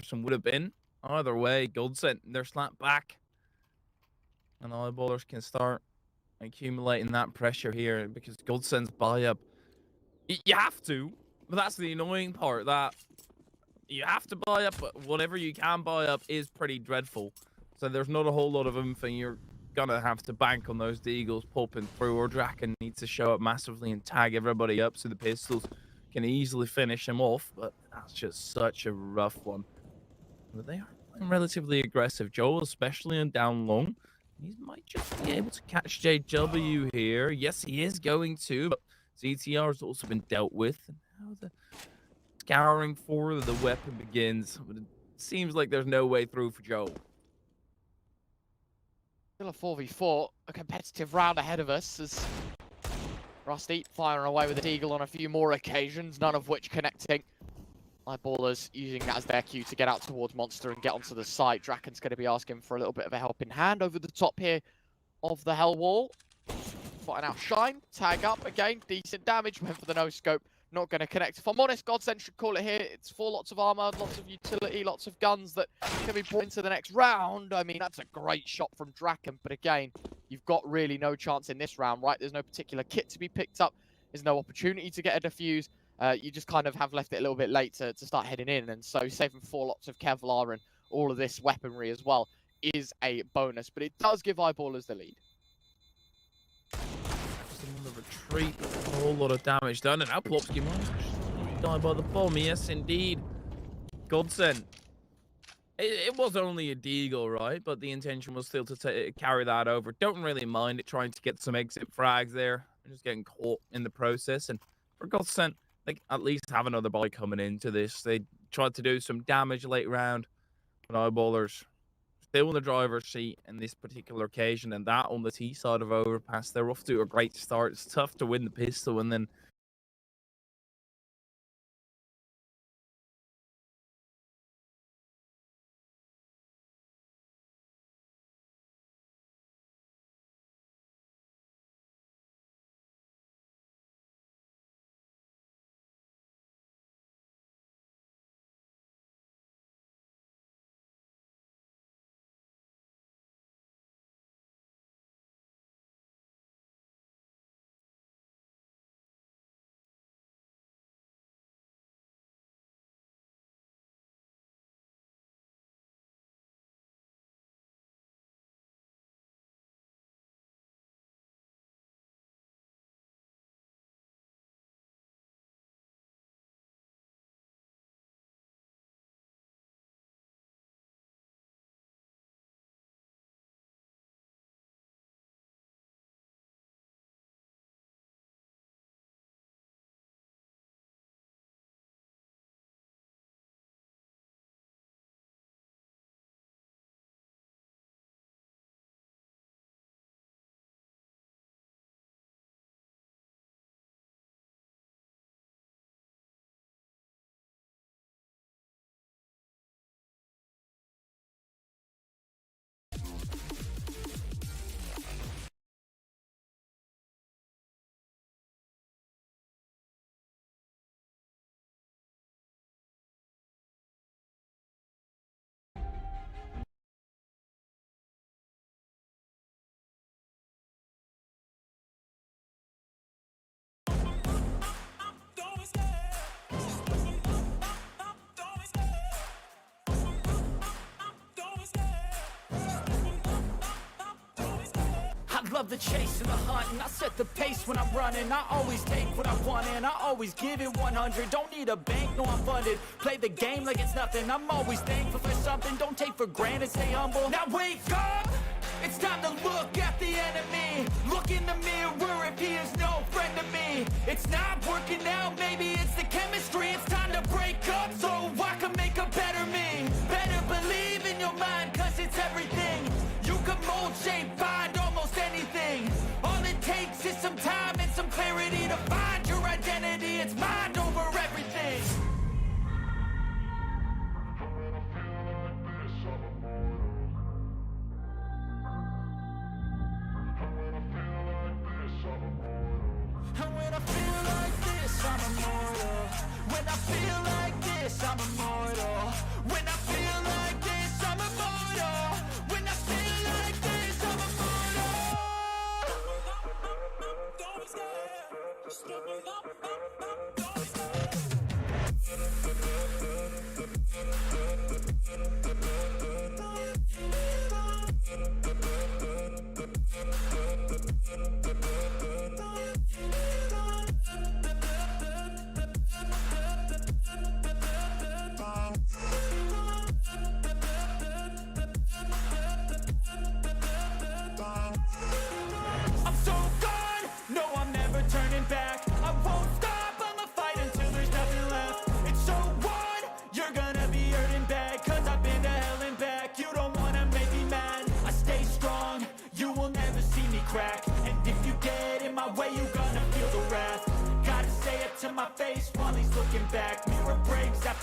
person would have been. Either way, Godscent, they're slapped back. And Eyeballers can start accumulating that pressure here because Godscent's buy-up. You have to, but that's the annoying part, that you have to buy up, but whatever you can buy up is pretty dreadful. So there's not a whole lot of oomph, and you're gonna have to bank on those Deagles popping through, or Draken needs to show up massively and tag everybody up so the pistols can easily finish him off, but that's just such a rough one. But they are relatively aggressive. Joel, especially on down long, he might just be able to catch JW here. Yes, he is going to, but CTR has also been dealt with. And now the scouring for the weapon begins. But it seems like there's no way through for Joel. Still a 4v4, a competitive round ahead of us as Rusty firing away with the Deagle on a few more occasions, none of which connecting. Eyeballers using that as their cue to get out towards Monster and get onto the site. Draken's going to be asking for a little bit of a helping hand over the top here of the Hell Wall. Fighting out Shine, tag up again, decent damage, went for the no-scope. Not going to connect. If I'm honest, Godsent should call it here. It's 4 lots of armor, lots of utility, lots of guns that can be brought into the next round. I mean, that's a great shot from Draken, but again, you've got really no chance in this round, right? There's no particular kit to be picked up. There's no opportunity to get a defuse. You just kind of have left it a little bit late to start heading in, and so saving 4 lots of Kevlar and all of this weaponry as well is a bonus, but it does give Eyeballers the lead. Retreat, a whole lot of damage done, and now Plopsky might die by the bomb. Yes, indeed. Godsent. It was only a Deagle, right? But the intention was still to carry that over. Don't really mind it, trying to get some exit frags there. They're just getting caught in the process. And for Godsent, like, at least have another buy coming into this. They tried to do some damage late round, but Eyeballers still in the driver's seat in this particular occasion, and that on the T side of Overpass. They're off to a great start. It's tough to win the pistol, and then love the chase and the hunt, and I set the pace when I'm running. I always take what I want and I always give it 100. Don't need a bank, no, I'm funded. Play the game like it's nothing. I'm always thankful for something. Don't take for granted, stay humble. Now wake up! It's time to look at the enemy. Look in the mirror if he is no friend to me. It's not working out, maybe it's the chemistry. It's time to break up so I can make a better me. Better believe in your mind, cause it's everything. You can mold, shape, find almost anything. All it takes is some time and some clarity to find your identity. It's mind over everything. And when I feel like this, I'm immortal. When I feel like this, I'm immortal. When I feel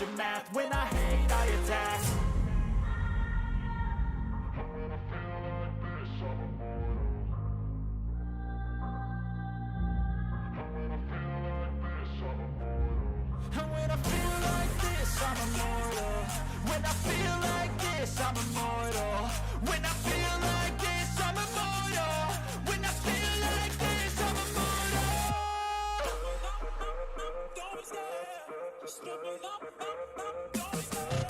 aftermath. When I hate, I attack. And when I feel like this, I'm immortal. When I feel like this, I'm immortal. When I feel like this, I'm immortal. When I feel like this, I'm immortal. Don't stare, just look me up, don't stare.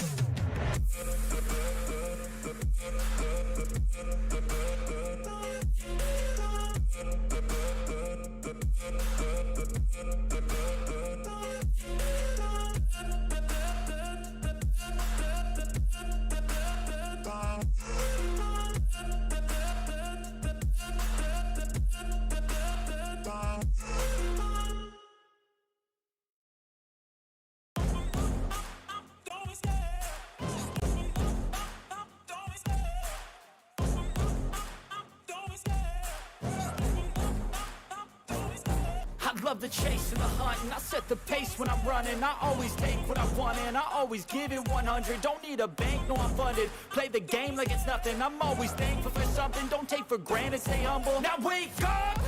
I love the chase and the hunt, and I set the pace when I'm running. I always take what I want and I always give it 100. Don't need a bank, no I'm funded. Play the game like it's nothing. I'm always thankful for something. Don't take for granted, stay humble. Now wake up!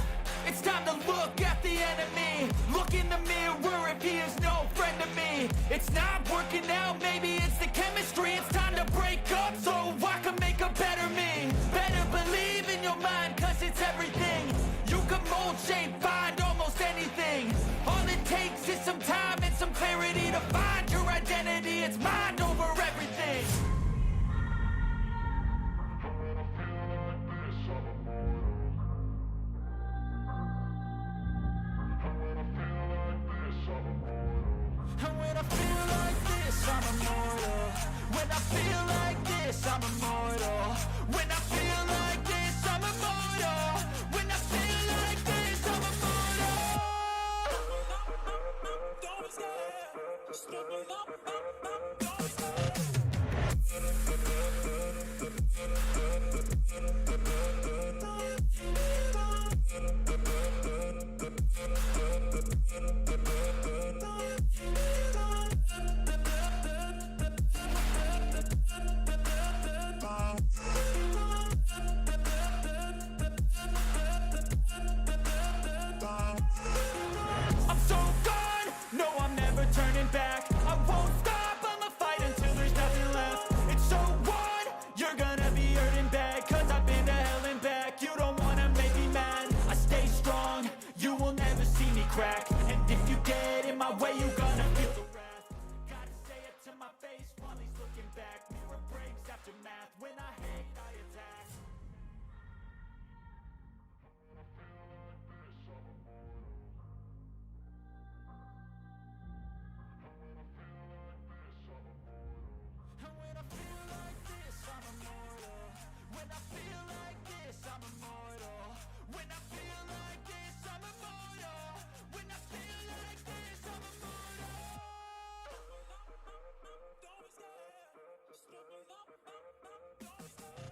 It's time to look at the enemy. Look in the mirror if he is no friend to me. It's not working out, maybe it's the chemistry. It's time to break up so I can make a better me. Better believe in your mind, cause it's everything. You can mold, shape, find almost anything. All it takes is some time and some clarity to find your identity. It's mind over everything. And when I feel like this, I'm immortal. When I feel like this, I'm immortal. When I feel like this, I'm immortal. When I feel like this, I'm immortal. Don't stare, just look me up, don't stare. I'm so gone, no I'm never turning back. I won't stop, I'ma fight until there's nothing left. It's so on, you're gonna be hurting bad. Cause I've been to hell and back. You don't wanna make me mad, I stay strong. You will never see me crack. And if you get in my way, you gonna feel the wrath. Gotta say it to my face while he's looking back. Mirror breaks after math. When I hate, I attack. And when I feel like this, I'm immortal. When I feel like this, I'm immortal. When I feel like this, I'm immortal. When I feel like this, I'm immortal. Don't stare, just look me up, don't stare.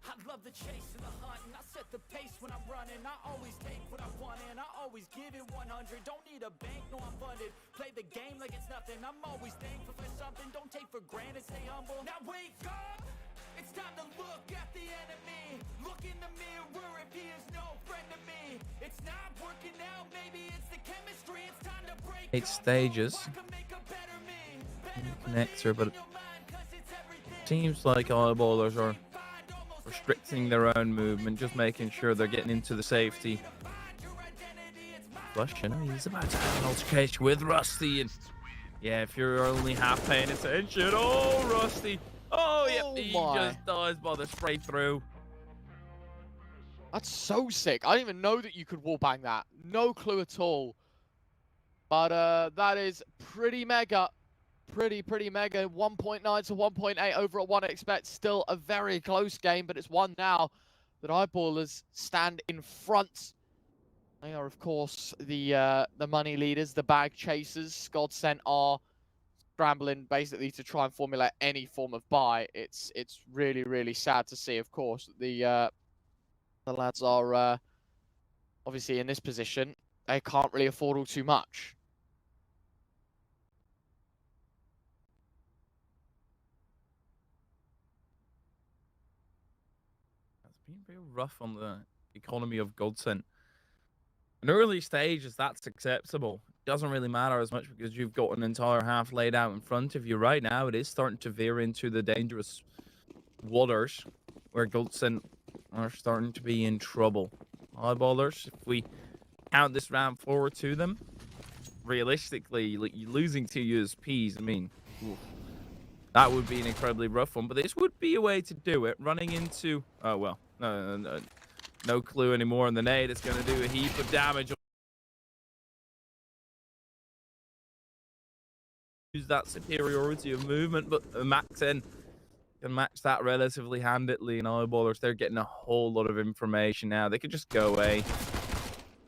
I love the chase and the hunt, and I set the pace when I'm running. I always take what I want and I always give it 100. Don't need a bank, no I'm funded. Play the game like it's nothing. I'm always thankful for something. Don't take for granted, stay humble. Now wake up! It's time to look at the enemy. Look in the mirror if he is no friend to me. It's not working out, maybe it's the chemistry. It's time to break 8 stages. Connector, but it seems like eyeballers are restricting their own movement, just making sure they're getting into the safety. Flush, you know, he's about to have an altercation with Rusty, and yeah, if you're only half paying attention, oh, Rusty, oh, yep, he just dies by the spray through. That's so sick. I didn't even know that you could wallbang that. No clue at all. But that is pretty mega. Pretty mega. 1.9 to 1.8 over at 1xBet. Still a very close game, but it's one now that Eyeballers stand in front. They are, of course, the money leaders, the bag chasers. Godscent are scrambling basically to try and formulate any form of buy. It's really sad to see, of course. The lads are obviously in this position. They can't really afford all too much. It's been real rough on the economy of Godsent. In early stages, that's acceptable. It doesn't really matter as much because you've got an entire half laid out in front of you. Right now, it is starting to veer into the dangerous waters where Godsent are starting to be in trouble. Eyeballers, if we count this round forward to them, realistically, you're losing 2 USPs. I mean, oof, that would be an incredibly rough one, but this would be a way to do it. Running into... Oh, well, no clue anymore on the nade. It's going to do a heap of damage. Use that superiority of movement, but Maxen can match that relatively handily. And Eyeballers, they're getting a whole lot of information now. They could just go away.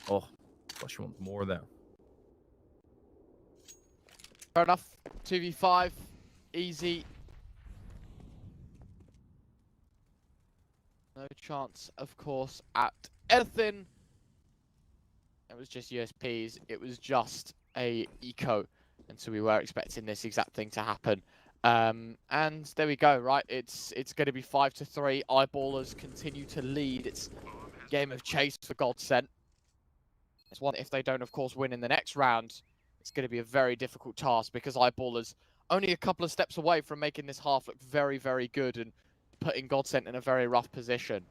Oh, Flush wants more though. Fair enough. 2v5. Easy. No chance, of course, at anything. It was just USPs. It was just a eco. And so we were expecting this exact thing to happen. And there we go, right? It's going to be 5-3. Eyeballers continue to lead. It's a game of chase for Godsent. It's one, if they don't, of course, win in the next round, it's going to be a very difficult task because Eyeballers only a couple of steps away from making this half look very good and putting Godsent in a very rough position.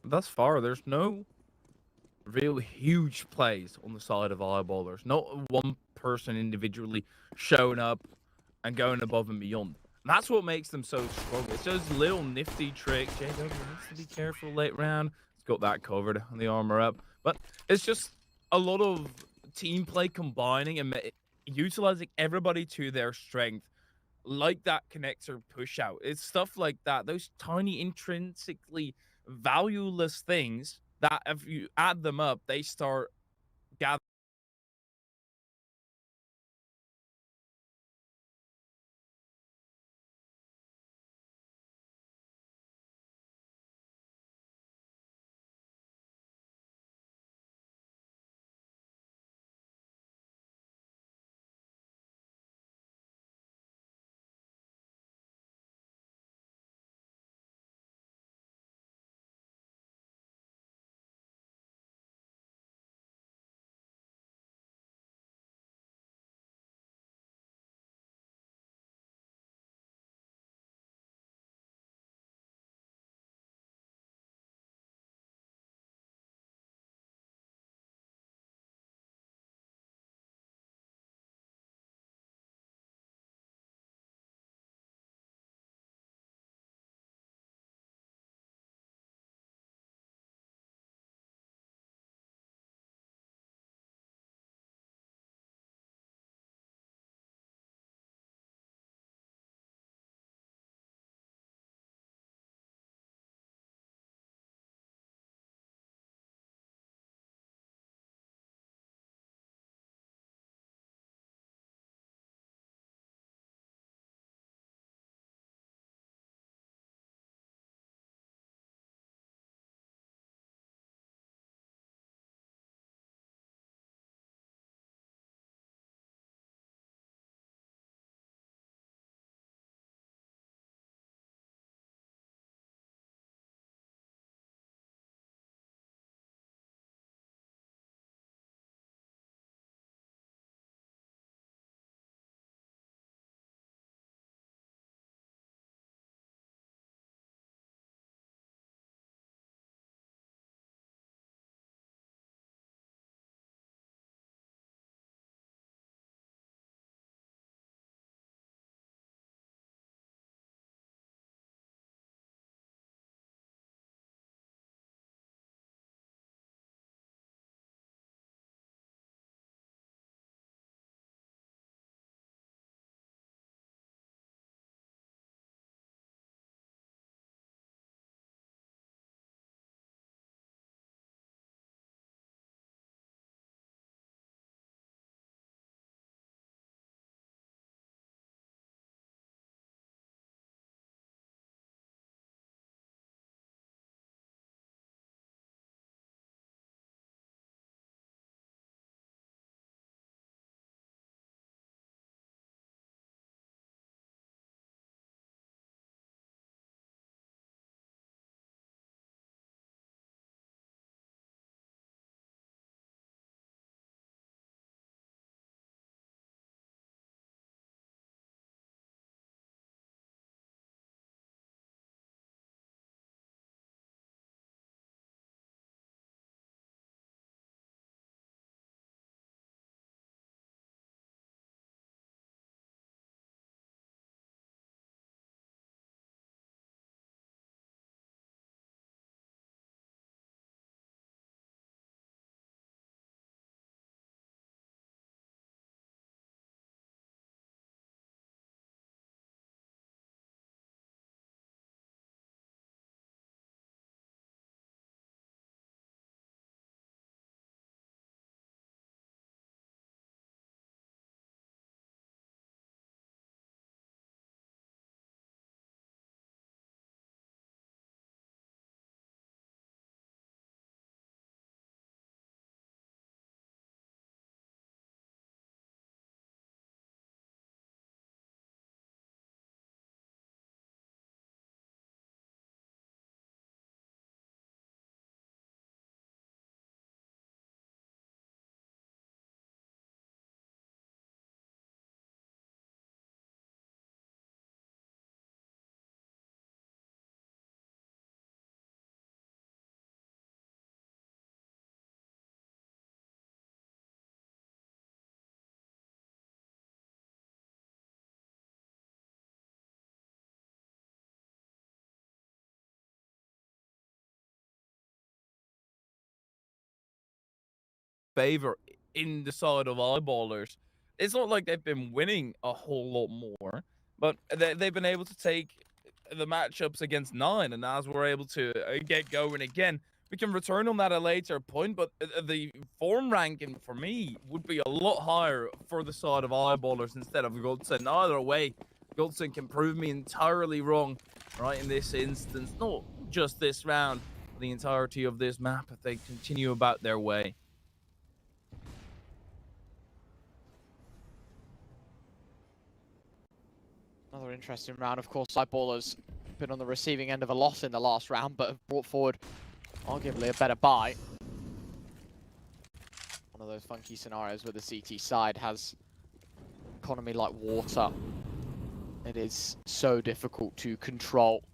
Thus far, there's no real huge plays on the side of Eyeballers. Not one person individually showing up and going above and beyond. And that's what makes them so strong. It's those little nifty tricks. JW needs to be careful late round. He's got that covered on the armor up. But it's just a lot of team play combining and utilizing everybody to their strength. Like that connector push out. It's stuff like that. Those tiny intrinsically valueless things that if you add them up, they start gathering. favor in the side of Eyeballers. It's not like they've been winning a whole lot more, but they've been able to take the matchups against 9, and as we're able to get going again, we can return on that at a later point, but the form ranking for me would be a lot higher for the side of Eyeballers instead of Godsent. Either way, Godsent can prove me entirely wrong right in this instance, not just this round, the entirety of this map if they continue about their way. Another interesting round, of course. Eyeballers been on the receiving end of a loss in the last round, but have brought forward arguably a better buy. One of those funky scenarios where the CT side has economy like water. It is so difficult to control.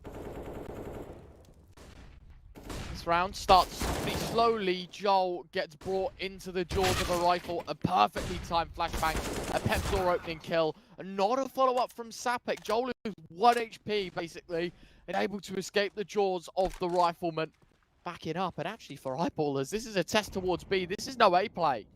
This round starts pretty slowly. Joel gets brought into the jaws of a rifle. A perfectly timed flashbang. A pep door opening kill. And not a follow-up from Sapek. Joel is 1 HP, basically, and able to escape the jaws of the rifleman. Back it up. And actually, for Eyeballers, this is a test towards B. This is no A play.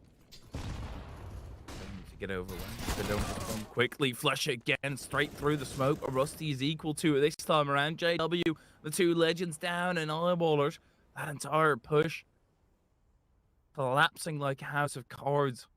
Get over when they don't respond quickly. Flush it again, straight through the smoke. Rusty is equal to it this time around. JW, the 2 legends down, and Eyeballers, that entire push collapsing like a house of cards,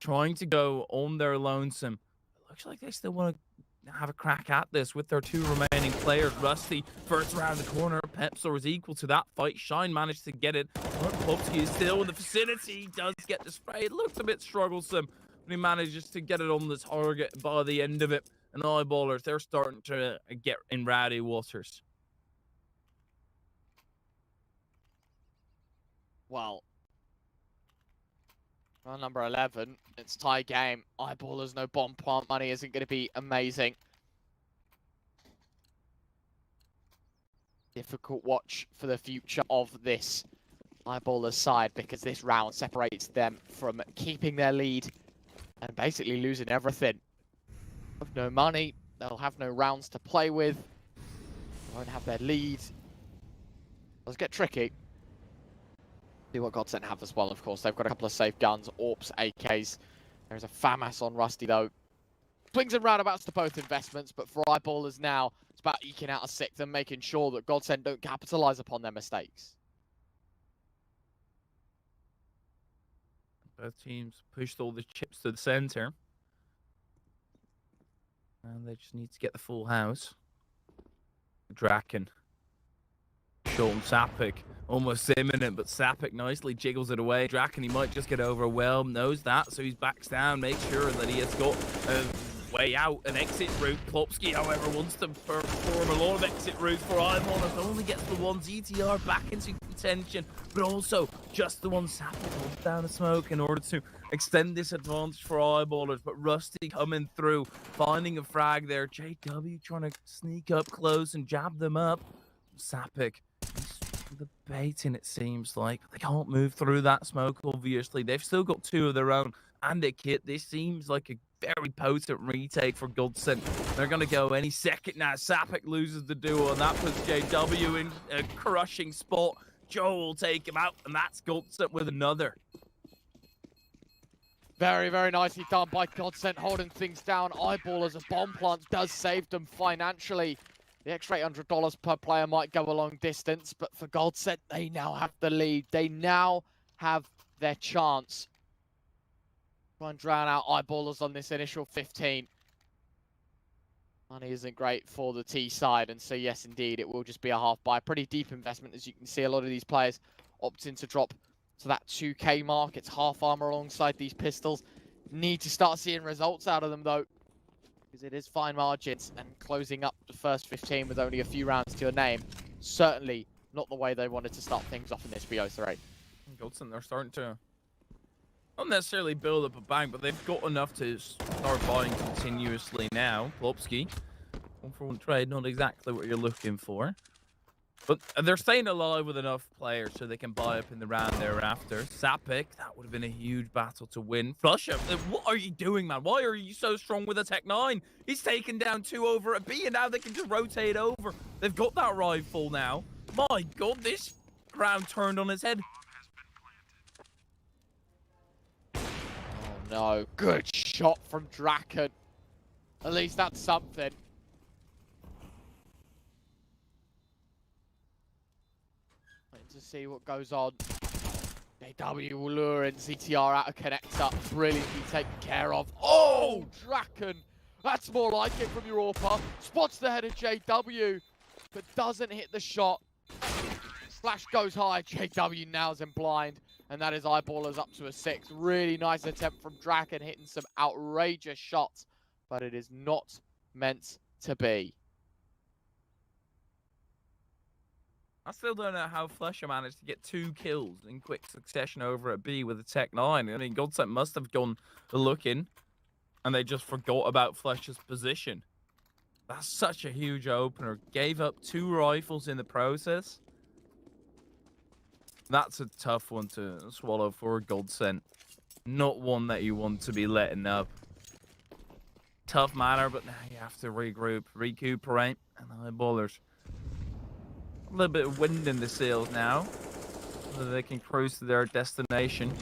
trying to go on their lonesome. It looks like they still want to have a crack at this with their 2 remaining players. Rusty first around the corner. Pepsor is equal to that fight. Shine managed to get it. Popsky is still in the vicinity. He does get the spray. It looks a bit strugglesome, but he manages to get it on the target by the end of it. And Eyeballers, they're starting to get in rowdy waters. Well, round number 11, it's tie game. Eyeballers, no bomb plant money isn't going to be amazing. Difficult watch for the future of this Eyeballers side, because this round separates them from keeping their lead and basically losing everything. Have no money, they'll have no rounds to play with, won't have their lead. Let's get tricky. See what Godsent have as well, of course. They've got a couple of safe guns, AWPs, AKs. There's a FAMAS on Rusty, though. Swings and roundabouts to both investments, but for Eyeballers now, it's about eking out a 6th and making sure that Godsent don't capitalize upon their mistakes. Both teams pushed all the chips to the center. And they just need to get the full house. Draken. Sean Sapek almost imminent, but Sapek nicely jiggles it away. Draken, he might just get overwhelmed, knows that, so he backs down, makes sure that he has got a way out, an exit route. Klopsky, however, wants to perform a lot of exit routes for Eyeballers. Only gets the one ZTR back into contention, but also just the one Sapek holds down the smoke in order to extend this advantage for Eyeballers. But Rusty coming through, finding a frag there. JW trying to sneak up close and jab them up. Sapek, the baiting, it seems like. They can't move through that smoke, obviously. They've still got 2 of their own and a kit. This seems like a very potent retake for Godsent. They're going to go any second now. Sapek loses the duo, and that puts JW in a crushing spot. Joe will take him out, and that's Godsent with another. Very, very nicely done by Godsent, holding things down. Eyeballers, a bomb plant does save them financially. The extra $800 per player might go a long distance, but for Godsent, they now have the lead. They now have their chance. Try and drown out Eyeballers on this initial 15. Money isn't great for the T side, and so yes, indeed, it will just be a half buy. Pretty deep investment, as you can see. A lot of these players opting to drop to that 2K mark. It's half armor alongside these pistols. Need to start seeing results out of them, though, because it is fine margins, and closing up the first 15 with only a few rounds to your name, certainly not the way they wanted to start things off in this BO3. Godsent, they're starting to not necessarily build up a bank, but they've got enough to start buying continuously now. Klopsky, 1-for-1 trade, not exactly what you're looking for. But they're staying alive with enough players so they can buy up in the round thereafter. Sapek, that would have been a huge battle to win. Flusher, what are you doing, man? Why are you so strong with a Tech 9? He's taken down 2 over at B, and now they can just rotate over. They've got that rifle now. My God, this round turned on its head. no. Good shot from Draken. At least that's something. Waiting to see what goes on. JW will lure in CTR out of connector. Brilliantly taken care of. Oh, Draken. That's more like it from Europa. Spots the head of JW, but doesn't hit the shot. Flash goes high. JW nails him blind. And that is Eyeballers up to a 6. Really nice attempt from Draken, hitting some outrageous shots. But it is not meant to be. I still don't know how Flesher managed to get 2 kills in quick succession over at B with a Tech 9. I mean, Godsent must have gone looking, and they just forgot about Flesher's position. That's such a huge opener. Gave up 2 rifles in the process. That's a tough one to swallow for Godsent. Not one that you want to be letting up. Tough matter, but now you have to regroup, recuperate, and Eyeballers. A little bit of wind in the sails now, so they can cruise to their destination.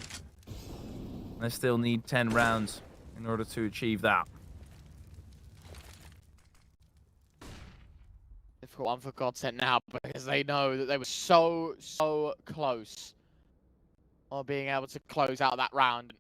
They still need 10 rounds in order to achieve that. Difficult one for Godsent now because they know that they were so close on being able to close out that round.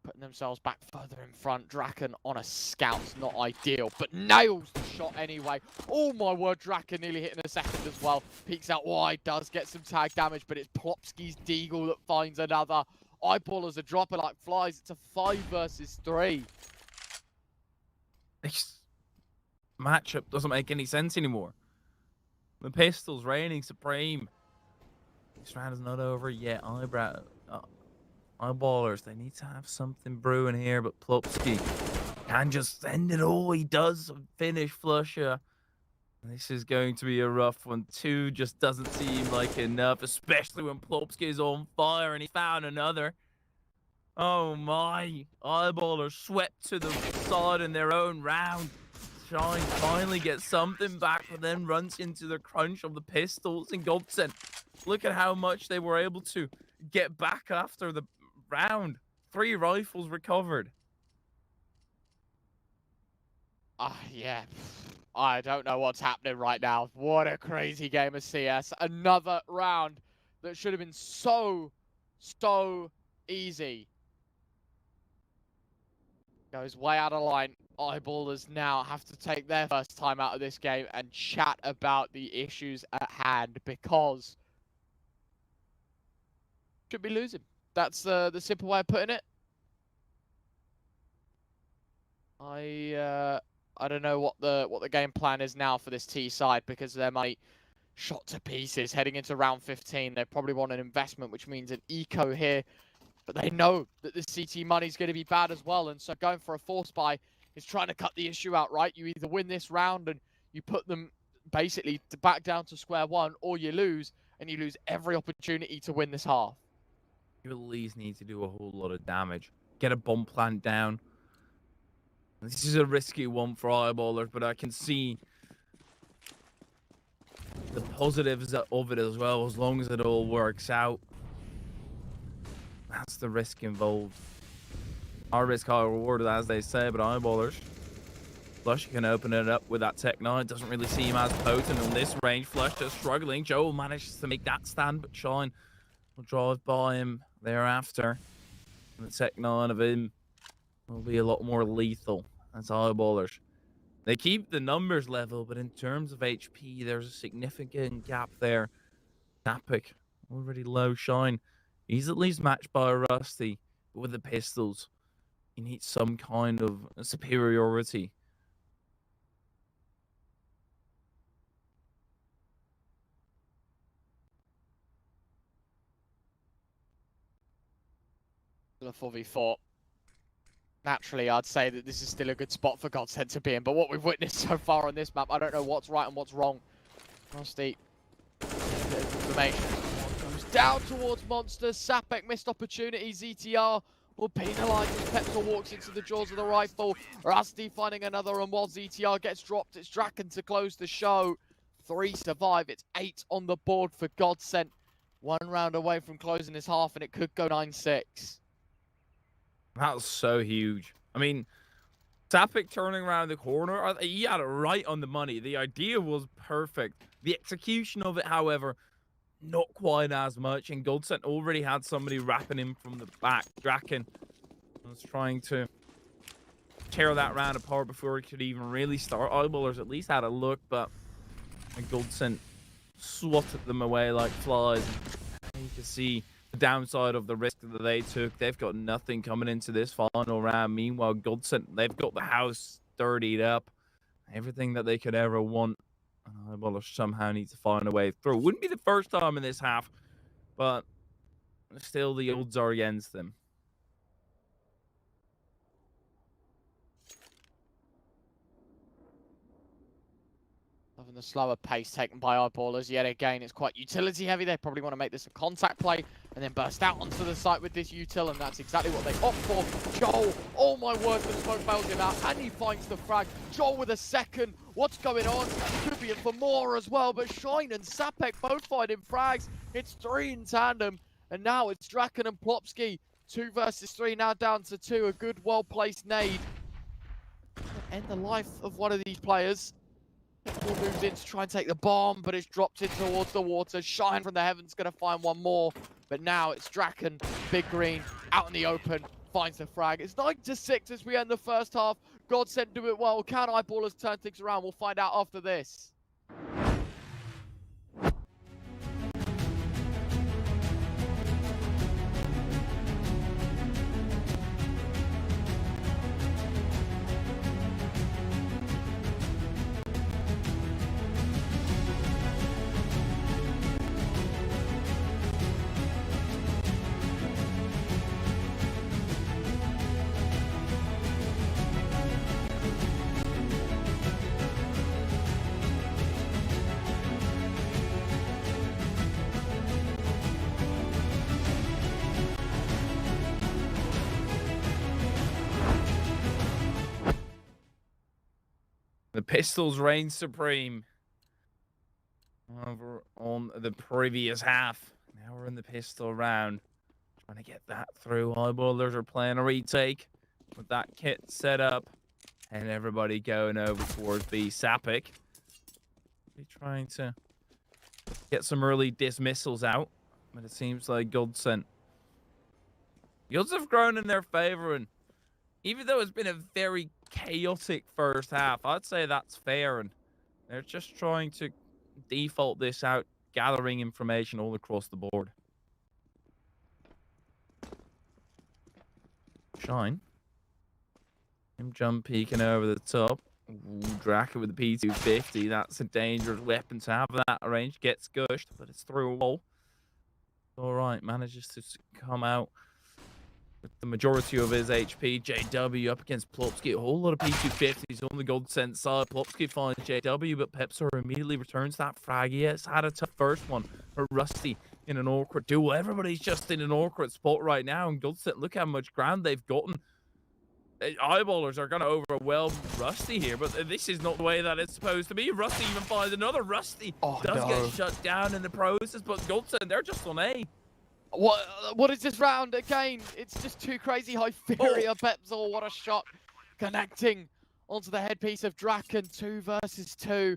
Putting themselves back further in front. Draken on a scout's not ideal, but nails the shot anyway. Oh my word, Draken nearly hitting a second as well. Peeks out wide, does get some tag damage, but it's Plopsky's Deagle that finds another. Eyeballers are dropping like flies. It's a 5 versus 3. This matchup doesn't make any sense anymore. The Pistols reigning supreme. This round is not over yet. Eyeballers, they need to have something brewing here, but Plopsky can just send it all. He does finish Flusher. This is going to be a rough one. 2 just doesn't seem like enough, especially when Plopsky is on fire and he found another. Oh my. Eyeballers swept to the side in their own round. Shine finally gets something back, but then runs into the crunch of the Pistols and Godsent. Look at how much they were able to get back after the round. 3 rifles recovered. Yeah. I don't know what's happening right now. What a crazy game of CS. Another round that should have been so easy. Goes way out of line. Eyeballers now have to take their first time out of this game and chat about the issues at hand because should be losing. That's the simple way of putting it. I don't know what the game plan is now for this T side because they might shot to pieces heading into round 15. They probably want an investment, which means an eco here. But they know that the CT money is going to be bad as well, and so going for a force buy is trying to cut the issue out, right? You either win this round and you put them basically back down to square one, or you lose, and you lose every opportunity to win this half. You at least need to do a whole lot of damage. Get a bomb plant down. This is a risky one for Eyeballers, but I can see the positives of it as well, as long as it all works out. That's the risk involved. High risk, high reward, as they say, but Eyeballers. Flush can open it up with that Tech 9. Doesn't really seem as potent on this range. Flush just struggling. Joel manages to make that stand, but Shine will drive by him thereafter. And the Tech 9 of him will be a lot more lethal as Eyeballers. They keep the numbers level, but in terms of HP, there's a significant gap there. Entropiq, already low. Shine, he's at least matched by Rusty, but with the Pistols, he needs some kind of superiority. The 4v4. Naturally, I'd say that this is still a good spot for Godsent to be in, but what we've witnessed so far on this map, I don't know what's right and what's wrong. Rusty, a bit of information. Goes down towards Monster. Sapek missed opportunity. ZTR will penalise as Pepper walks into the jaws of the rifle. Rusty finding another, and while ZTR gets dropped, it's Draken to close the show. 3 survive. It's 8 on the board for Godsent. 1 round away from closing this half, and it could go 9-6. That was so huge. I mean, Sapik turning around the corner, he had it right on the money. The idea was perfect. The execution of it, however, not quite as much. And Godscent already had somebody wrapping him from the back. Draken was trying to tear that round apart before he could even really start. Eyeballers at least had a look, but Godscent swatted them away like flies. And you can see the downside of the risk that they took. They've got nothing coming into this final round. Meanwhile, Godscent, they've got the house dirtied up. Everything that they could ever want. Eyeballers somehow need to find a way through. Wouldn't be the first time in this half, but still the odds are against them. Loving the slower pace taken by Eyeballers. Yet again, it's quite utility heavy. They probably want to make this a contact play and then burst out onto the site with this util, and that's exactly what they opt for. Joel, oh my word, the smoke fails him out, and he finds the frag. Joel with a second. What's going on? He could be in for more as well, but Shine and Sapek both finding frags. It's 3 in tandem, and now it's Draken and Plopsky. 2 versus 3, now down to 2. A good, well-placed nade. End the life of one of these players. Pitbull moves in to try and take the bomb, but it's dropped in towards the water. Shine from the heavens going to find one more, but now it's Draken, Big Green, out in the open, finds the frag. It's 9-6 as we end the first half. Godscent do it well. Can Eyeballers turn things around? We'll find out after this. The Pistols reign supreme over on the previous half. Now we're in the pistol round. Trying to get that through. Eyeballers are playing a retake with that kit set up. And everybody going over towards B. Sapik. Be trying to get some early dismissals out. But it seems like Godscent. Gods have grown in their favor, and even though it's been a very chaotic first half, I'd say that's fair, and they're just trying to default this out, gathering information all across the board. Shine. Him jump peeking over the top. Ooh, Draken with the P250. That's a dangerous weapon to have that range. Gets gushed, but it's through a wall. All right, manages to come out with the majority of his HP. JW up against Plopsky. A whole lot of P250s on the Godscent side. Plopsky finds JW, but Pepsor immediately returns that frag. He has had a tough first one. But Rusty in an awkward duel. Everybody's just in an awkward spot right now. And Godscent, look how much ground they've gotten. Eyeballers are going to overwhelm Rusty here, but this is not the way that it's supposed to be. Rusty even finds another. Rusty does get shut down in the process, but Godscent, they're just on A. What is this round again? It's just too crazy. Hyperia, Pepsor, what a shot. Connecting onto the headpiece of Draken. 2 versus 2.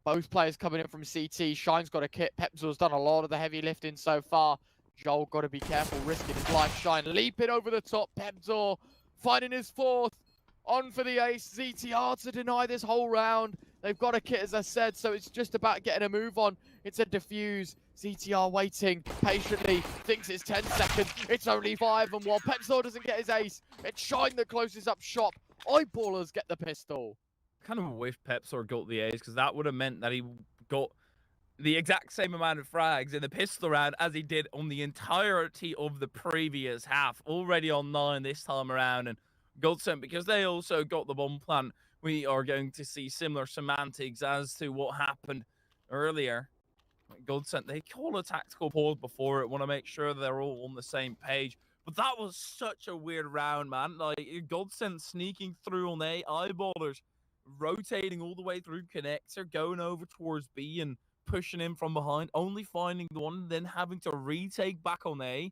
Both players coming in from CT. Shine's got a kit. Pepsor's done a lot of the heavy lifting so far. Joel got to be careful, risking his life. Shine leaping over the top. Pepsor finding his 4th. On for the ace. ZTR to deny this whole round. They've got a kit, as I said, so it's just about getting a move on. It's a defuse. ZTR waiting patiently, thinks it's 10 seconds. It's only 5, and while Pepsor doesn't get his ace, it's Shine that closes up shop. Eyeballers get the pistol. Kind of wish Pepsor got the ace, because that would have meant that he got the exact same amount of frags in the pistol round as he did on the entirety of the previous half. Already on 9 this time around, and Godscent, because they also got the bomb plant, we are going to see similar semantics as to what happened earlier. Godscent, they call a tactical pause before it, want to make sure they're all on the same page. But that was such a weird round, man. Like, Godscent sneaking through on A, Eyeballers rotating all the way through connector, going over towards B and pushing him from behind, only finding the one, then having to retake back on A.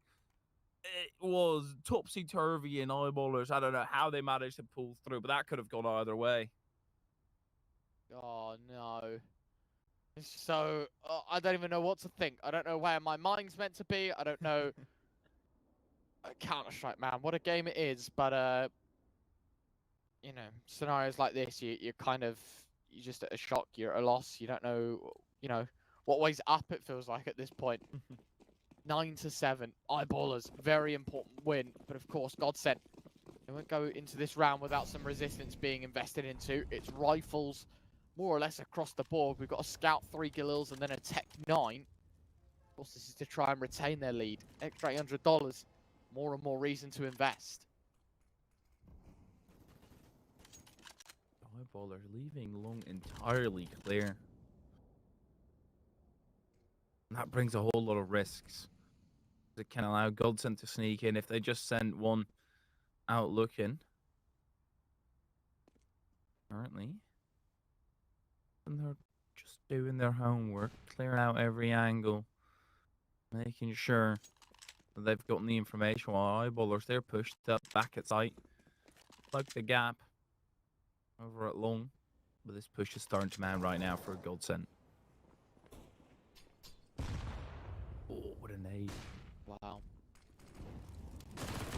it was topsy-turvy in Eyeballers. I don't know how they managed to pull through, but that could have gone either way. Oh, no. So, I don't even know what to think. I don't know where my mind's meant to be. I don't know. Counter-Strike, man, what a game it is. But, you know, scenarios like this, you're just at a shock. You're at a loss. You don't know, what way's up, it feels like, at this point. 9-7. Eyeballers, very important win. But, of course, Godsent, they won't go into this round without some resistance being invested into. It's rifles, more or less across the board. We've got a Scout 3 Galils and then a Tech 9. Of course, this is to try and retain their lead. Extra $800. More and more reason to invest. Eyeballer leaving long entirely clear. And that brings a whole lot of risks. It can allow Godsent to sneak in if they just send one out looking. Currently. And they're just doing their homework, clearing out every angle, making sure that they've gotten the information while Eyeballers, they're pushed up back at site. Plug the gap over at long. But this push is starting to mount right now for Godsent. Oh, what a nade. Wow.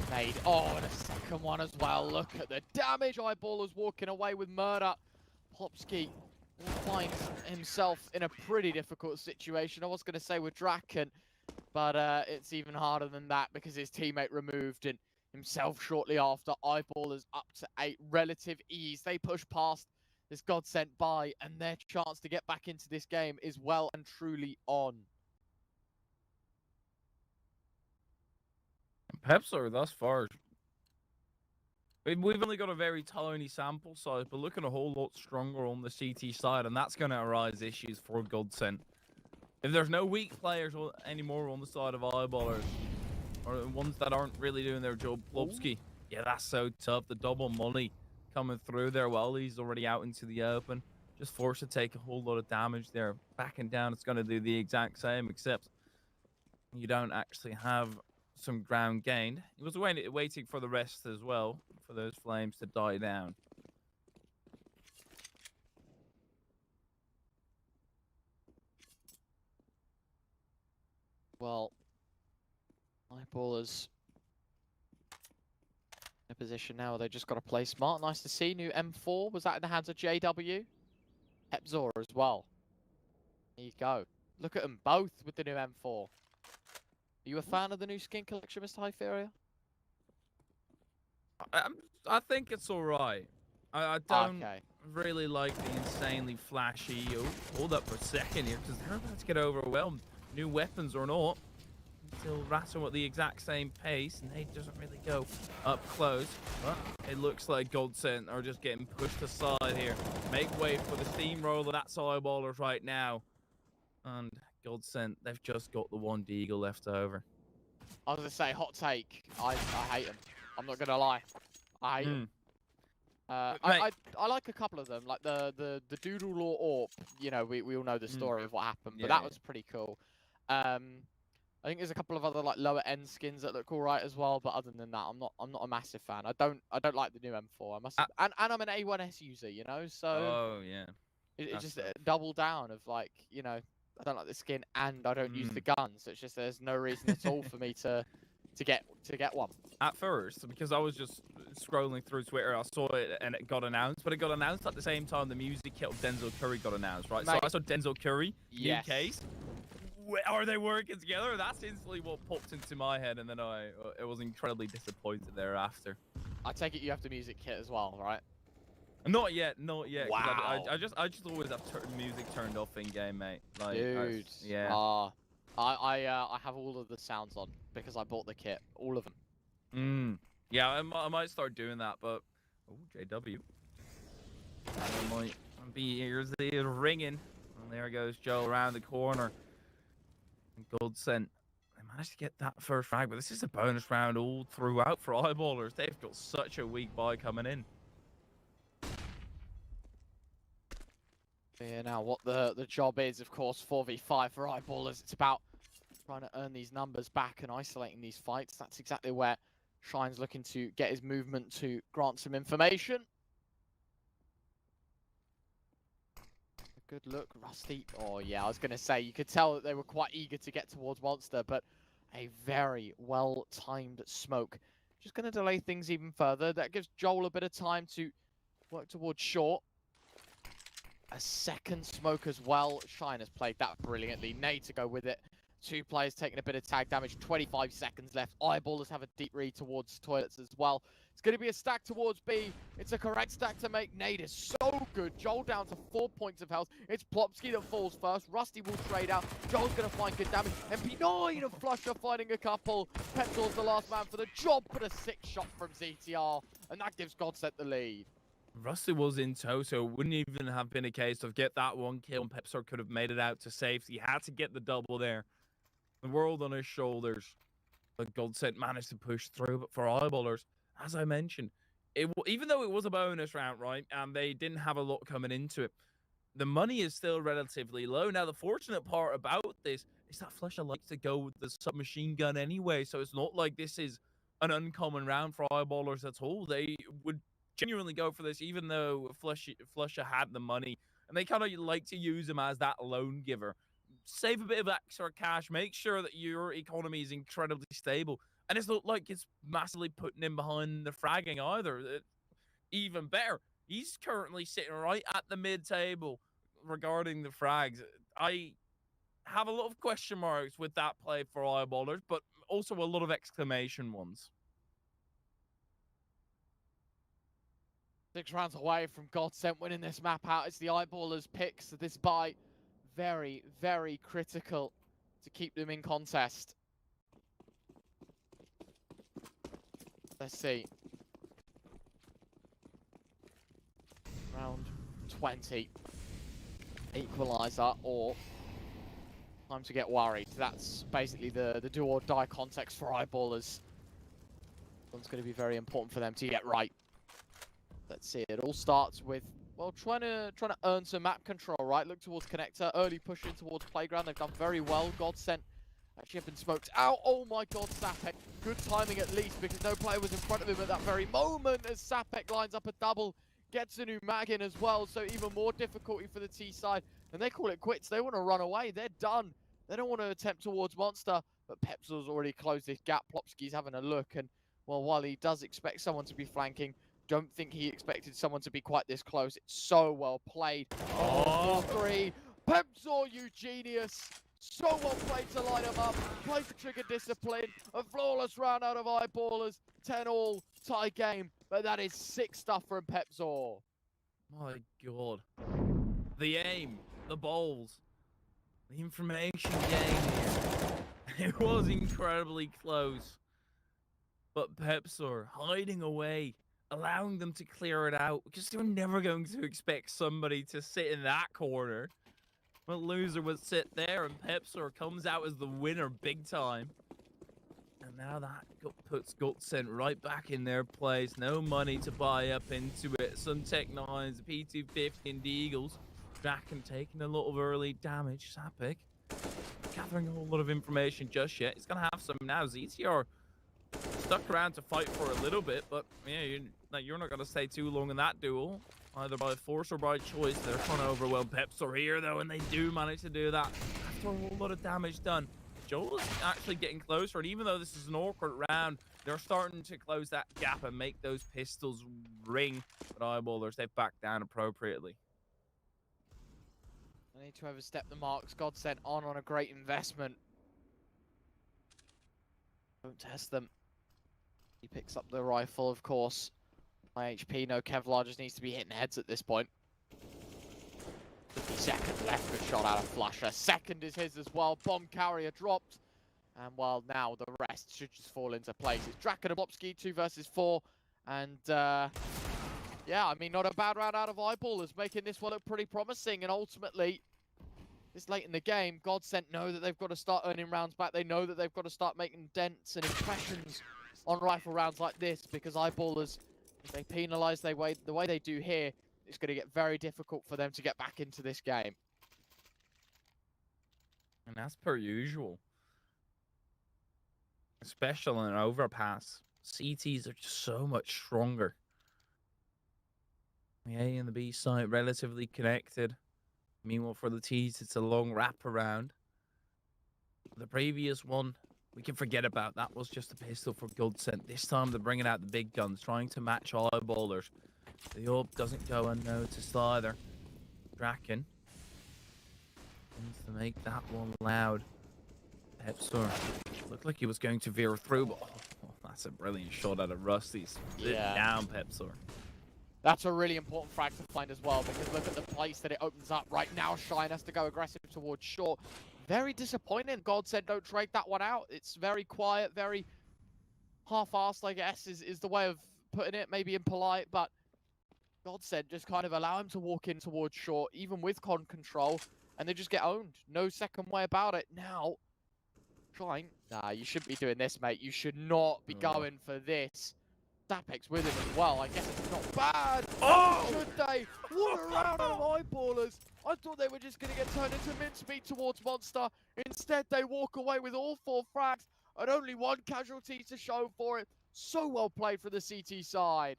Nade. Oh, and a second one as well. Look at the damage. Eyeballers walking away with murder. Popsky finds himself in a pretty difficult situation. I was going to say with Draken, but it's even harder than that because his teammate removed and himself shortly after. Eyeballers up to 8. Relative ease. They push past this Godsent by, and their chance to get back into this game is well and truly on. Pepsler thus far, we've only got a very tiny sample size, but looking a whole lot stronger on the CT side, and that's going to arise issues for Godsent. If there's no weak players anymore on the side of Eyeballers, or ones that aren't really doing their job, Plopsky, yeah, that's so tough. The double money coming through there while he's already out into the open, just forced to take a whole lot of damage there. Backing down, it's going to do the exact same, except you don't actually have some ground gained. He was waiting for the rest as well, for those flames to die down. Well, Eyeballers in a position now where they just got to play smart. Nice to see. New M4. Was that in the hands of JW? Hepzor as well. There you go. Look at them both with the new M4. Are you a fan of the new skin collection, Mr. Hypheria? I think it's alright. I don't really like the insanely flashy. Oh, hold up for a second here, because they're about to get overwhelmed. New weapons or not. Still rattling at the exact same pace. Nate doesn't really go up close. But it looks like Godsent are just getting pushed aside here. Make way for the steamroller. That's Eyeballers right now. And Godsent, they've just got the one Deagle left over. I was going to say, hot take. I hate them. I'm not going to lie. I hate them. I like a couple of them, like the Doodle or Orp. You know, we all know the story of what happened, but that was pretty cool. I think there's a couple of other like lower end skins that look alright as well, but other than that, I'm not a massive fan. I don't like the new M4. I must and I'm an A1S user, you know, so oh yeah, it's just a double down of like, you know, I don't like the skin and I don't use the gun, so it's just there's no reason at all for me to get one. At first, because I was just scrolling through Twitter, I saw it and it got announced, but it got announced at the same time the music kit of Denzel Curry got announced, right? Mate, so I saw Denzel Curry, new yes. case. Are they working together? That's instantly what popped into my head, and then I was incredibly disappointed thereafter. I take it you have the music kit as well, right? Not yet, not yet. Wow. I just always have music turned off in game, mate. Like, dude. yeah. I have all of the sounds on because I bought the kit, all of them. Yeah, I might start doing that, but oh, JW. I might be ears ringing, and there goes Joe around the corner. Godsent, they managed to get that first frag, but this is a bonus round all throughout for Eyeballers. They've got such a weak buy coming in. Yeah, now what the job is, of course, 4v5 for Eyeballers. It's about trying to earn these numbers back and isolating these fights. That's exactly where Shine's looking to get his movement to grant some information. A good look, Rusty. Oh yeah, I was going to say, you could tell that they were quite eager to get towards Monster, but a very well-timed smoke. Just going to delay things even further. That gives Joel a bit of time to work towards short. A second smoke as well. Shine has played that brilliantly. Nade to go with it. Two players taking a bit of tag damage. 25 seconds left. Eyeballers have a deep read towards toilets as well. It's going to be a stack towards B. It's a correct stack to make. Nade is so good. Joel down to 4 points of health. It's Plopsky that falls first. Rusty will trade out. Joel's going to find good damage. MP9 and Flusher finding a couple. Petzor's the last man for the job, but a 6 shot from ZTR. And that gives Godsent the lead. Rusty was in tow, so it wouldn't even have been a case of get that one kill and Pepsor could have made it out to safety. He had to get the double there. The world on his shoulders. But Godsent managed to push through. But for Eyeballers, as I mentioned, even though it was a bonus round, right, and they didn't have a lot coming into it, the money is still relatively low. Now, the fortunate part about this is that Flusher likes to go with the submachine gun anyway, so it's not like this is an uncommon round for Eyeballers at all. They would genuinely go for this, even though Flusher had the money, and they kind of like to use him as that loan giver. Save a bit of extra cash, make sure that your economy is incredibly stable, and it's not like it's massively putting him behind the fragging either. Even better, he's currently sitting right at the mid-table regarding the frags. I have a lot of question marks with that play for Eyeballers, but also a lot of exclamation ones. 6 rounds away from Godsent winning this map out. It's the Eyeballers picks. So this bye very, very critical to keep them in contest. Let's see. Round 20. Equalizer or time to get worried. That's basically the do or die context for Eyeballers. One's going to be very important for them to get right. Let's see, it all starts with, well, trying to earn some map control, right? Look towards connector, early pushing towards playground. They've done very well. Godsent actually have been smoked out. Oh my god, Sapek. Good timing at least, because no player was in front of him at that very moment as Sapek lines up a double, gets a new mag in as well, so even more difficulty for the T side. And they call it quits. They want to run away. They're done. They don't want to attempt towards Monster, but Pepsor's already closed this gap. Plopsky's having a look, and well, while he does expect someone to be flanking, don't think he expected someone to be quite this close. It's so well played. Oh, 4-3. Pepsor, you genius. So well played to line him up. Play for trigger discipline. A flawless round out of Eyeballers. 10-all tie game. But that is sick stuff from Pepsor. My god. The aim. The bowls. The information game. It was incredibly close. But Pepsor hiding away, allowing them to clear it out, because they were never going to expect somebody to sit in that corner. Well, loser would sit there, and Pepsor comes out as the winner big time. And now that puts Godsent right back in their place. No money to buy up into it. Some Tech 9s, P250 and the Eagles. Draken taking a lot of early damage. Sapek gathering a whole lot of information just yet. He's going to have some now. ZTR stuck around to fight for a little bit, but yeah, you're not going to stay too long in that duel, either by force or by choice. They're trying to overwhelm Pepsor here, though, and they do manage to do that after a whole lot of damage done. Joel is actually getting closer, and even though this is an awkward round, they're starting to close that gap and make those pistols ring. But Eyeballers, they've backed down appropriately. They need to overstep the marks. Godsent on a great investment. Don't test them. He picks up the rifle, of course. My HP, no Kevlar, just needs to be hitting heads at this point. 50 seconds left, good shot out of Flusher. Second is his as well. Bomb carrier dropped. And well, now the rest should just fall into place. It's Draken and Plopsky, 2 versus 4. And yeah, I mean, not a bad round out of Eyeballers, making this one look pretty promising. And ultimately, this late in the game, Godsent know that they've got to start earning rounds back. They know that they've got to start making dents and impressions on rifle rounds like this, because Eyeballers, if they penalise the way they do here, it's going to get very difficult for them to get back into this game. And as per usual, especially on an overpass. CTs are just so much stronger. The A and the B side relatively connected. Meanwhile, for the T's, it's a long wraparound. The previous one, we can forget about. That was just a pistol for Godscent. This time, they're bringing out the big guns, trying to match eyeballers. The up doesn't go unnoticed either. Draken needs to make that one loud. Pepsor looked like he was going to veer through, but that's a brilliant shot out of Rusty's. Yeah. Down, Pepsor. That's a really important frag to find as well, because look at the place that it opens up right now. Shine has to go aggressive towards short. Very disappointing. Godscent don't trade that one out. It's very quiet, very half-assed, I guess, is the way of putting it, maybe impolite, but Godscent just kind of allow him to walk in towards short, even with con control, and they just get owned. No second way about it. Now, Shine, nah, you shouldn't be doing this, mate. You should not be going for this. Sapek's with him as well. I guess it's not bad. Oh! Should they? What a round of eyeballers. I thought they were just going to get turned into mincemeat towards Monster. Instead, they walk away with all 4 frags and only 1 casualty to show for it. So well played for the CT side.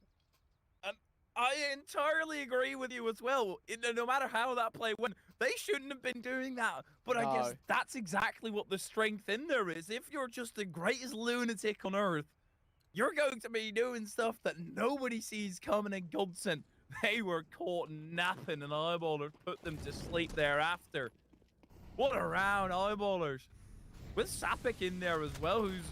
I entirely agree with you as well. No matter how that play went, they shouldn't have been doing that. But I guess that's exactly what the strength in there is. If you're just the greatest lunatic on earth, you're going to be doing stuff that nobody sees coming in Godscent. They were caught napping, and Eyeballers put them to sleep thereafter. What a round, Eyeballers. With Sapek in there as well, who's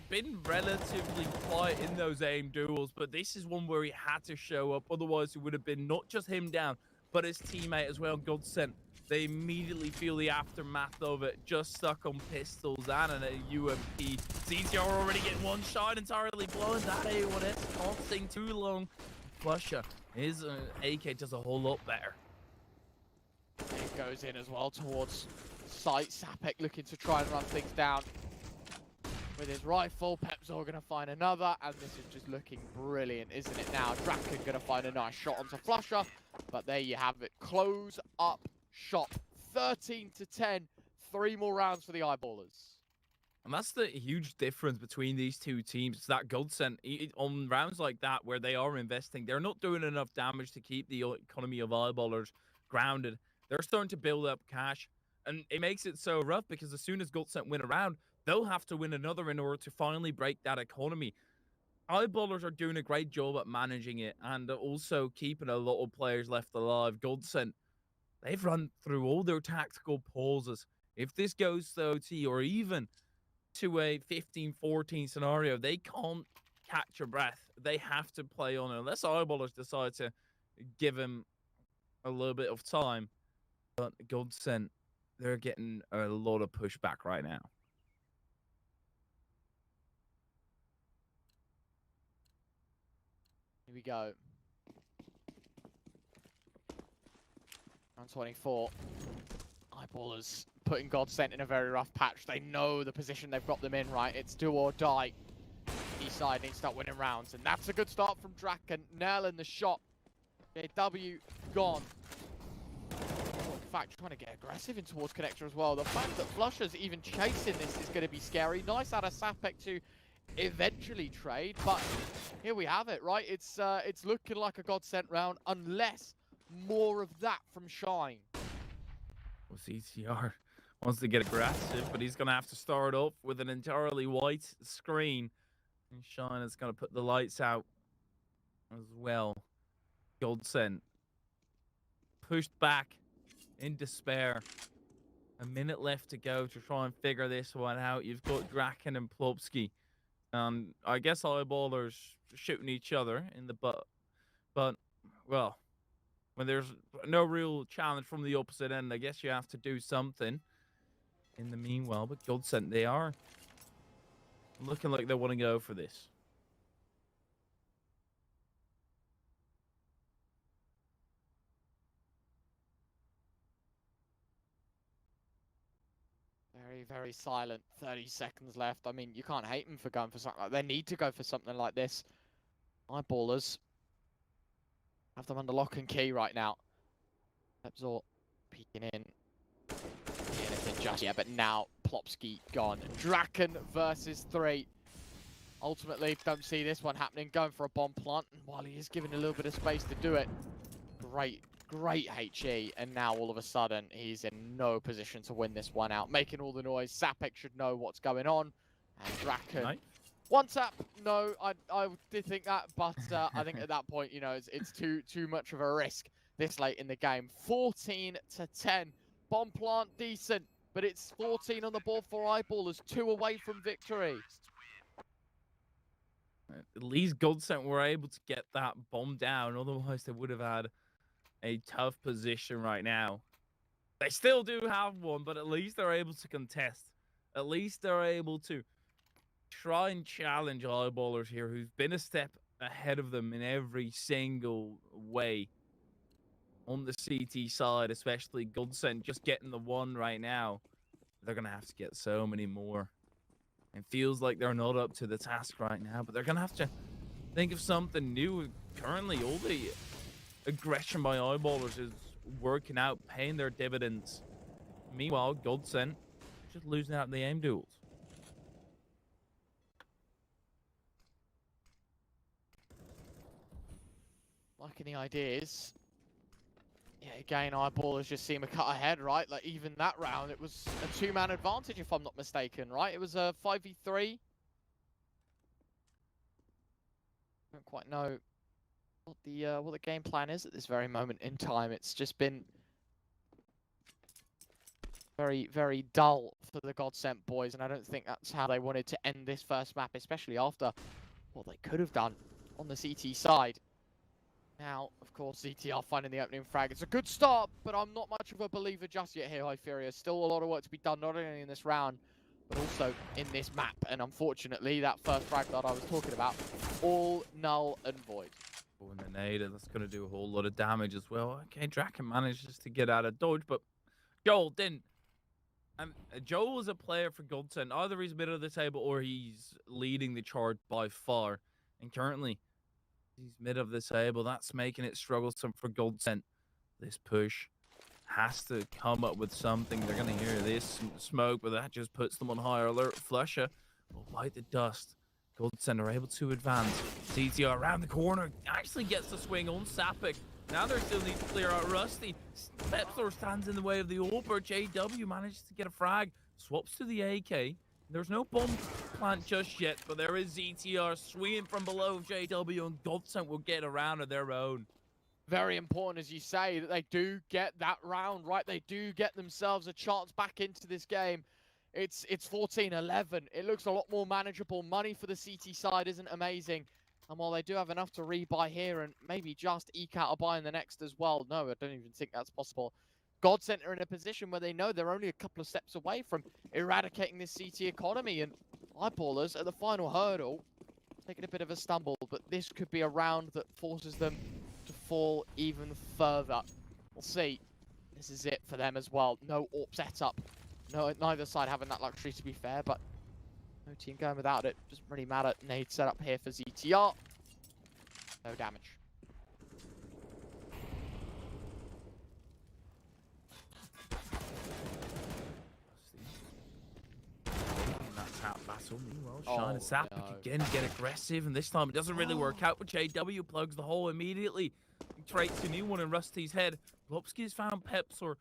been relatively quiet in those aim duels, but this is one where he had to show up. Otherwise, it would have been not just him down, but his teammate as well, Godscent. They immediately feel the aftermath of it, just stuck on pistols and a UMP. CTR already getting one shot entirely blown. That A1S can't sing too long. Flusher, his AK does a whole lot better. It goes in as well towards sight. Sapek looking to try and run things down with his rifle. Pepsor going to find another, and this is just looking brilliant, isn't it now? Draken going to find a nice shot onto Flusher, but there you have it. Close up shop. 13-10. 3 more rounds for the Eyeballers. And that's the huge difference between these two teams. It's that Godscent, on rounds like that where they are investing, they're not doing enough damage to keep the economy of Eyeballers grounded. They're starting to build up cash, and it makes it so rough because as soon as Godscent win a round, they'll have to win another in order to finally break that economy. Eyeballers are doing a great job at managing it and also keeping a lot of players left alive. Godscent, they've run through all their tactical pauses. If this goes to OT or even to a 15-14 scenario, they can't catch a breath. They have to play on, unless Eyeballers decide to give him a little bit of time. But Godscent, they're getting a lot of pushback right now. Here we go. Round 24. Eyeballers putting Godscent in a very rough patch. They know the position they've got them in, right? It's do or die. East side needs to start winning rounds, and that's a good start from Draken. Nailing the shot. JW gone. In fact, trying to get aggressive in towards Connector as well. The fact that Flusher's even chasing this is going to be scary. Nice out of Sapek to eventually trade, but here we have it, right? It's looking like a Godscent round, unless more of that from Shine. Well, CTR wants to get aggressive, but he's going to have to start off with an entirely white screen. And Shine is going to put the lights out as well. Godscent pushed back in despair. A minute left to go to try and figure this one out. You've got Draken and Plopsky. I guess Eyeballers shooting each other in the butt. But, well, when there's no real challenge from the opposite end, I guess you have to do something in the meanwhile. But Godscent, they are looking like they want to go for this. Very, very silent. 30 seconds left. I mean, you can't hate them for going for something like that. They need to go for something like this. Eyeballers have them under lock and key right now. Pepsor peeking in. Anything just yet, but now Plopsky gone. Draken versus 3. ultimately, don't see this one happening. Going for a bomb plant, and while he is given a little bit of space to do it, great HE, and now all of a sudden he's in no position to win this one out, making all the noise. Sapek should know what's going on, and Draken. Nice. One tap, no, I did think that, but I think at that point, you know, it's too much of a risk this late in the game. 14 to 10, bomb plant decent, but it's 14 on the board for Eyeballers, 2 away from victory. At least Godscent were able to get that bomb down, otherwise they would have had a tough position right now. They still do have one, but at least they're able to contest. At least they're able to try and challenge Eyeballers here, who's been a step ahead of them in every single way. On the CT side, especially Godscent just getting the one right now. They're going to have to get so many more. It feels like they're not up to the task right now, but they're going to have to think of something new. Currently, all the aggression by Eyeballers is working out, paying their dividends. Meanwhile, Godscent just losing out in the aim duels. Liking the ideas. Yeah, again, Eyeballers just seem a cut ahead, right? Like, even that round, it was a 2-man advantage, if I'm not mistaken, right? It was a 5v3. Don't quite know what the game plan is at this very moment in time. It's just been very dull for the Godscent boys, and I don't think that's how they wanted to end this first map, especially after what they could have done on the CT side. Now, of course, CTR finding the opening frag. It's a good start, but I'm not much of a believer just yet here, Hyperior. Still a lot of work to be done, not only in this round, but also in this map. And unfortunately, that first frag that I was talking about, all null and void. Oh, and the nade, that's going to do a whole lot of damage as well. Okay, Draken manages to get out of dodge, but Joel didn't. Joel is a player for Godscent. Either he's mid of the table or he's leading the chart by far. And currently, he's mid of the table. That's making it troublesome for Godscent. This push has to come up with something. They're going to hear this smoke, but that just puts them on higher alert. Flusher will bite the dust. Godscent are able to advance. CTR around the corner. Actually gets the swing on Sapek. Now they still need to clear out Rusty. Pepsor stands in the way of the AWP. JW manages to get a frag. Swaps to the AK. There's no bomb plant just yet, but there is ZTR swinging from below JW, and Godscent will get a round of their own. Very important, as you say, that they do get that round, right? They do get themselves a chance back into this game. It's 14-11. It looks a lot more manageable. Money for the CT side isn't amazing. And while they do have enough to rebuy here and maybe just eke out a buy in the next as well, no, I don't even think that's possible. Godscent are in a position where they know they're only a couple of steps away from eradicating this CT economy, and Eyeballers at the final hurdle, taking a bit of a stumble, but this could be a round that forces them to fall even further. We'll see. This is it for them as well. No AWP setup. No, neither side having that luxury, to be fair, but no team going without it. Doesn't really matter. Nade setup here for ZTR. No damage. Battle. Meanwhile, Shine and Sapek again get aggressive, and this time it doesn't really work out, but JW plugs the hole immediately. He traits a new one in Rusty's head. Lopsky's found Pepsor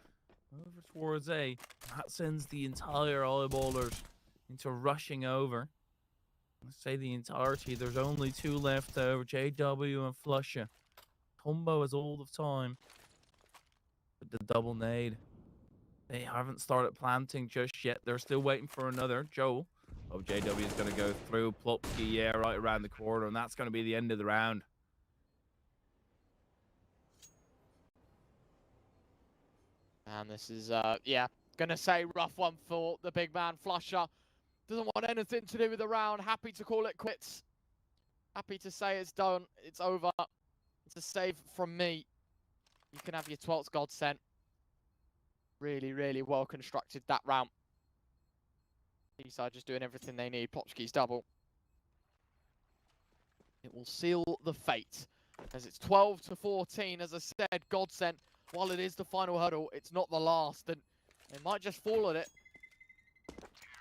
over towards A. That sends the entire Eyeballers into rushing over. Let's say the entirety. There's only 2 left over, JW and Flusher. Combo is all the time. But the double nade. They haven't started planting just yet. They're still waiting for another. Joel. Oh, JW is going to go through. Plopsky, yeah, right around the corner, and that's going to be the end of the round. And this is, yeah, going to say rough one for the big man, Flusher. Doesn't want anything to do with the round. Happy to call it quits. Happy to say it's done. It's over. It's a save from me. You can have your 12th Godscent. Really, really well constructed that round. Side just doing everything they need. Plopsky's double. It will seal the fate, as it's 12-14. As I said, Godscent, while it is the final hurdle, it's not the last, and they might just fall at it.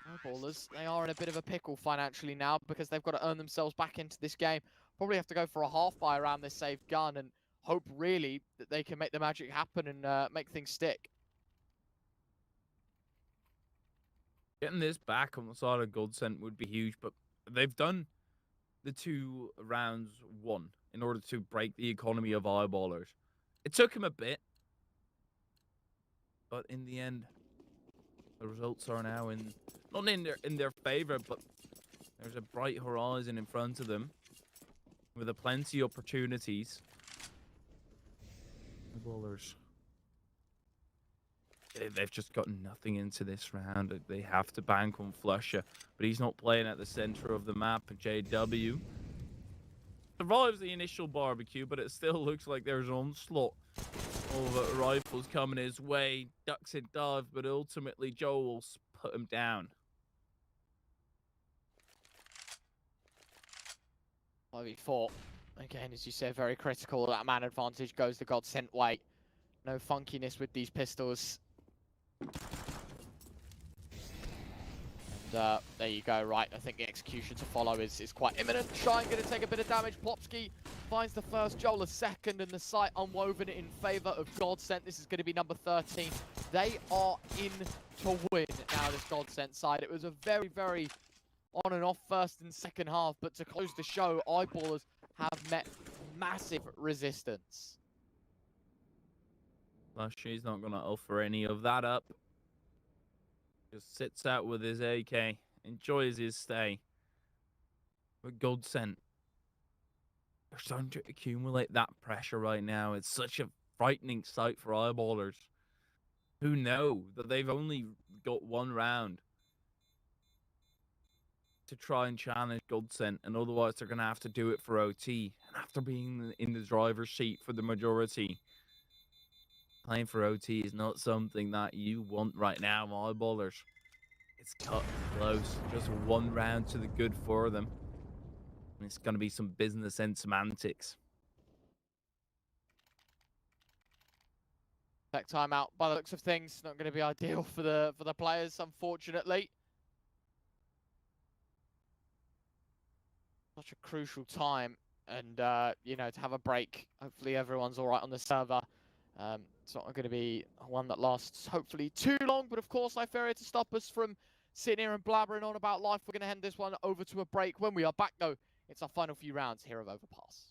Eyeballers, they are in a bit of a pickle financially now because they've got to earn themselves back into this game. Probably have to go for a half buy around this saved gun and hope really that they can make the magic happen and make things stick. Getting this back on the side of Godscent would be huge, but they've done the 2 rounds one in order to break the economy of Eyeballers. It took him a bit, but in the end, the results are now not in their favor, but there's a bright horizon in front of them with a plenty of opportunities. Eyeballers, they've just got nothing into this round. They have to bank on Flusher, but he's not playing at the center of the map. And JW survives the initial barbecue, but it still looks like there's an onslaught of rifles coming his way. Ducks and dive, but ultimately Joe will put him down. 5v4. Again, as you said, very critical. That man advantage goes the Godscent way. No funkiness with these pistols. And there you go, right. I think the execution to follow is quite imminent. Shine going to take a bit of damage. Plopsky finds the first, Joel a second, and the sight unwoven in favor of Godscent. This is going to be number 13. They are in to win now, this Godscent side. It was a very, very on and off first and second half, but to close the show, Eyeballers have met massive resistance. Flushy's not going to offer any of that up. Just sits out with his AK, enjoys his stay. But Godscent, they're starting to accumulate that pressure right now. It's such a frightening sight for Eyeballers, who know that they've only got 1 round to try and challenge Godscent, and otherwise they're going to have to do it for OT. And after being in the driver's seat for the majority, playing for OT is not something that you want right now, Eyeballers. It's cut close. Just 1 round to the good for them. And it's going to be some business and semantics. Back timeout, by the looks of things, not going to be ideal for the players, unfortunately. Such a crucial time, and you know, to have a break. Hopefully everyone's all right on the server. It's not going to be one that lasts hopefully too long, but of course I fear it to stop us from sitting here and blabbering on about life. We're going to hand this one over to a break. When we are back though, it's our final few rounds here of Overpass.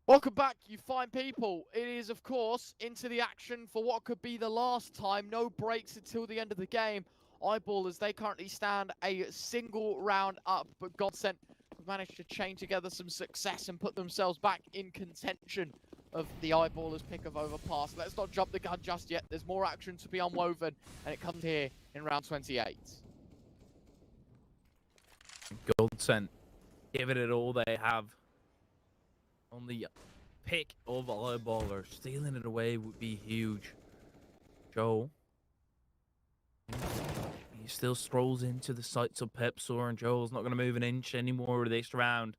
Welcome back, you fine people. It is, of course, into the action for what could be the last time. No breaks until the end of the game. Eyeballers, they currently stand a single round up, but Godscent have managed to chain together some success and put themselves back in contention of the Eyeballers pick of Overpass. Let's not jump the gun just yet. There's more action to be unwoven, and it comes here in round 28. Godscent, giving it all they have on the pick of Eyeballers. Stealing it away would be huge. Joe He still strolls into the sights of Pepsor, and Joel's not going to move an inch anymore this round.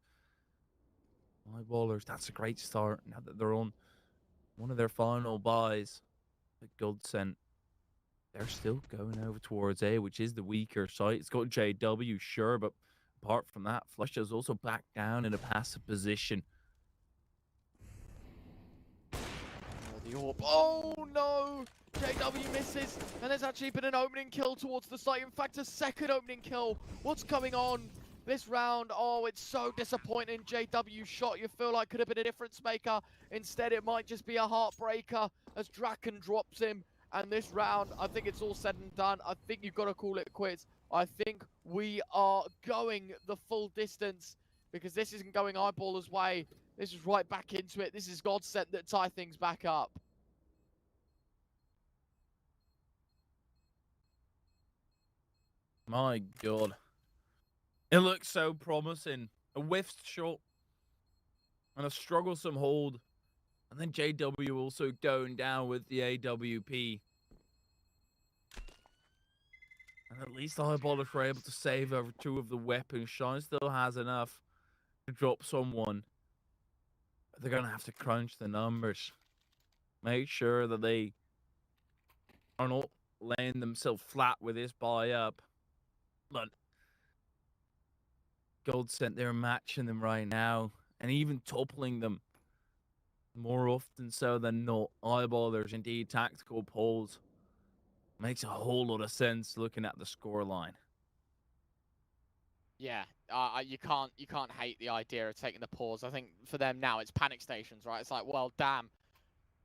EYEBALLERS, that's a great start now that they're on one of their final buys. The Godscent, they're still going over towards A, which is the weaker site. It's got JW, sure, but apart from that, Flusha's also back down in a passive position. The AWP. Oh no! JW misses, and there's actually been an opening kill towards the site. In fact, a second opening kill. What's coming on this round? Oh, it's so disappointing. JW shot you feel like could have been a difference maker. Instead, it might just be a heartbreaker as Draken drops him. And this round, I think it's all said and done. I think you've got to call it quits. I think we are going the full distance because this isn't going EYEBALLERS' way. This is right back into it. This is Godscent that tie things back up. My God. It looks so promising. A whiffed shot and a strugglesome hold. And then JW also going down with the AWP. And at least EYEBALLERS were able to save over 2 of the weapons. Shine still has enough to drop someone. But they're going to have to crunch the numbers. Make sure that they are not laying themselves flat with this buy up. But Godscent, they're matching them right now. And even toppling them. More often so than not, EYEBALLERS, indeed, tactical polls. Makes a whole lot of sense looking at the scoreline. Yeah, you can't hate the idea of taking the pause. I think for them now it's panic stations, right? It's like, well, damn,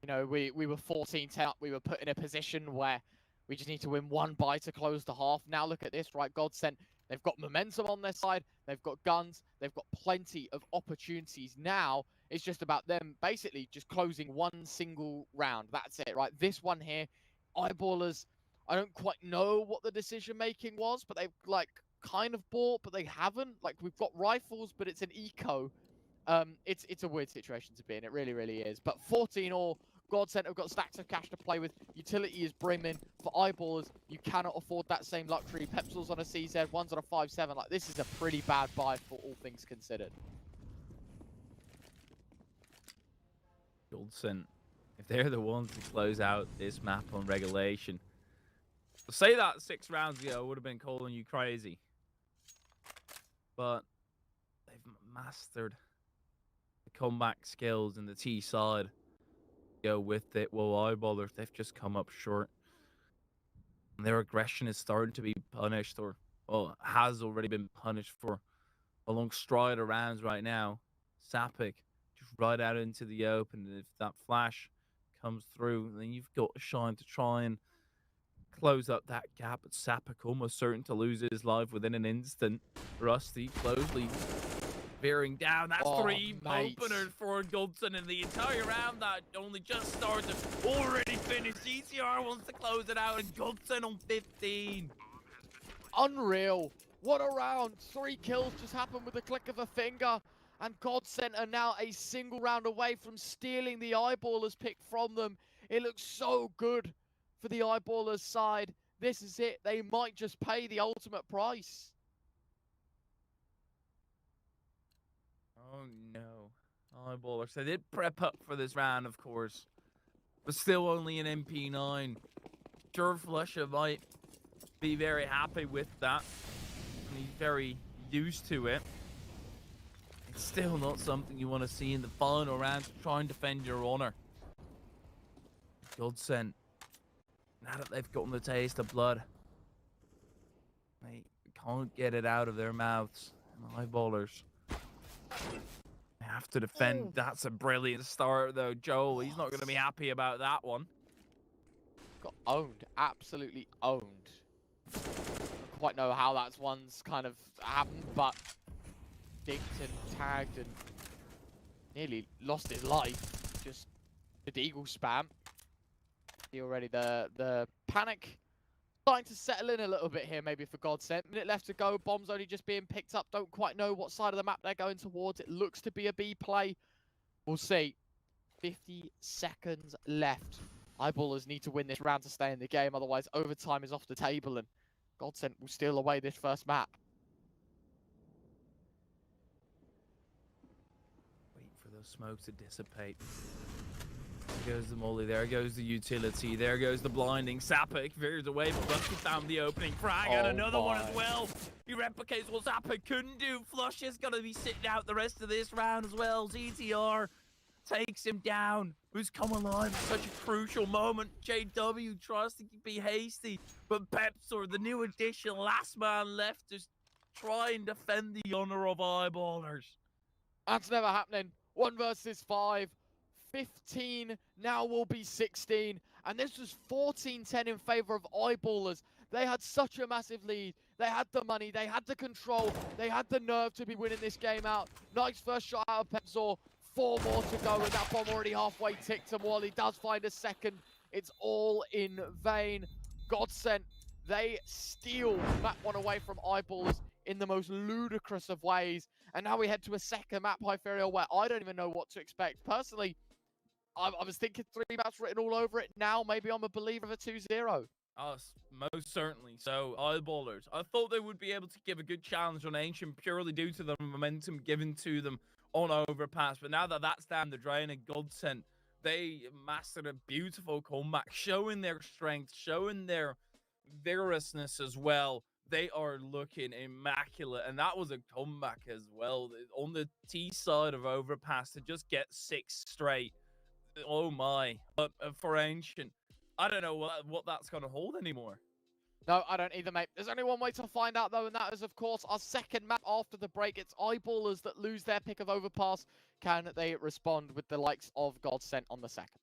you know, we were 14-10 up. We were put in a position where we just need to win one buy to close the half. Now look at this, right? Godscent, they've got momentum on their side. They've got guns. They've got plenty of opportunities. Now it's just about them basically just closing one single round. That's it, right? This one here, EYEBALLERS, I don't quite know what the decision making was, but they've like kind of bought, but they haven't. Like, we've got rifles, but it's an eco. It's a weird situation to be in. It really, really is. But 14-all, Godscent have got stacks of cash to play with. Utility is brimming. For EYEBALLERS, you cannot afford that same luxury. Pepsil's on a CZ, one's on a 5-7. Like, this is a pretty bad buy for all things considered. Godscent, if they're the ones to close out this map on regulation, say that 6 rounds ago, I would have been calling you crazy. But they've mastered the comeback skills and the T side. Go with it. Well, EYEBALLERS, they've just come up short. And their aggression is starting to be punished, or well, has already been punished for a long stride of rounds right now. Sapik just right out into the open. And if that flash comes through, then you've got Shine to try and close up that gap. But Sapik almost certain to lose his life within an instant. Rusty closely bearing down. That's 3 openers for Godscent in the entire round that only just started. Already finished. ECR wants to close it out, and Godscent on 15. Unreal. What a round. 3 kills just happened with the click of a finger. And Godscent are now a single round away from stealing the EYEBALLERS pick from them. It looks so good for the EYEBALLERS side. This is it. They might just pay the ultimate price. Oh no. EYEBALLERS. They did prep up for this round, of course. But still only an MP9. Sure, Flusha might be very happy with that. And he's very used to it. It's still not something you want to see in the final round to try and defend your honor. Godscent, now that they've gotten the taste of blood, they can't get it out of their mouths. And EYEBALLERS, they have to defend. Oh. That's a brilliant start, though. Joel, he's not going to be happy about that one. Got owned. Absolutely owned. I don't quite know how that's one's kind of happened, but dinked and tagged and nearly lost his life. Just the deagle spam. See already the panic starting to settle in a little bit here, maybe for Godscent. Minute left to go. Bombs only just being picked up. Don't quite know what side of the map they're going towards. It looks to be a B play. We'll see. 50 seconds left. Eyeballers need to win this round to stay in the game, otherwise overtime is off the table and Godscent will steal away this first map. Wait for those smokes to dissipate. There goes the molly, there goes the utility, there goes the blinding. Sapik veers away, but Rusty found the opening frag, and another one as well. He replicates what Sapik couldn't do. Flush is going to be sitting out the rest of this round as well. ZTR takes him down. Who's come alive at such a crucial moment? JW tries to be hasty, but Pepsor, the new addition, last man left, just try and defend the honor of Eyeballers. That's never happening. 1 versus 5. 15 now will be 16, and this was 14-10 in favor of Eyeballers. They had such a massive lead. They had the money, they had the control, they had the nerve to be winning this game out. Nice first shot out of Pepsor. 4 more to go, and that bomb already halfway ticked, and while he does find a second, it's all in vain. Godscent, they steal map 1 away from Eyeballers in the most ludicrous of ways, and now we head to a second map, Hyperion, where I don't even know what to expect. Personally, I was thinking 3 maps written all over it. Now maybe I'm a believer of a 2-0. Most certainly. So, Eyeballers, I thought they would be able to give a good challenge on Ancient purely due to the momentum given to them on Overpass. But now that that's down the drain and Godscent, they mastered a beautiful comeback, showing their strength, showing their vigorousness as well. They are looking immaculate, and that was a comeback as well on the T side of Overpass to just get 6 straight. Oh my. But for Ancient, I don't know what that's going to hold anymore. No, I don't either, mate. There's only one way to find out, though, and that is, of course, our second map after the break. It's Eyeballers that lose their pick of Overpass. Can they respond with the likes of Godscent on the second?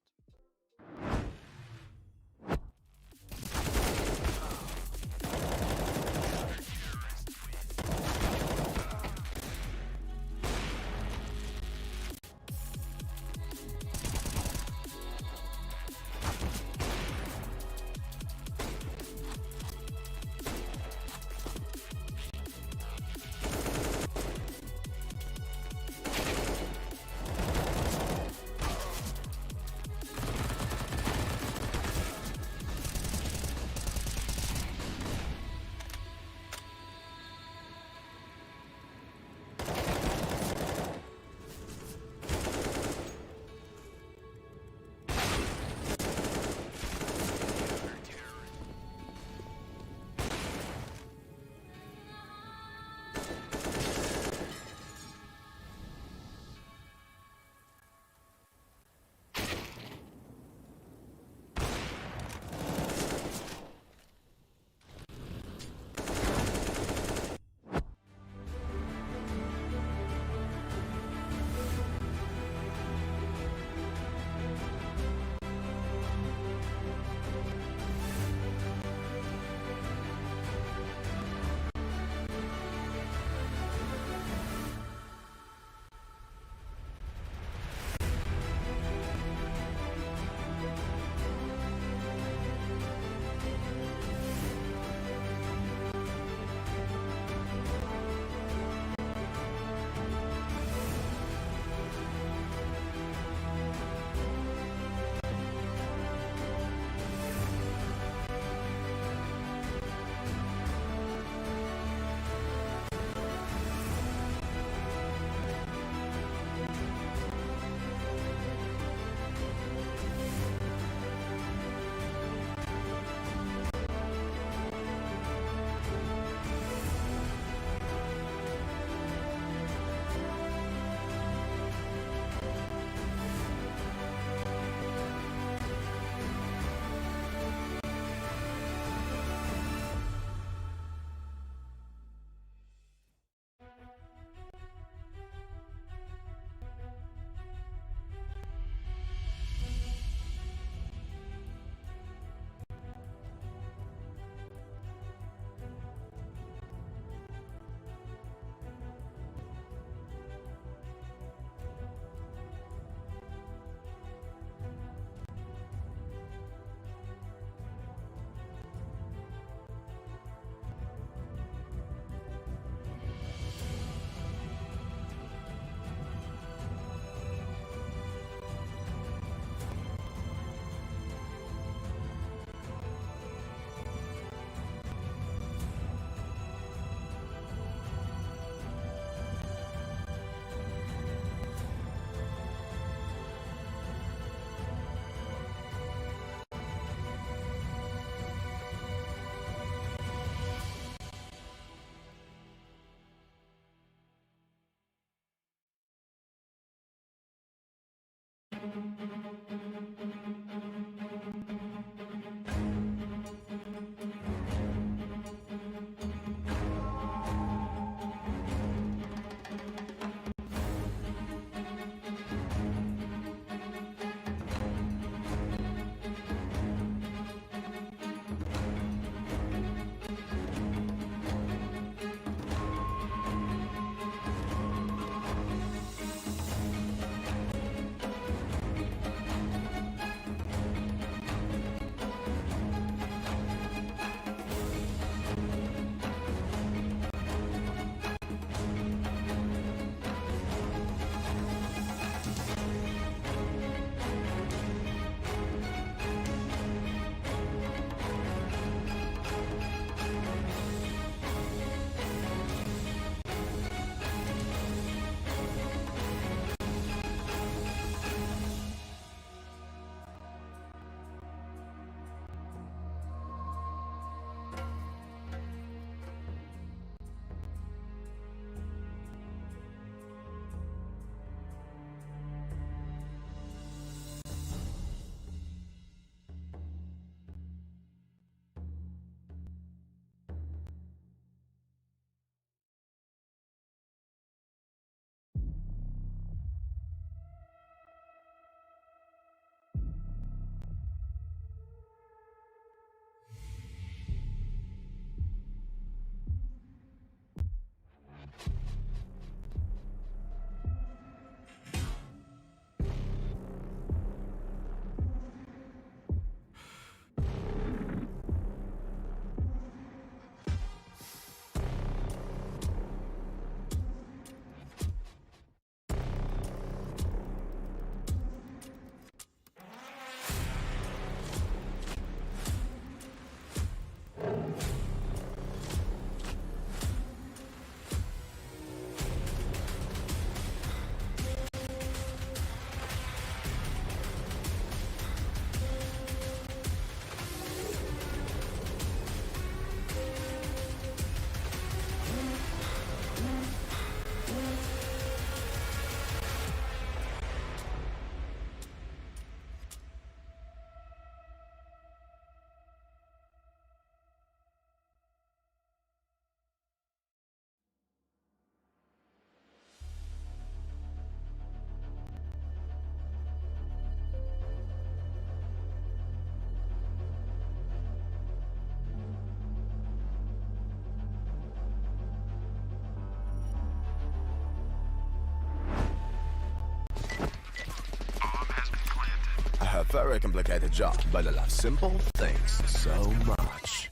very complicated job, but I love simple things so much.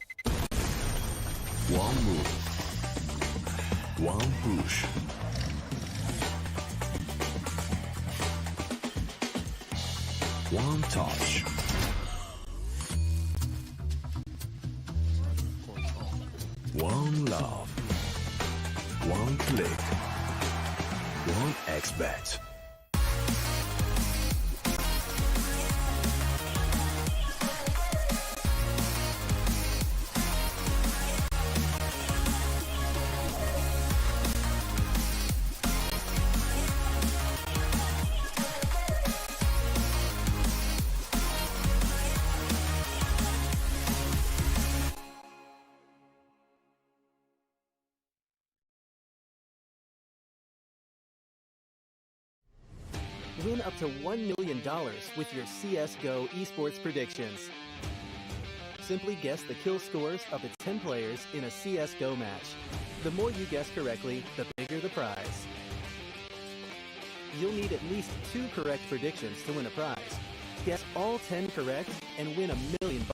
One move, one push. One touch. One love. One click. One XBet. Win up to $1 million with your CSGO esports predictions. Simply guess the kill scores of the 10 players in a CSGO match. The more you guess correctly, the bigger the prize. You'll need at least 2 correct predictions to win a prize. Guess all 10 correct and win $1 million.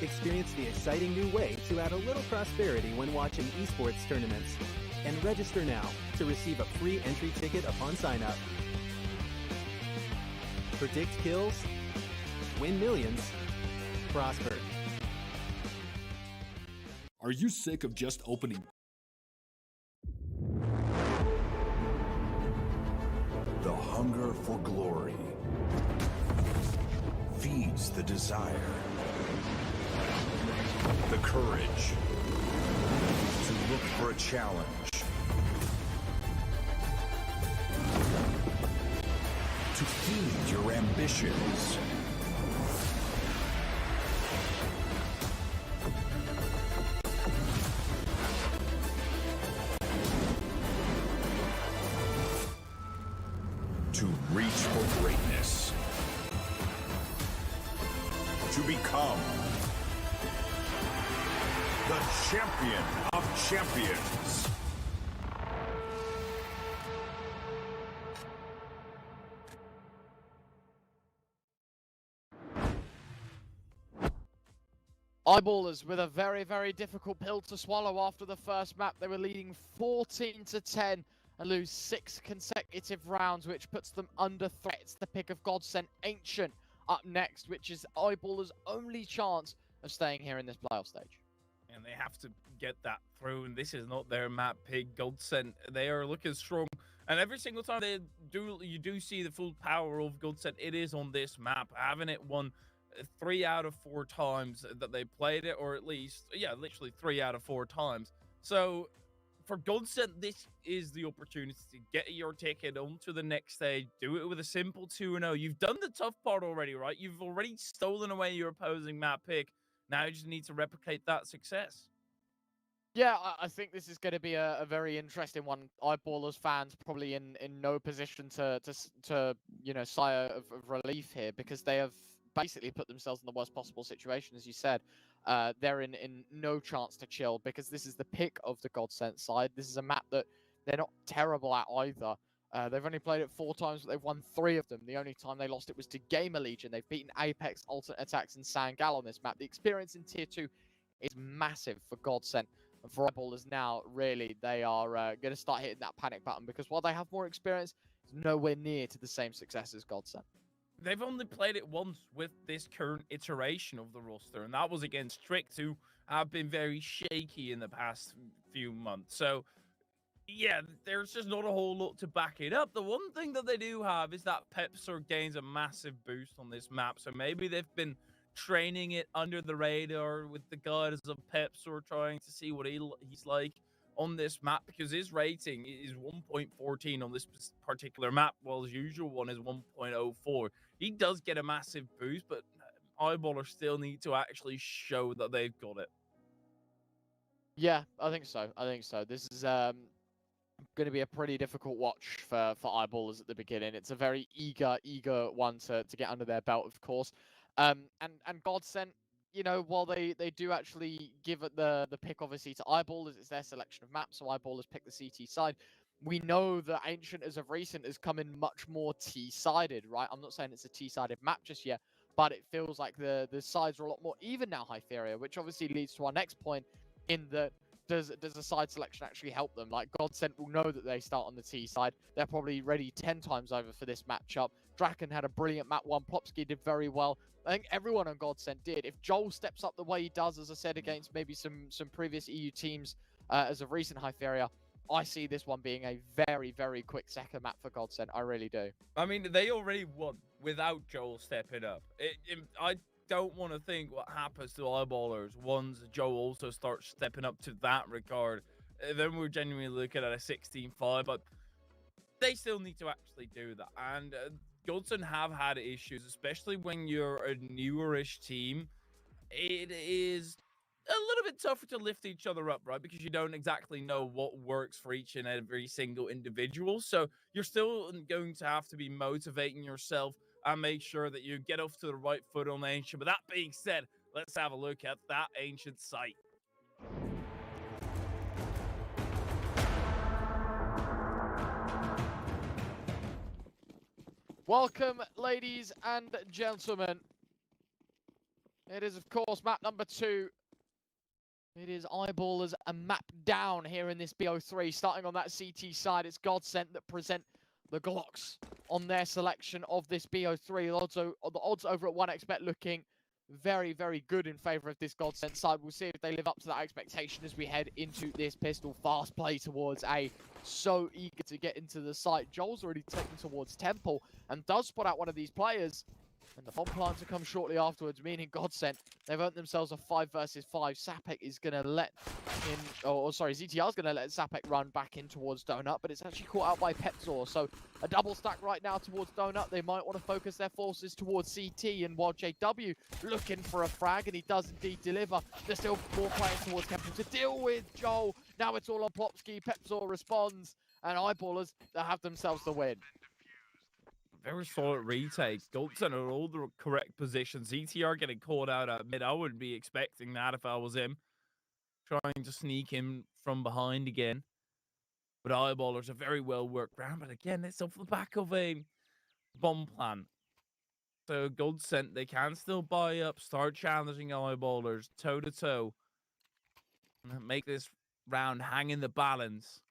Experience the exciting new way to add a little prosperity when watching esports tournaments. And register now to receive a free entry ticket upon sign-up. Predict kills, win millions, prosper. Are you sick of just opening? The hunger for glory feeds the desire, the courage to look for a challenge, to feed your ambitions. To reach for greatness. To become the champion of champions. EYEBALLERS with a very, very difficult pill to swallow after the first map. They were leading 14-10 and lose 6 consecutive rounds, which puts them under threat. It's the pick of Godscent Ancient up next, which is EYEBALLERS' only chance of staying here in this playoff stage. And they have to get that through, and this is not their map pick. Godscent, they are looking strong. And every single time you do see the full power of Godscent, it is on this map. Having it won 3 out of 4 times that they played it, or at least, yeah, literally 3 out of 4 times. So for Godscent, this is the opportunity to get your ticket onto the next stage. Do it with a simple 2-0. You've done the tough part already, right? You've already stolen away your opposing map pick. Now you just need to replicate that success. Yeah, I think this is going to be a very interesting one. EYEBALLERS fans probably in no position to you know, sigh of relief here, because they have basically put themselves in the worst possible situation, as you said. They're in no chance to chill, because this is the pick of the Godscent side. This is a map that they're not terrible at either. They've only played it 4 times, but they've won 3 of them. The only time they lost it was to GamerLegion. They've beaten Apex, Alternate Attacks, and Sangal on this map. The experience in Tier 2 is massive for Godscent. And for EYEBALLERS now, really, they are going to start hitting that panic button, because while they have more experience, it's nowhere near to the same success as Godscent. They've only played it once with this current iteration of the roster, and that was against Tricked, who have been very shaky in the past few months. So, yeah, there's just not a whole lot to back it up. The one thing that they do have is that Pepsor gains a massive boost on this map, so maybe they've been training it under the radar with the guys of Pepsor, trying to see what he's like on this map, because his rating is 1.14 on this particular map, while his usual one is 1.04. He does get a massive boost, but EYEBALLERS still need to actually show that they've got it. Yeah, I think so. I think so. This is going to be a pretty difficult watch for EYEBALLERS at the beginning. It's a very eager one to get under their belt, of course. And Godscent, you know, while they do actually give it the pick, obviously, to EYEBALLERS, it's their selection of maps, so EYEBALLERS pick the CT side. we know that Ancient, as of recent, has come in much more T-sided, right? I'm not saying it's a T-sided map just yet, but it feels like the sides are a lot more even now, Hytheria, which obviously leads to our next point in that does the side selection actually help them? Like, Godsent will know that they start on the T side. They're probably ready 10 times over for this matchup. Draken had a brilliant map one. Plopsky did very well. I think everyone on Godsent did. If Joel steps up the way he does, as I said, against maybe some previous EU teams as of recent Hytheria, I see this one being a very, very quick second map for Godsent. I really do. I mean, they already won without Joel stepping up. I don't want to think what happens to Eyeballers once Joel also starts stepping up to that regard. Then we're genuinely looking at a 16-5, but they still need to actually do that. And Godsent have had issues, especially when you're a newerish team. It is a little bit tougher to lift each other up, right? Because you don't exactly know what works for each and every single individual. So you're still going to have to be motivating yourself and make sure that you get off to the right foot on Ancient. But that being said, let's have a look at that Ancient site. Welcome, ladies and gentlemen. It is, of course, map number 2. It is Eyeballers a map down here in this BO3. Starting on that CT side, it's Godsent that present the Glocks on their selection of this BO3. The odds over at 1xbet looking very, very good in favor of this Godsent side. We'll see if they live up to that expectation as we head into this pistol. Fast play towards A. So eager to get into the site. Joel's already taken towards Temple and does spot out one of these players. And the bomb plant to come shortly afterwards, meaning Godsent, they've earned themselves a 5 versus 5. Sapek is going to let in, ZTR's going to let Sapek run back in towards Donut, but it's actually caught out by Pepzor. So a double stack right now towards Donut. They might want to focus their forces towards CT, and while JW looking for a frag, and he does indeed deliver, there's still more players towards Temple to deal with. Joel, now it's all on Plopsky. Pepzor responds, and Eyeballers, they have themselves the win. Very solid retakes. Godsent are all the correct positions. ZTR getting caught out at mid. I wouldn't be expecting that if I was him. Trying to sneak him from behind again. But Eyeballers are very well worked round. But again, it's off the back of a bomb plan. So Godsent, they can still buy up, start challenging Eyeballers toe-to-toe. And make this round hang in the balance.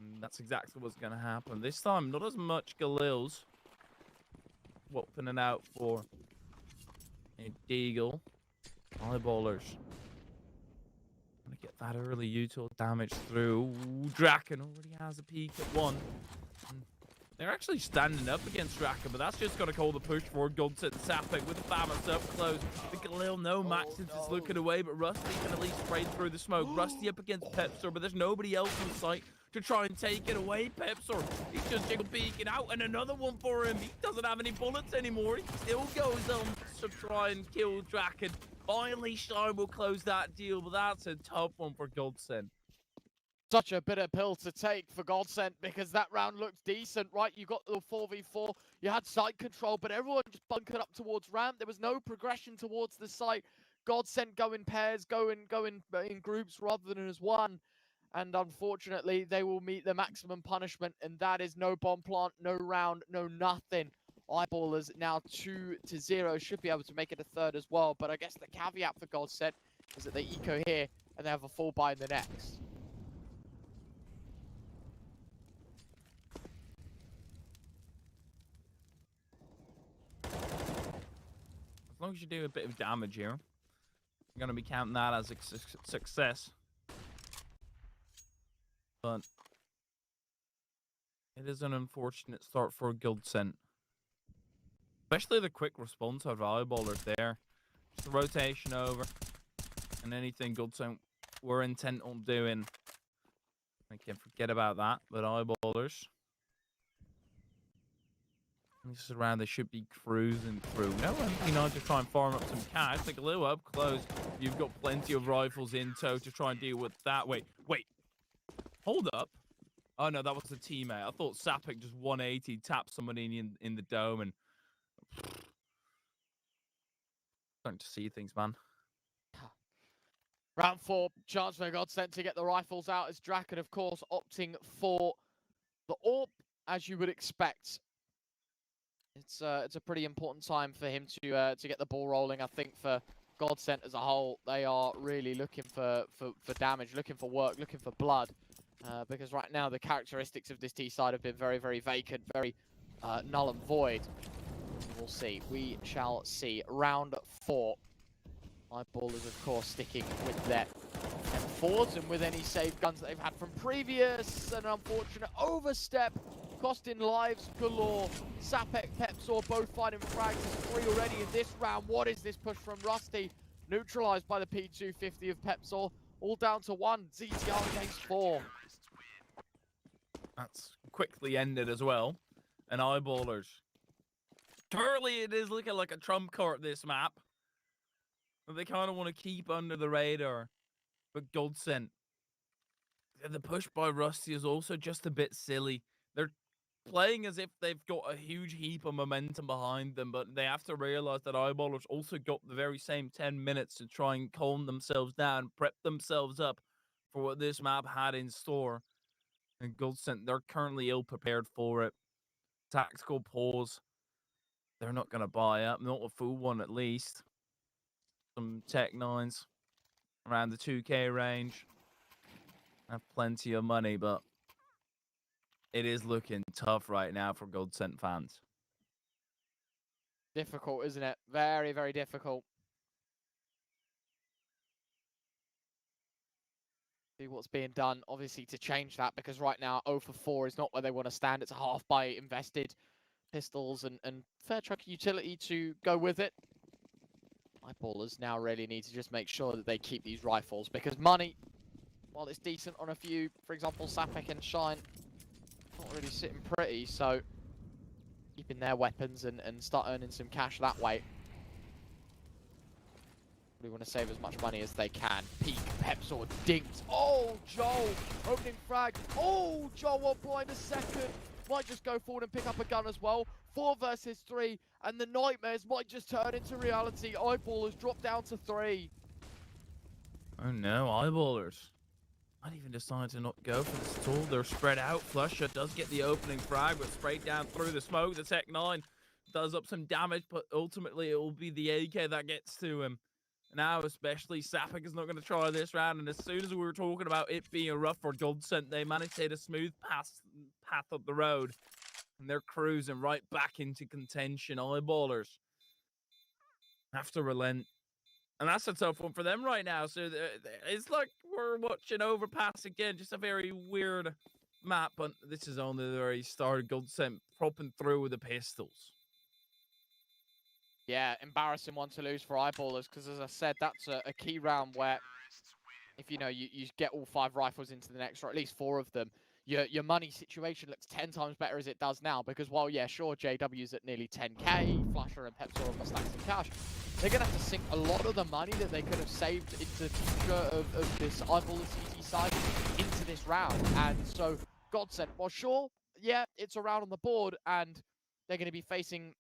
And that's exactly what's going to happen. This time, not as much Galil's. Whopping it out for a Deagle. Eyeballers. Gonna get that early util damage through. Ooh, Draken already has a peek at one. And they're actually standing up against Draken, but that's just going to call the push for Godsent. Sapek with the Famas up close. The Galil, no Maxence is looking away, but Rusty can at least spray through the smoke. Rusty up against Pepzor, but there's nobody else in sight to try and take it away. Pepzor, he's just jiggle peeking out, and another one for him. He doesn't have any bullets anymore. He still goes on to try and kill Draken. Finally, Shine will close that deal, but that's a tough one for Godsent. Such a bitter pill to take for Godsent, because that round looked decent, right? You got the 4v4, you had site control, but everyone just bunkered up towards ramp. There was no progression towards the site. Godsent go in pairs, go in groups rather than as one. And unfortunately, they will meet the maximum punishment, and that is no bomb plant, no round, no nothing. Eyeballers now 2-0, should be able to make it a third as well. But I guess the caveat for Godsent is that they eco here, and they have a full buy in the next. As long as you do a bit of damage here, I'm going to be counting that as a success. But it is an unfortunate start for Godsent. Especially the quick response of Eyeballers there. Just a rotation over. And anything Godsent were intent on doing, I can forget about that. But Eyeballers, this round they should be cruising through. No MP9 to try and farm up some cash. Take a little up close. You've got plenty of rifles in tow to try and deal with that. Wait. Hold up. Oh no, that was a teammate. I thought Sapek just 180 tapped somebody in the dome and starting to see things, man. Round 4, chance for Godscent to get the rifles out as Draken, of course, opting for the AWP, as you would expect. It's a pretty important time for him to get the ball rolling. I think for Godscent as a whole, they are really looking for damage, looking for work, looking for blood. Because right now the characteristics of this T side have been very, very vacant, very null and void. We'll see. We shall see. Round 4. EYEBALLERS, of course, sticking with their M4s and with any save guns that they've had from previous. An unfortunate overstep, costing lives galore. Sapek, Pepsor both finding frags. There's 3 already in this round. What is this push from Rusty? Neutralized by the P250 of Pepsor. All down to 1. ZTR against 4. That's quickly ended as well. And EYEBALLERS. Currently, it is looking like a trump card, this map. But they kind of want to keep under the radar. But Godscent. The push by Rusty is also just a bit silly. They're playing as if they've got a huge heap of momentum behind them, but they have to realize that EYEBALLERS also got the very same 10 minutes to try and calm themselves down, prep themselves up for what this map had in store. And Godscent, they're currently ill-prepared for it. Tactical pause. They're not going to buy up. Not a full one, at least. Some Tech 9s around the 2K range. Have plenty of money, but it is looking tough right now for Godscent fans. Difficult, isn't it? Very, very difficult. See what's being done, obviously, to change that, because right now 0 for 4 is not where they want to stand. It's a half by invested pistols and fair truck utility to go with it. EYEBALLERS now really need to just make sure that they keep these rifles, because money, while it's decent on a few, for example, Sapek and Shine, not really sitting pretty, so keeping their weapons and start earning some cash that way. We want to save as much money as they can. Peek, Pepsor, dinked. Oh, Joel, opening frag. Oh, Joel won't blind a second. Might just go forward and pick up a gun as well. 4 versus 3, and the nightmares might just turn into reality. EYEBALLERS drop down to 3. Oh no, EYEBALLERS might even decide to not go for this at all. They're spread out. Flusher does get the opening frag, but sprayed down through the smoke. The Tech 9 does up some damage, but ultimately it will be the AK that gets to him. Now, especially, Sapek is not going to try this round, and as soon as we were talking about it being rough for Godscent, they managed to hit a smooth path up the road, and they're cruising right back into contention. EYEBALLERS have to relent, and that's a tough one for them right now. So it's like we're watching Overpass again, just a very weird map, but this is only the very start. Godscent propping through with the pistols. Yeah, embarrassing one to lose for EYEBALLERS, because as I said, that's a key round where if you get all 5 rifles into the next, or at least 4 of them, your money situation looks 10 times better as it does now, because while, yeah, sure, JW's at nearly 10k, Flasher and Pepsor are stacks in cash, they're going to have to sink a lot of the money that they could have saved into the future of this EYEBALLERS CT side into this round. And so, Godscent, well, sure, yeah, it's a round on the board, and they're going to be facing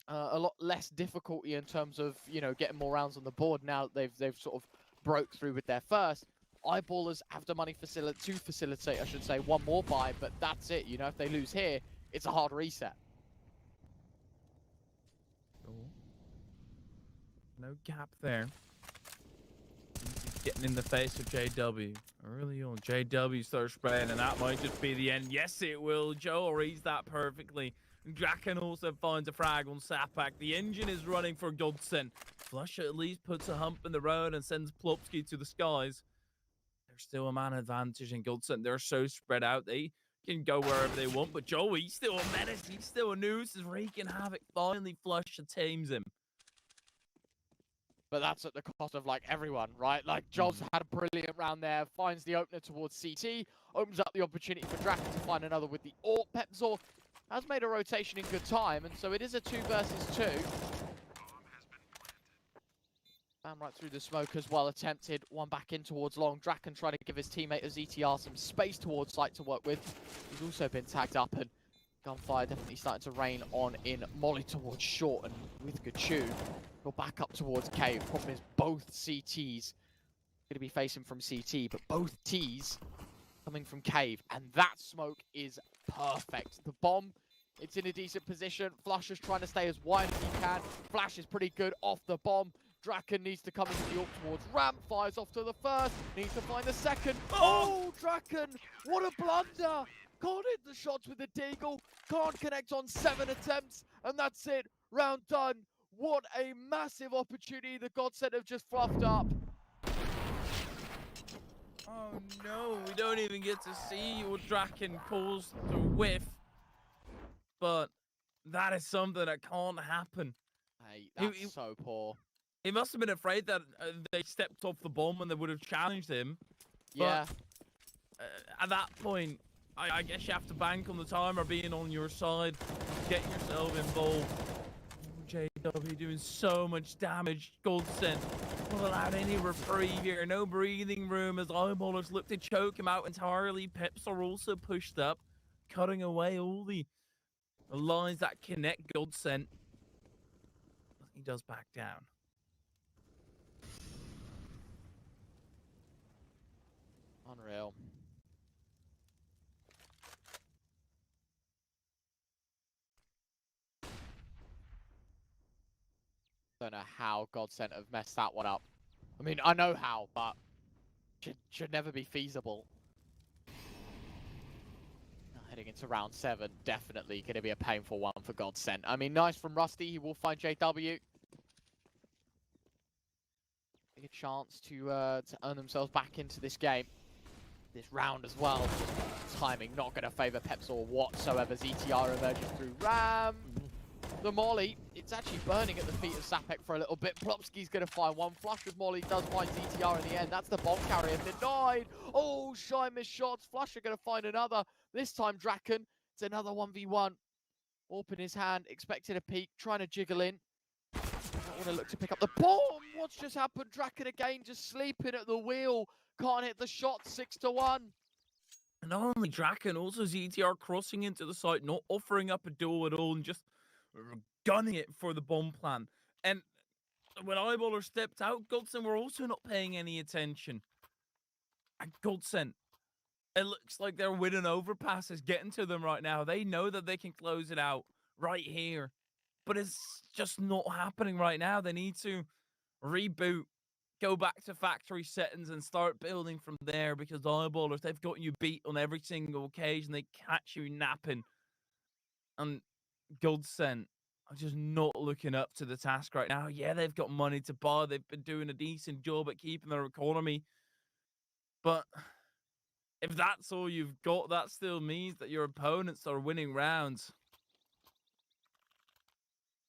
a lot less difficulty in terms of, getting more rounds on the board now that they've sort of broke through with their first. EYEBALLERS have the money to facilitate, I should say, one more buy, but that's it. If they lose here, it's a hard reset. Cool. No gap there. Getting in the face of JW. Early on, JW starts spraying, and that might just be the end. Yes, it will. Joe reads that perfectly. Draken also finds a frag on Sapek. The engine is running for Godscent. Flusher at least puts a hump in the road and sends Plopsky to the skies. There's still a man advantage in Godscent. They're so spread out. They can go wherever they want. But Joe, he's still a menace. He's still a noose. Is wreaking havoc. Finally, Flusher tames him. But that's at the cost of, everyone, right? Joel's had a brilliant round there. Finds the opener towards CT. Opens up the opportunity for Draken to find another with the AWP. Pepsor has made a rotation in good time, and so it is a 2 versus 2. Bam right through the smoke as well, attempted. One back in towards long. Draken trying to give his teammate of ZTR some space towards site to work with. He's also been tagged up, and gunfire definitely starting to rain on in Molly towards short, and with Gachu, go back up towards cave. Problem is both CTs going to be facing from CT, but both T's coming from Cave, and that smoke is perfect. The bomb, it's in a decent position. Flusher's trying to stay as wide as he can. Flash is pretty good off the bomb. Draken needs to come into the AWP towards ramp, fires off to the first, needs to find the second. Oh, Draken, what a blunder! Can't hit the shots with the Deagle, can't connect on 7 attempts, and that's it, round done. What a massive opportunity the Godsent have just fluffed up. Oh no, we don't even get to see what Draken calls the whiff. But that is something that can't happen. Hey, that's so poor. He must have been afraid that they stepped off the bomb and they would have challenged him. Yeah. But, at that point, I guess you have to bank on the timer being on your side, getting yourself involved. JW doing so much damage. Godsent not allowed any reprieve here. No breathing room as Eyeballers look to choke him out entirely. Peps are also pushed up, cutting away all the lines that connect Godsent. He does back down. Unreal. Don't know how Godsent have messed that one up. I mean, I know how, but should never be feasible. Heading into round 7, definitely going to be a painful one for Godsent. I mean, nice from Rusty. He will find JW. A chance to earn themselves back into this game. This round as well. Timing not going to favour Pepsor whatsoever. ZTR emerging through Ram. The Molly, it's actually burning at the feet of Sapek for a little bit. Plopsky's going to find one. Flush with Molly does find ZTR in the end. That's the bomb carrier denied. Oh, shy missed shots. Flusher going to find another. This time Draken. It's another 1v1. Orp in his hand, expecting a peek, trying to jiggle in. Don't want to look to pick up the bomb. What's just happened? Draken again just sleeping at the wheel. Can't hit the shot. 6-1. And not only Draken, also ZTR crossing into the site, not offering up a duel at all, and just gunning it for the bomb plan. And when Eyeballer stepped out, Godsent were also not paying any attention. And Godsent, it looks like their win and overpass is getting to them right now. They know that they can close it out right here. But it's just not happening right now. They need to reboot, go back to factory settings and start building from there, because Eyeballers, they've got you beat on every single occasion. They catch you napping. And Godsent are just not looking up to the task right now. Yeah, they've got money to buy. They've been doing a decent job at keeping their economy. But if that's all you've got, that still means that your opponents are winning rounds.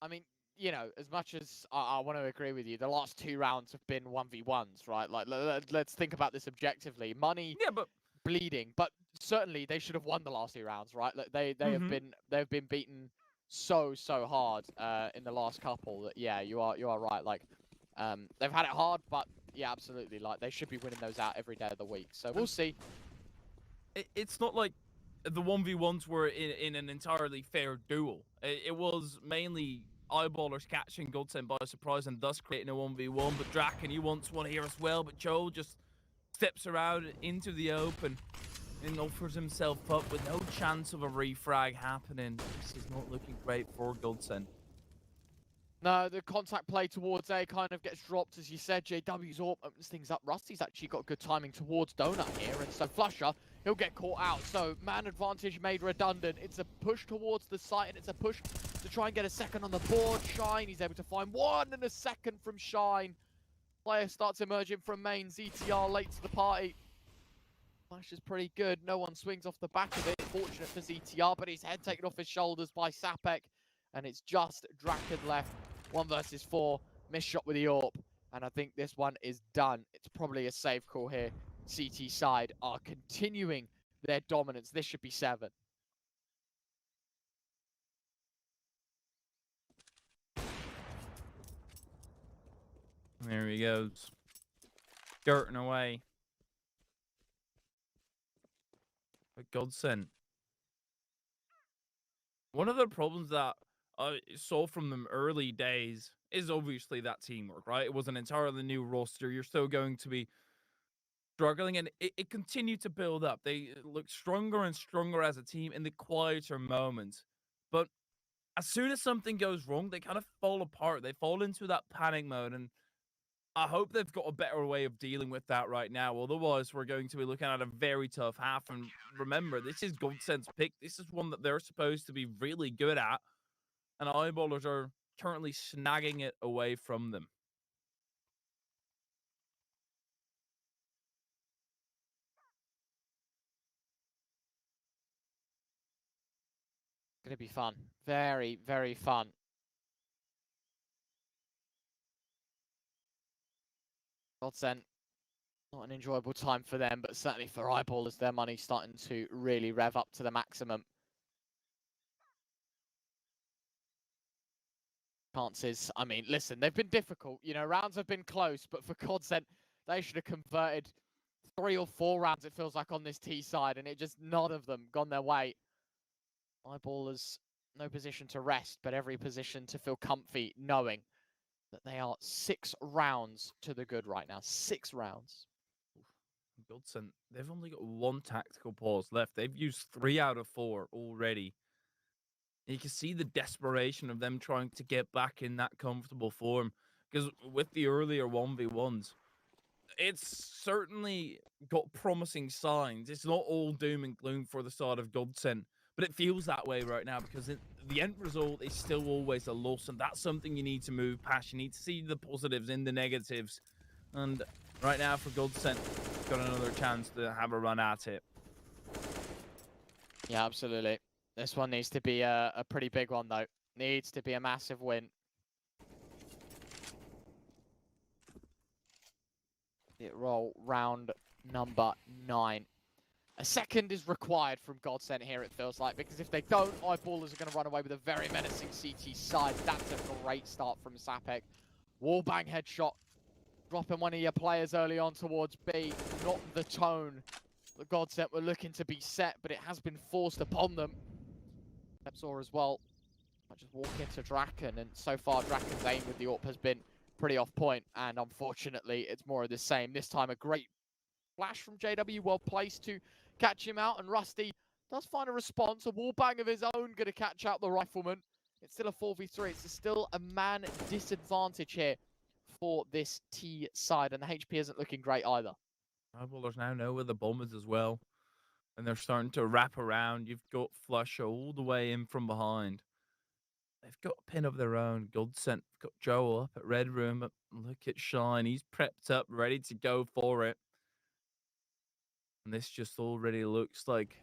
I mean, you know, as much as I want to agree with you, the last 2 rounds have been 1v1s, right? Like, let's think about this objectively. Money, yeah, but bleeding, but certainly they should have won the last 2 rounds, right? Like, they've been beaten so hard in the last couple. That yeah, you are right. Like, they've had it hard, but yeah, absolutely. Like, they should be winning those out every day of the week. So we'll see. It's not like the 1v1s were in an entirely fair duel. It was mainly Eyeballers catching Godsent by surprise and thus creating a 1v1. But Draken, he wants one here as well. But Joel just steps around into the open and offers himself up with no chance of a refrag happening. This is not looking great for Godsent. No, the contact play towards A kind of gets dropped, as you said. JW's AWP opens things up. Rusty's actually got good timing towards Donut here, and so Flusher, he'll get caught out. So man advantage made redundant. It's a push towards the site, and it's a push to try and get a second on the board. Shine, he's able to find 1 and a second from Shine. Player starts emerging from main. ZTR late to the party. Flash is pretty good. No one swings off the back of it. Fortunate for ZTR, but his head taken off his shoulders by Sapek. And it's just Draken left. 1 versus 4. Missed shot with the AWP. And I think this one is done. It's probably a safe call here. CT side are continuing their dominance. This should be 7. There he goes. Skirting away. But Godsent. One of the problems that I saw from them early days is obviously that teamwork, right? It was an entirely new roster. You're still going to be struggling, and it continued to build up. They looked stronger and stronger as a team in the quieter moments. But as soon as something goes wrong, they kind of fall apart. They fall into that panic mode, and I hope they've got a better way of dealing with that right now. Otherwise, we're going to be looking at a very tough half. And remember, this is Godsent's pick. This is one that they're supposed to be really good at, and Eyeballers are currently snagging it away from them. Gonna be fun. Very, very fun. Godsent, not an enjoyable time for them, but certainly for Eyeballers, their money's starting to really rev up to the maximum. Chances, I mean, listen, they've been difficult. You know, rounds have been close, but for Godsent, they should have converted 3 or 4 rounds, it feels like, on this T side, and it just none of them gone their way. Eyeballers, no position to rest, but every position to feel comfy, knowing that they are 6 rounds to the good right now. 6 rounds. Godsent, they've only got 1 tactical pause left. They've used 3 out of 4 already. You can see the desperation of them trying to get back in that comfortable form. Because with the earlier 1v1s, it's certainly got promising signs. It's not all doom and gloom for the side of Godsent, but it feels that way right now because the end result is still always a loss, and that's something you need to move past. You need to see the positives in the negatives. And right now for Godsent, got another chance to have a run at it. Yeah, absolutely. This one needs to be a pretty big one, though. Needs to be a massive win. It roll round number 9. A second is required from Godsent here, it feels like, because if they don't, Eyeballers are going to run away with a very menacing CT side. That's a great start from Sapek. Wallbang headshot. Dropping one of your players early on towards B. Not the tone that Godsent were looking to be set, but it has been forced upon them. Epsor as well. I just walk into Draken, and so far Draken's aim with the AWP has been pretty off point, and unfortunately it's more of the same. This time a great flash from JW, well placed to catch him out, and Rusty does find a response. A wallbang of his own going to catch out the Rifleman. It's still a 4v3. It's still a man disadvantage here for this T side, and the HP isn't looking great either. Eyeballers now know where the bomb is as well, and they're starting to wrap around. You've got Flush all the way in from behind. They've got a pin of their own. Godsent got Joe up at Red Room, but look at Shine. He's prepped up, ready to go for it. And this just already looks like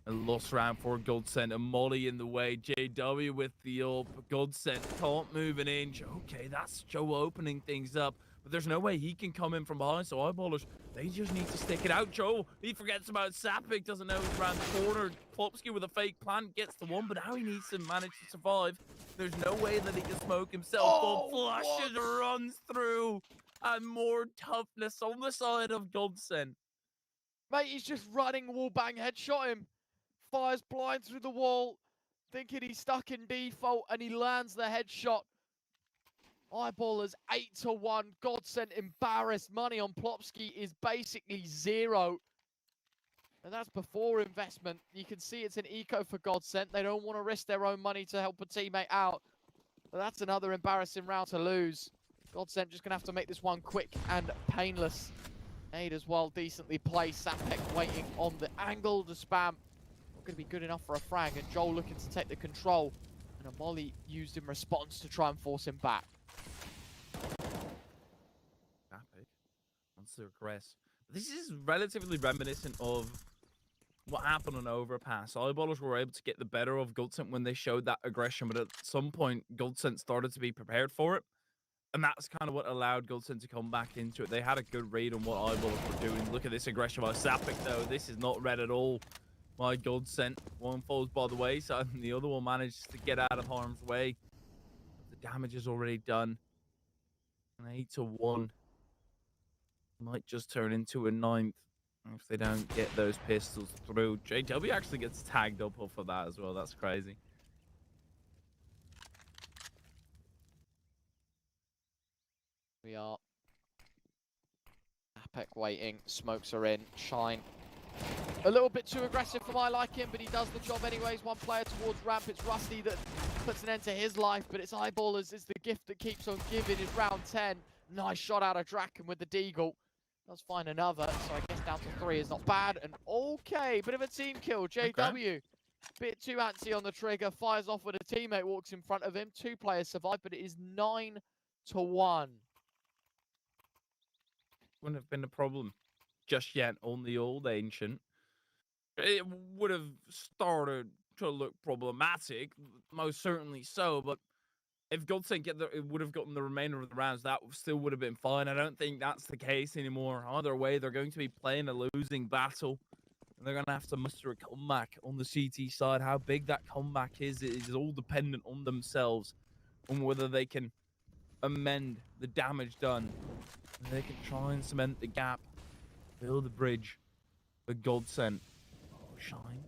a lost round for Godsent. A molly in the way. JW with the ult. Godsent can't move an inch. Okay, that's Joe opening things up. But there's no way he can come in from behind. So Eyeballers, they just need to stick it out. Joe, he forgets about Sapik. Doesn't know he's around the corner. Klopski with a fake plant gets the one. But now he needs to manage to survive. There's no way that he can smoke himself. Oh, flushes, runs through. And more toughness on the side of Godsent. Mate, he's just running, wallbang, headshot him. Fires blind through the wall, thinking he's stuck in default, and he lands the headshot. Eyeballers 8-1. Godsent embarrassed. Money on Plopsky is basically 0. And that's before investment. You can see it's an eco for Godsent. They don't want to risk their own money to help a teammate out. But that's another embarrassing round to lose. Godsent just going to have to make this one quick and painless. Nade as well, decently placed. Sapek waiting on the angle to spam. Not going to be good enough for a frag, and Joel looking to take the control. And a molly used in response to try and force him back. Sapek wants to regress. This is relatively reminiscent of what happened on Overpass. Eyeballers were able to get the better of Godsent when they showed that aggression, but at some point, Godsent started to be prepared for it. And that's kind of what allowed Godsent to come back into it. They had a good read on what Eyeballers were doing. Look at this aggression by Sapik, though. This is not red at all. My Godsent. One falls by the wayside, and the other one manages to get out of harm's way. The damage is already done. An 8-1. Might just turn into a 9th if they don't get those pistols through. JW actually gets tagged up off of that as well. That's crazy. We are Sapek waiting, smokes are in, Shine. A little bit too aggressive for my liking, but he does the job anyways. One player towards ramp, it's Rusty that puts an end to his life, but it's Eyeballers is the gift that keeps on giving. Is round 10. Nice shot out of Draken with the Deagle. Does find another, so I guess down to 3 is not bad. And okay, bit of a team kill. JW, bit too antsy on the trigger, fires off when a teammate walks in front of him. 2 players survive, but it is 9-1. Wouldn't have been a problem just yet on the old Ancient. It would have started to look problematic, most certainly so, but if Godscent it would have gotten the remainder of the rounds, that still would have been fine. I don't think that's the case anymore. Either way, they're going to be playing a losing battle, and they're going to have to muster a comeback on the CT side. How big that comeback is all dependent on themselves, on whether they can amend the damage done. And they can try and cement the gap, build a bridge with Godscent. Oh, Shine.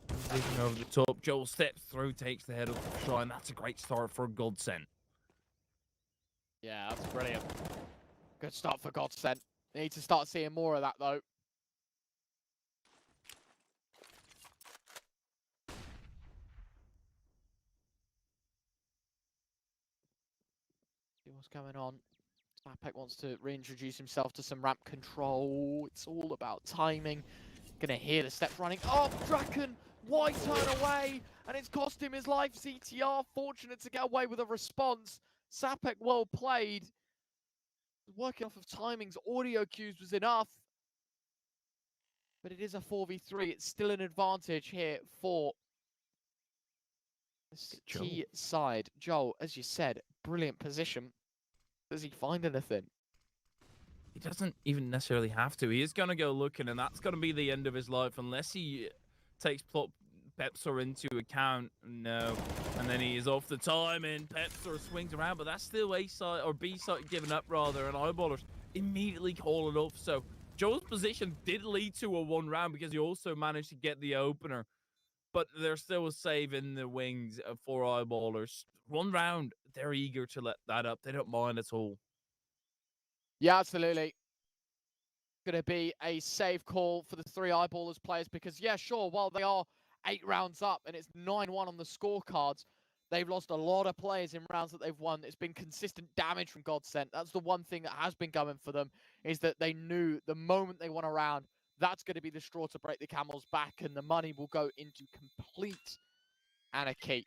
Vision over the top. Joel steps through, takes the head off Shine. That's a great start for Godscent. Yeah, that's brilliant. Good start for Godscent. They need to start seeing more of that, though. See what's going on. Sapek wants to reintroduce himself to some ramp control. It's all about timing. Gonna hear the steps running. Oh, Draken! Why turn away? And it's cost him his life. CTR fortunate to get away with a response. Sapek well played. Working off of timings, audio cues was enough. But it is a 4v3. It's still an advantage here for the T side. Joel, as you said, brilliant position. Does he find anything? He doesn't even necessarily have to. He is going to go looking, and that's going to be the end of his life unless he takes Pepsor into account. No. And then he is off the time, and Pepsor swings around, but that's still A side or B side given up rather, and Eyeballers immediately call it off. So Joe's position did lead to a 1 round because he also managed to get the opener, but there's still a save in the wings for Eyeballers. 1 round, they're eager to let that up. They don't mind at all. Yeah, absolutely. Going to be a save call for the 3 Eyeballers players because, yeah, sure, while they are 8 rounds up and it's 9-1 on the scorecards, they've lost a lot of players in rounds that they've won. It's been consistent damage from Godscent. That's the one thing that has been going for them, is that they knew the moment they won a round, that's going to be the straw to break the camel's back, and the money will go into complete anarchy.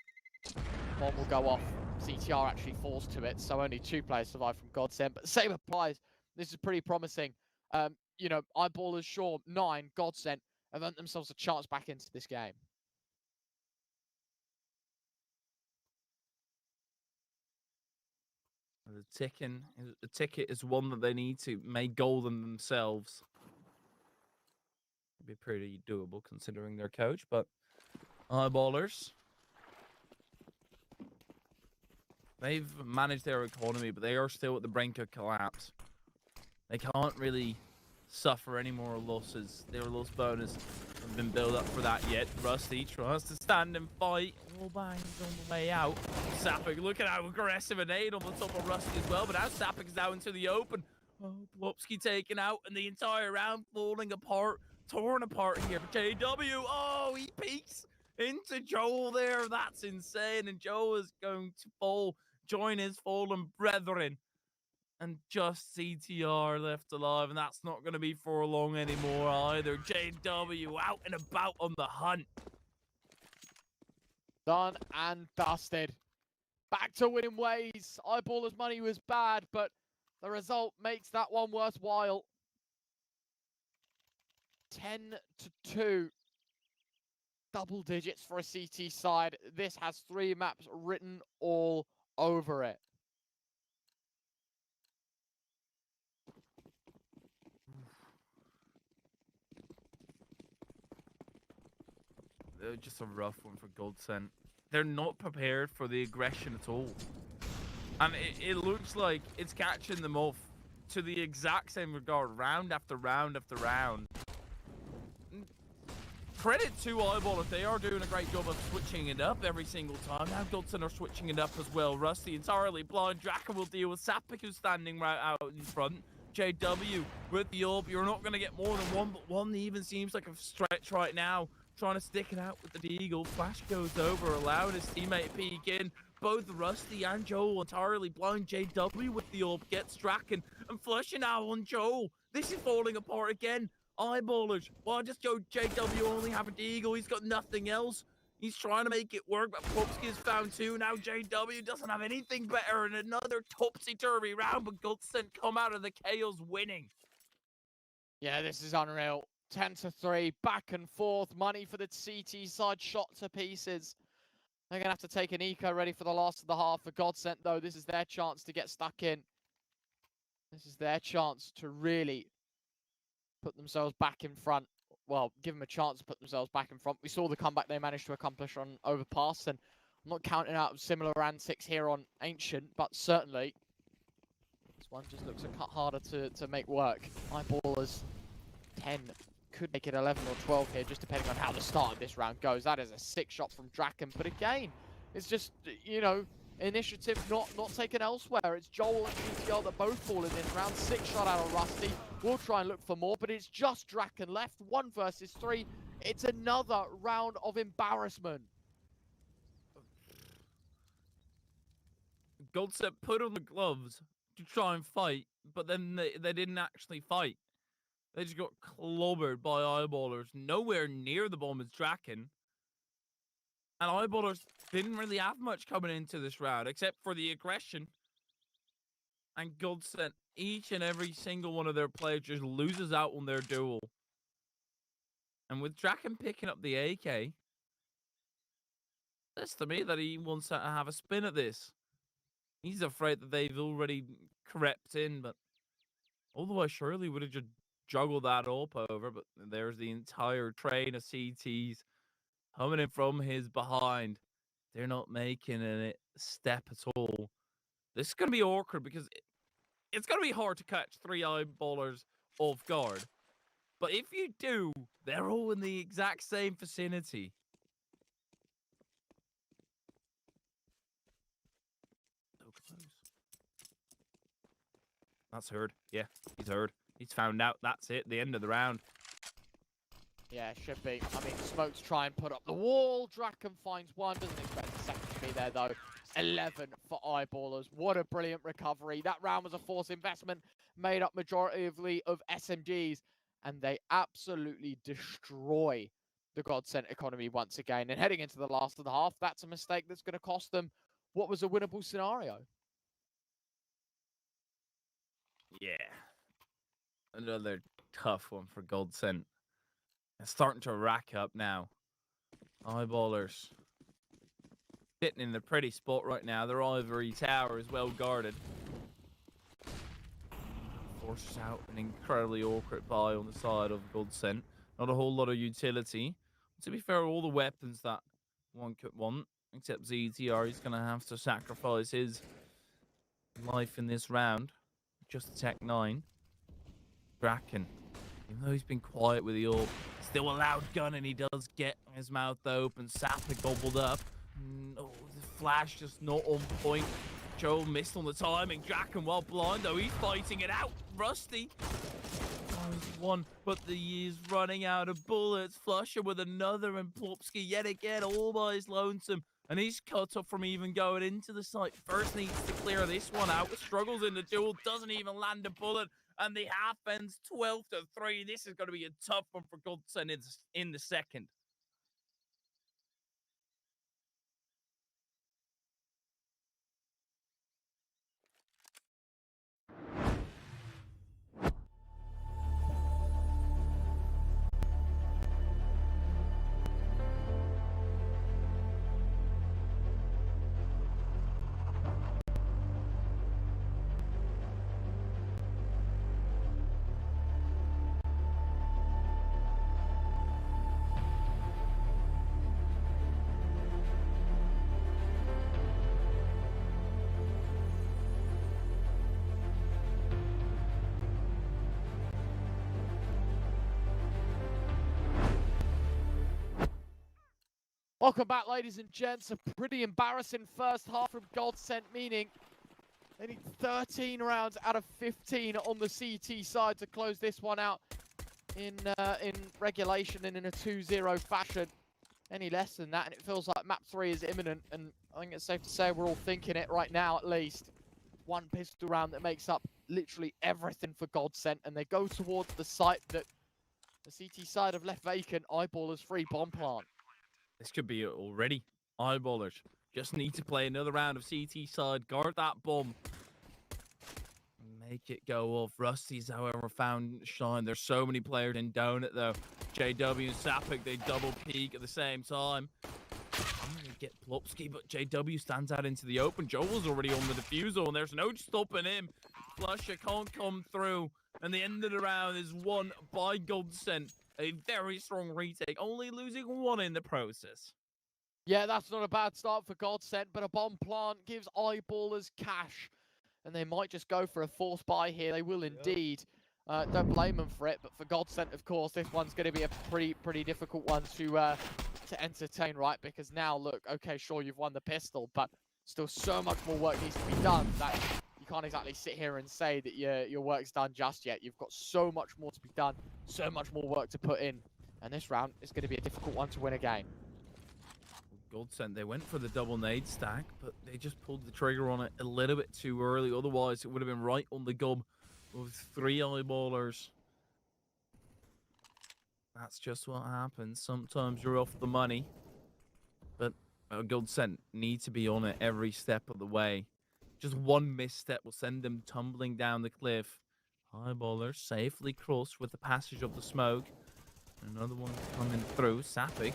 Bomb will go off. CTR actually falls to it, so only 2 players survive from Godscent. But same applies. This is pretty promising. You know, Eyeballers, sure, 9, Godscent have earned themselves a chance back into this game. The ticket is one that they need to make golden themselves. It'd be pretty doable considering their coach, but Eyeballers, they've managed their economy, but they are still at the brink of collapse. They can't really suffer any more losses. Their loss bonus hasn't been built up for that yet. Rusty tries to stand and fight. Oh, bang, he's on the way out. Sapek, look at how aggressive an aid on the top of Rusty as well, but now Sapek is out into the open. Oh, Plopsky taken out, and the entire round falling apart, torn apart here. JW, oh, he peeks into Joel there. That's insane, and Joel is going to fall, join his fallen brethren. And just CTR left alive, and that's not going to be for long anymore either. JW out and about on the hunt. Done and dusted. Back to winning ways. Eyeballers' money was bad, but the result makes that one worthwhile. 10-2. Double digits for a CT side. This has 3 maps written all over it. Just a rough one for Godscent. They're not prepared for the aggression at all. And it looks like it's catching them off to the exact same regard, round after round after round. Credit to Eyeballers, they are doing a great job of switching it up every single time. Now Godscent are switching it up as well. Rusty entirely blind. Draken will deal with Sapek, who's standing right out in front. JW with the AWP. You're not going to get more than one, but one even seems like a stretch right now. Trying to stick it out with the Deagle. Flash goes over, allowing his teammate to peek in. Both Rusty and Joel entirely blind. JW with the AWP gets Draken and flushing out on Joel. This is falling apart again. Eyeballers. Why just go JW only have a Deagle? He's got nothing else. He's trying to make it work, but Popsky has found two. Now JW doesn't have anything better in another topsy-turvy round, but Godscent come out of the chaos winning. Yeah, this is unreal. 10-3, back and forth. Money for the CT side, shot to pieces. They're going to have to take an eco ready for the last of the half. For Godscent, though, this is their chance to get stuck in. This is their chance to really put themselves back in front. Well, give them a chance to put themselves back in front. We saw the comeback they managed to accomplish on Overpass, and I'm not counting out similar antics here on Ancient, but certainly this one just looks a cut harder to make work. Eyeballers 10, could make it 11 or 12 here, just depending on how the start of this round goes. That is a sick shot from Draken, but again, it's just, you know, initiative not taken elsewhere. It's Joel and GTL that both fall in this round. 6 shot out of Rusty. We'll try and look for more, but it's just Draken left. 1 versus 3. It's another round of embarrassment. Godscent put on the gloves to try and fight, but then they didn't actually fight. They just got clobbered by Eyeballers. Nowhere near the bomb as Draken. And Eyeballers didn't really have much coming into this round, except for the aggression. And Godscent, each and every single one of their players just loses out on their duel. And with Draken picking up the AK, says to me that he wants to have a spin at this. He's afraid that they've already crept in, but otherwise surely would have just juggled that up over. But there's the entire train of CTs coming in from his behind. They're not making a step at all. This is going to be awkward because it's going to be hard to catch 3 Eyeballers off guard. But if you do, they're all in the exact same vicinity. So close. That's heard. Yeah, he's heard. He's found out. That's it. The end of the round. Yeah, should be. I mean, Smokes try and put up the wall. Draken finds one. Doesn't expect the second to be there, though. 11 for Eyeballers. What a brilliant recovery. That round was a forced investment made up majority of SMGs. And they absolutely destroy the Godscent economy once again. And heading into the last of the half, that's a mistake that's going to cost them what was a winnable scenario. Yeah. Another tough one for Godscent. It's starting to rack up now. Eyeballers sitting in the pretty spot right now. Their ivory tower is well guarded. Forces out an incredibly awkward buy on the side of Godscent. Not a whole lot of utility. To be fair, all the weapons that one could want, except ZTR, he's going to have to sacrifice his life in this round. Just Tech 9. Draken, even though he's been quiet with the AWP, still a loud gun, and he does get his mouth open. Sapper gobbled up. Oh, the flash just not on point. Joel missed on the timing. Draken, while blind, though, he's fighting it out. Rusty. Oh, he's won, but he is running out of bullets. Flusher with another, and Plopsky yet again all by his lonesome. And he's cut off from even going into the site. First needs to clear this one out. Struggles in the duel, doesn't even land a bullet. And the half ends 12-3. This is going to be a tough one for Godscent in the second. Welcome back, ladies and gents. A pretty embarrassing first half from Godscent, meaning They need 13 rounds out of 15 on the CT side to close this one out in regulation and in a 2-0 fashion. Any less than that, and it feels like map 3 is imminent, and I think it's safe to say we're all thinking it right now at least. One pistol round that makes up literally everything for Godsent, and they go towards the site that the CT side have left vacant. Eyeballers free bomb plant. This could be it already. Eyeballers just need to play another round of CT side, guard that bomb, and make it go off. Rusty's, however, found shine. There's so many players in down it though. JW and Sapik, they double peak at the same time. I'm gonna get Plopsky, but JW stands out into the open. Joel's already on the defusal, and there's no stopping him. Flusher can't come through, and the end of the round is won by Godsent. A very strong retake, only losing one in the process. Yeah, that's not a bad start for Godsent, but a bomb plant gives Eyeballers cash, and they might just go for a force buy here. They will indeed. Don't blame them for it, but for Godsent, of course, this one's going to be a pretty difficult one to entertain, right? Because now, look, okay, sure, you've won the pistol, but still so much more work needs to be done that you can't exactly sit here and say that your work's done just yet. You've got so much more to be done, so much more work to put in, and this round is going to be a difficult one to win again. Godsent, they went for the double nade stack, but they just pulled the trigger on it a little bit too early. Otherwise, it would have been right on the gob with 3 eyeballers. That's just what happens. Sometimes you're off the money, but Godsent need to be on it every step of the way. Just one misstep will send them tumbling down the cliff. Eyeballers safely crossed with the passage of the smoke. Another one coming through. Sapik.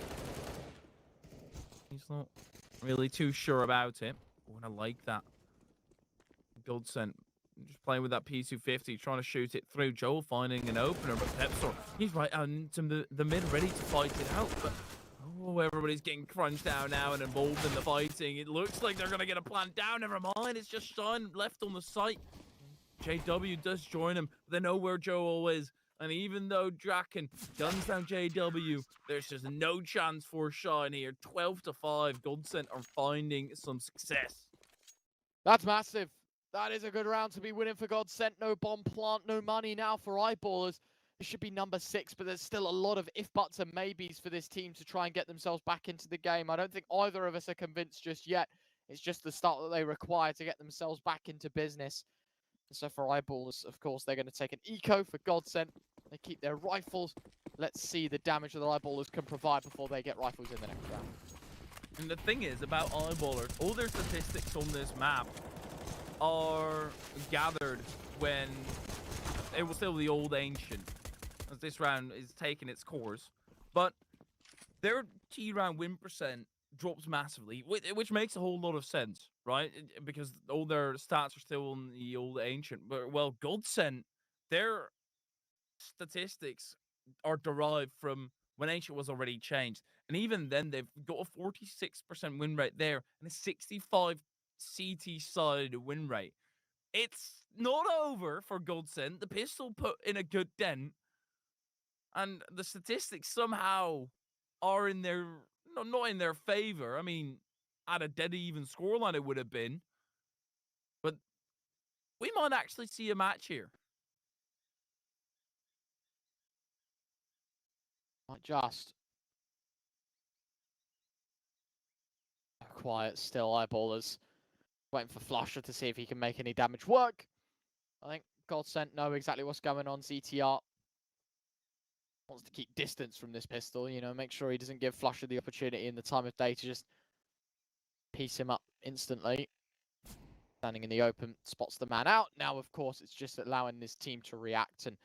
He's not really too sure about it. Oh, I like that. Godsent just playing with that P250, trying to shoot it through. Joel finding an opener, but Pepsor, he's right out into the mid, ready to fight it out. But oh, everybody's getting crunched down now and involved in the fighting. It looks like they're going to get a plant down. Never mind, it's just Shine left on the site. JW does join him. They know where Joel is. And even though Draken guns down JW, there's just no chance for Shine here. 12-5, Godsent are finding some success. That's massive. That is a good round to be winning for Godsent. No bomb plant, no money now for Eyeballers. It should be number 6, but there's still a lot of if, buts, and maybes for this team to try and get themselves back into the game. I don't think either of us are convinced just yet. It's just the start that they require to get themselves back into business. So for Eyeballers, of course, they're going to take an eco for Godsent. They keep their rifles. Let's see the damage that the Eyeballers can provide before they get rifles in the next round. And the thing is about Eyeballers, all their statistics on this map are gathered when it was still the old ancient, as this round is taking its course. But their T-round win percent drops massively, which makes a whole lot of sense, right? Because all their stats are still on the old ancient. But, well, Godsent, their statistics are derived from when ancient was already changed. And even then, they've got a 46% win rate there and a 65 CT side win rate. It's not over for Godsent. The pistol put in a good dent, and the statistics somehow are in their not in their favor. I mean, at a dead even scoreline it would have been, but we might actually see a match here. Might just quiet still. Eyeballers waiting for Flusher to see if he can make any damage work. I think Godsent know exactly what's going on. CTR wants to keep distance from this pistol, you know, make sure he doesn't give Flusher the opportunity in the time of day to just piece him up instantly. Standing in the open, spots the man out. Now, of course, it's just allowing this team to react. And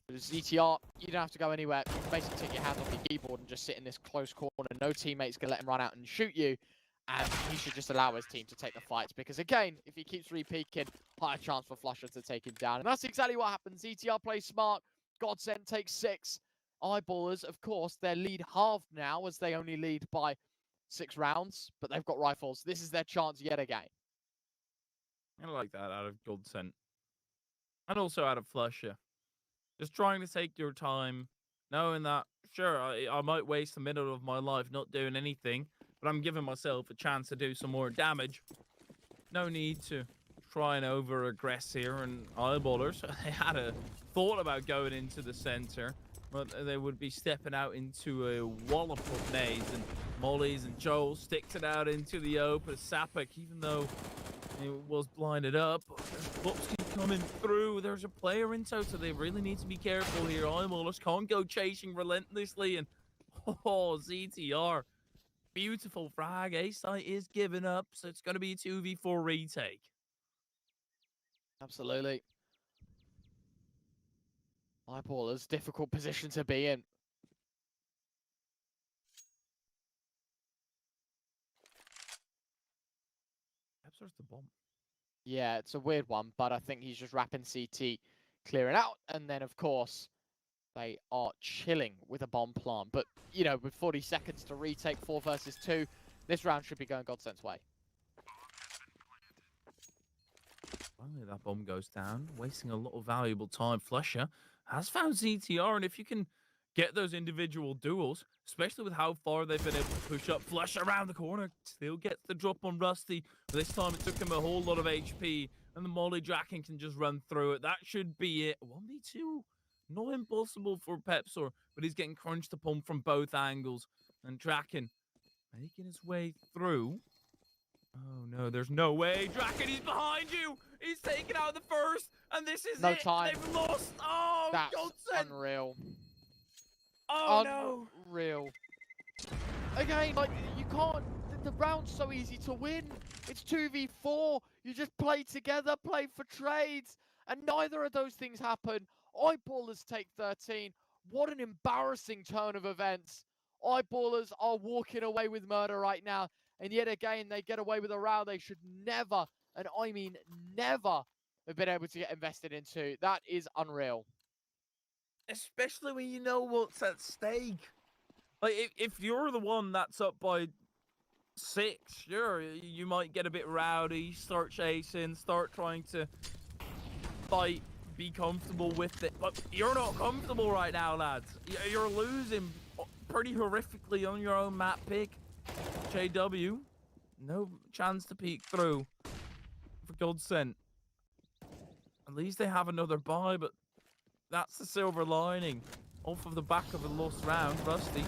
with ZTR, you don't have to go anywhere. You can basically take your hands off your keyboard and just sit in this close corner. No teammate's going to let him run out and shoot you. And he should just allow his team to take the fights. Because, again, if he keeps re-peeking, higher chance for Flusher to take him down. And that's exactly what happens. ZTR plays smart. Godsent takes 6. Eyeballers, of course, their lead halved now as they only lead by 6 rounds. But they've got rifles. This is their chance yet again. I like that out of Godsent. And also out of Flusher. Just trying to take your time, knowing that, sure, I might waste a minute of my life not doing anything, but I'm giving myself a chance to do some more damage. No need to try and over-aggress here, and Eyeballers, they had a thought about going into the center, but they would be stepping out into a wallop of nades, and Mollies and Joel sticks it out into the open. Sapek, even though it was blinded up, Klopski coming through. There's a player in tow, so they really need to be careful here. Eyeballers can't go chasing relentlessly, and ZTR. Beautiful frag. A-site is giving up, so it's going to be a 2v4 retake. Absolutely. Eyeballers, difficult position to be in. Where's the bomb? Yeah, it's a weird one, but I think he's just wrapping CT, clearing out, and then, of course, they are chilling with a bomb plant. But, you know, with 40 seconds to retake 4 versus 2, this round should be going Godsent's way. Finally, that bomb goes down, wasting a lot of valuable time. Flusher has found ZTR, and if you can get those individual duels, especially with how far they've been able to push up, Flusher around the corner, still gets the drop on Rusty. But this time it took him a whole lot of HP, and the Molly Draken can just run through it. That should be it. 1v2. Not impossible for Pepsor, but he's getting crunched upon from both angles. And Draken making his way through. Oh no, there's no way. Draken, he's behind you. He's taken out the first, and this is No it. time. They've lost. Oh, That's Godsent. unreal. Oh no. Unreal. Again, like, you can't, the round's so easy to win. It's 2v4. You just play together, play for trades, and neither of those things happen. Eyeballers take 13. What an embarrassing turn of events. Eyeballers are walking away with murder right now. And yet again, they get away with a round they should never, and I mean never, have been able to get invested into. That is unreal. Especially when you know what's at stake. Like, if you're the one that's up by 6, sure, you might get a bit rowdy, start chasing, start trying to fight, be comfortable with it. But you're not comfortable right now, lads. You're losing pretty horrifically on your own map pick. JW, no chance to peek through for Godsent. At least they have another buy, but that's the silver lining. Off of the back of a lost round, Rusty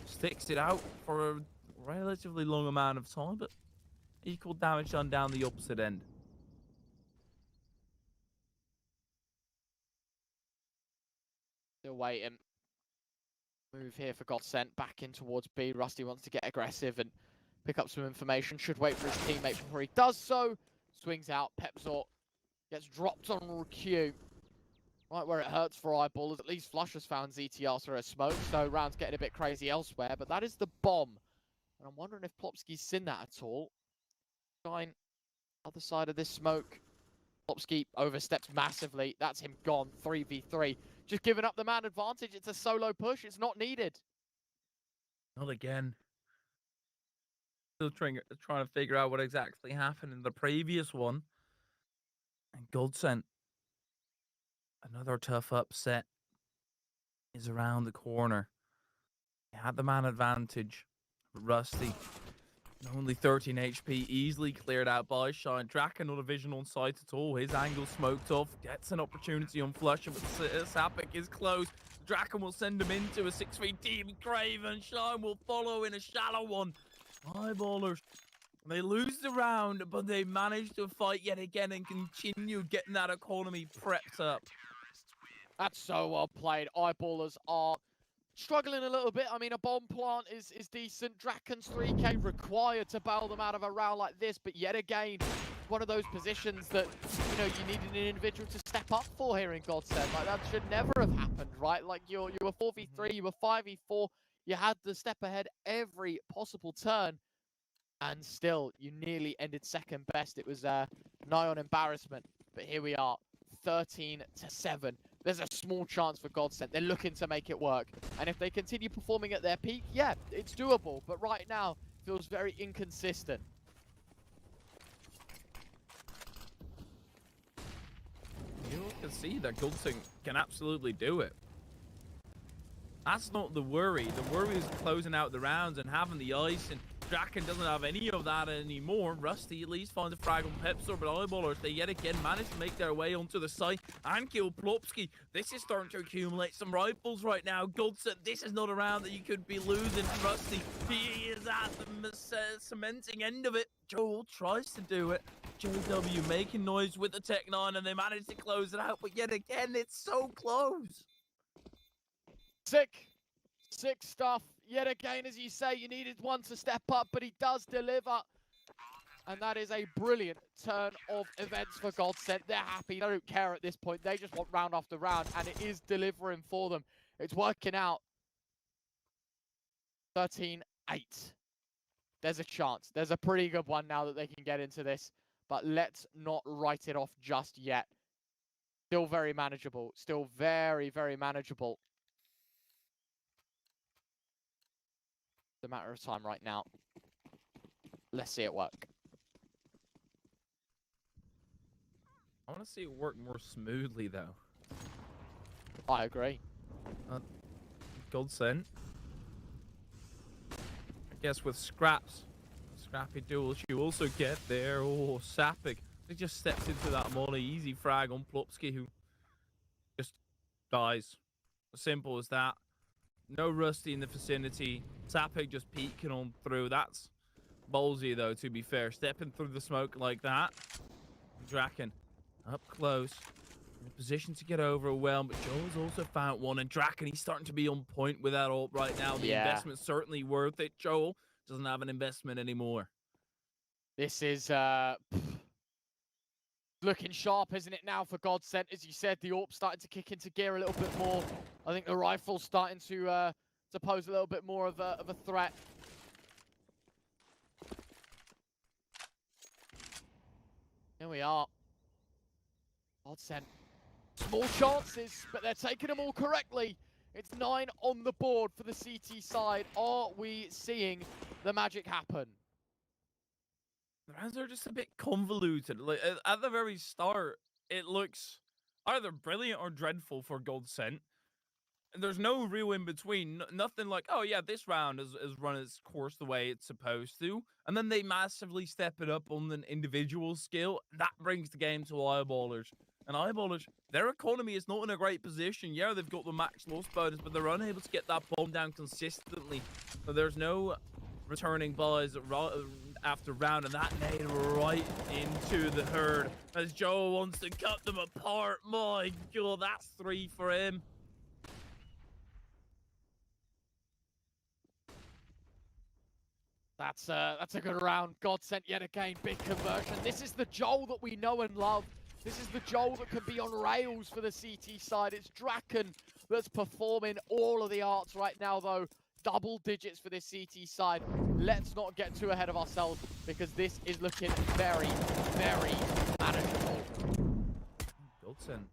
sticks it out for a relatively long amount of time, but equal damage done down the opposite end. Still waiting. Move here for Godsent, back in towards B. Rusty wants to get aggressive and pick up some information. Should wait for his teammate before he does so. Swings out. Pepsor gets dropped on Q. Right where it hurts for Eyeballers. At least Flush has found ZTR through a smoke, so round's getting a bit crazy elsewhere. But that is the bomb. And I'm wondering if Plopsky's seen that at all. Shine, other side of this smoke. Plopsky oversteps massively. That's him gone. 3v3. Just giving up the man advantage. It's a solo push. It's not needed. Not again. Still trying to figure out what exactly happened in the previous one. And Godsent, another tough upset, is around the corner. He had the man advantage. Rusty, only 13 HP, easily cleared out by Shine. Draken not a vision on sight at all. His angle smoked off. Gets an opportunity on Flusher, but Sapek is close. Draken will send him into a 6v team. Craven, Shine will follow in a shallow one. Eyeballers, they lose the round, but they manage to fight yet again and continue getting that economy prepped up. That's so well played. Eyeballers are struggling a little bit. I mean, a bomb plant is decent. Draken's 3k required to bail them out of a round like this, but yet again, one of those positions that, you know, you needed an individual to step up for here in Godsent. Like, that should never have happened, right? Like, you were 4v3, you were 5v4, you had the step ahead every possible turn, and still, you nearly ended second best. It was nigh on embarrassment, but here we are, 13-7. There's a small chance for Godsent. They're looking to make it work. And if they continue performing at their peak, yeah, it's doable. But right now, feels very inconsistent. You can see that Godsent can absolutely do it. That's not the worry. The worry is closing out the rounds and having the ice and Draken doesn't have any of that anymore. Rusty at least finds a frag on Pepsor, but Eyeballers, they yet again manage to make their way onto the site and kill Plopsky. This is starting to accumulate some rifles right now. Godsent, this is not a round that you could be losing. Rusty, he is at the cementing end of it. Joel tries to do it. JW making noise with the Tech 9, and they manage to close it out, but yet again, it's so close. Sick stuff. Yet again, as you say, you needed one to step up, but he does deliver. And that is a brilliant turn of events for Godsent. They're happy. They don't care at this point. They just want round after round, and it is delivering for them. It's working out. 13-8. There's a chance. There's a pretty good one now that they can get into this, but let's not write it off just yet. Still very manageable. Still very, very manageable. It's a matter of time right now. Let's see it work. I want to see it work more smoothly, though. I agree. Godsent. I guess with scraps. Scrappy duels you also get there. Oh, Sapig. He just steps into that molly. Easy frag on Plopsky, who just dies. As simple as that. No Rusty in the vicinity. Sapig just peeking on through. That's ballsy, though, to be fair. Stepping through the smoke like that. Draken up close. In a position to get overwhelmed, but Joel's also found one. And Draken, he's starting to be on point with that ult right now. The investment's certainly worth it. Joel doesn't have an investment anymore. This is looking sharp, isn't it, now for Godsent? As you said, the AWP's starting to kick into gear a little bit more. I think the rifle's starting to pose a little bit more of a threat. Here we are. Godsent. Small chances, but they're taking them all correctly. It's 9 on the board for the CT side. Are we seeing the magic happen? The rounds are just a bit convoluted. Like at the very start, it looks either brilliant or dreadful for Godsent. And there's no real in between. Nothing like, oh yeah, this round has run its course the way it's supposed to. And then they massively step it up on an individual skill. That brings the game to Eyeballers. And Eyeballers, their economy is not in a great position. Yeah, they've got the max loss bonus, but they're unable to get that bomb down consistently. So there's no returning buys after round, and that nade right into the herd as Joe wants to cut them apart. My God, that's 3 for him. That's a good round. Godsent yet again, big conversion. This is the Joel that we know and love. This is the Joel that can be on rails for the CT side. It's Draken that's performing all of the arts right now, though. Double digits for this CT side. Let's not get too ahead of ourselves because this is looking very, very manageable. Godsent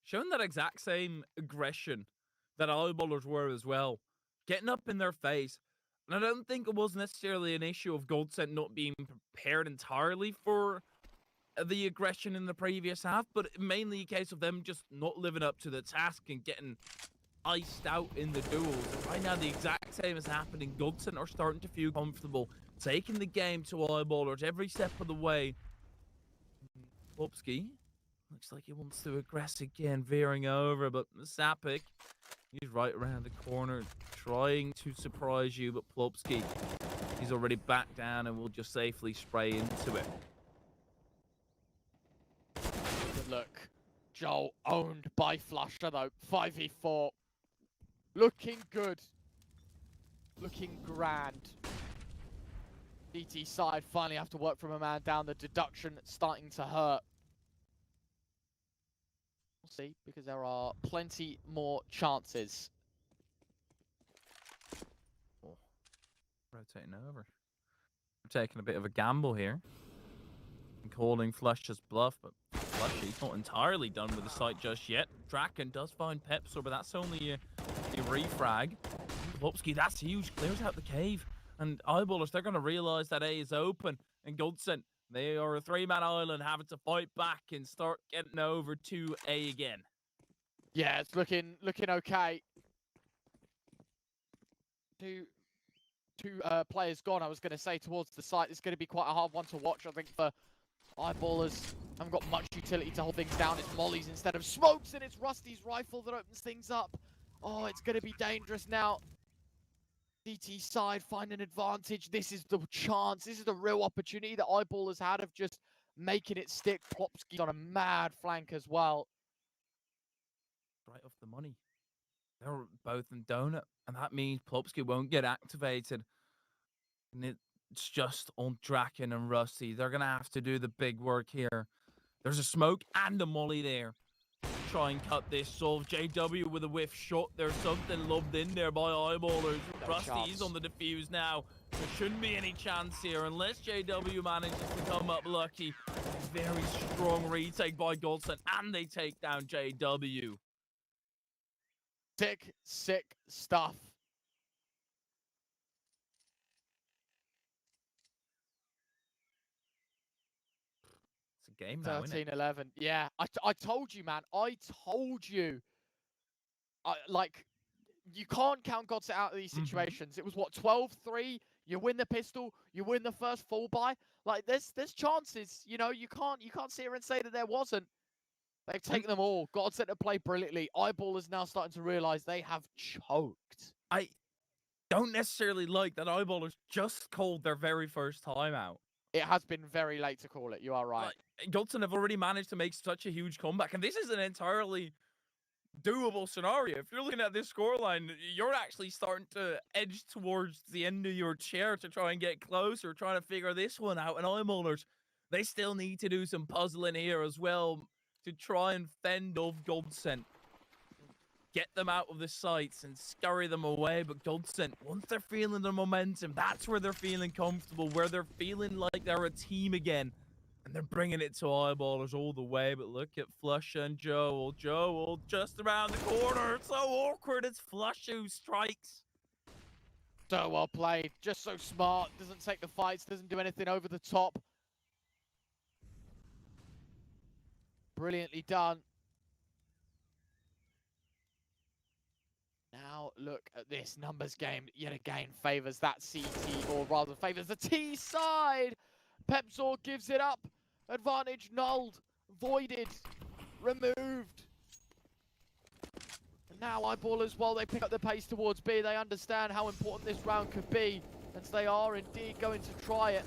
showing that exact same aggression that Eyeballers were as well. Getting up in their face. And I don't think it was necessarily an issue of Godsent not being prepared entirely for the aggression in the previous half, but mainly a case of them just not living up to the task and getting iced out in the duels. And right now, the exact same is happening. Godsent are starting to feel comfortable, taking the game to Eyeballers every step of the way. Plopsky looks like he wants to aggress again, veering over, but Sapik, he's right around the corner, trying to surprise you, but Plopsky, he's already back down and will just safely spray into it. Good look. Joel owned by Flusher, though. 5v4. Looking good. Looking grand. DT side finally have to work from a man down. The deduction starting to hurt. We'll see, because there are plenty more chances. Oh, rotating over. We're taking a bit of a gamble here. And calling Flusher's bluff, but Flushy's not entirely done with the site just yet. Draken does find Pepsor, but that's only a refrag. Plopsky, that's huge. Clears out the cave. And Eyeballers, they're going to realize that A is open. And Godsent, they are a 3-man island having to fight back and start getting over to A again. Yeah, it's looking okay. two players gone, I was going to say, towards the site. It's going to be quite a hard one to watch, I think, for Eyeballers. Haven't got much utility to hold things down. It's mollies instead of smokes, and it's Rusty's rifle that opens things up. Oh, it's going to be dangerous now. CT side find an advantage. This is the chance. This is the real opportunity that Eyeballers had of just making it stick. Plopsky's on a mad flank as well. Right off the money. They're both in donut, and that means Plopsky won't get activated. And it's just on Draken and Rusty. They're going to have to do the big work here. There's a smoke and a molly there. Try and cut this. Solve JW with a whiff shot. There's something lobbed in there by Eyeballers. No Rusty's chance. on the defuse now. There shouldn't be any chance here unless JW manages to come up lucky. Very strong retake by Godscent, and they take down JW. Sick, sick stuff. It's a game now, isn't it? 13-11. Yeah, I told you, man. I told you. Like, you can't count Godscent out of these situations. It was, what, 12-3? You win the pistol. You win the first full buy. Like, there's chances. You know, you can't sit here and say that there wasn't. They've taken them all. Godscent have played brilliantly. Eyeballers now starting to realize they have choked. I don't necessarily like that Eyeballers just called their very first time out. It has been very late to call it. You are right. Like, Godscent have already managed to make such a huge comeback, and this is an entirely doable scenario. If you're looking at this scoreline, you're actually starting to edge towards the end of your chair to try and get closer, trying to figure this one out. And Eyeballers, they still need to do some puzzling here as well to try and fend off Godscent. Get them out of the sights and scurry them away. But Godscent, once they're feeling the momentum, that's where they're feeling comfortable, where they're feeling like they're a team again. And they're bringing it to Eyeballers all the way. But look at Flush and Joel. Joel just around the corner. It's so awkward. It's Flush who strikes. So well played. Just so smart. Doesn't take the fights. Doesn't do anything over the top. Brilliantly done. Now look at this numbers game. Yet again favors that CT, or rather favors the T side. Pepzor gives it up. Advantage nulled, voided, removed. And now Eyeballers, while they pick up the pace towards B, they understand how important this round could be, and they are indeed going to try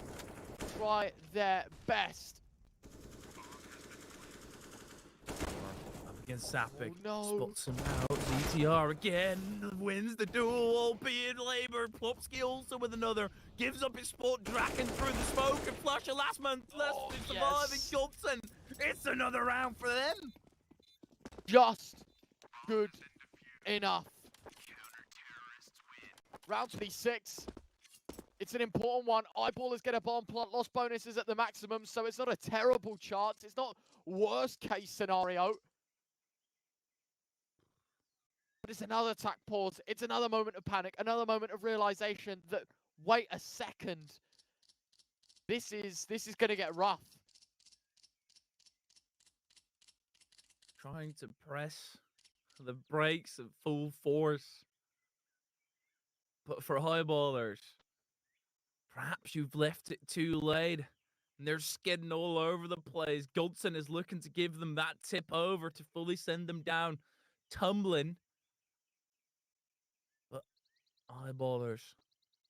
their best. Up against Sapik. Oh, no. Spots him out. ZTR again wins the duel, albeit labored. Plopsky also with another. Gives up his spot. Draken through the smoke and Flush. A last man left to survive. Yes. And Godscent. It's another round for them. Just good enough. Round 26. It's an important one. Eyeballers get a bomb plant. Lost bonuses at the maximum, so it's not a terrible chance. It's not worst case scenario. But it's another attack pause. It's another moment of panic. Another moment of realization that, wait a second. This is going to get rough. Trying to press the brakes at full force. But for Eyeballers, perhaps you've left it too late. And they're skidding all over the place. Godscent is looking to give them that tip over to fully send them down, tumbling. But Eyeballers,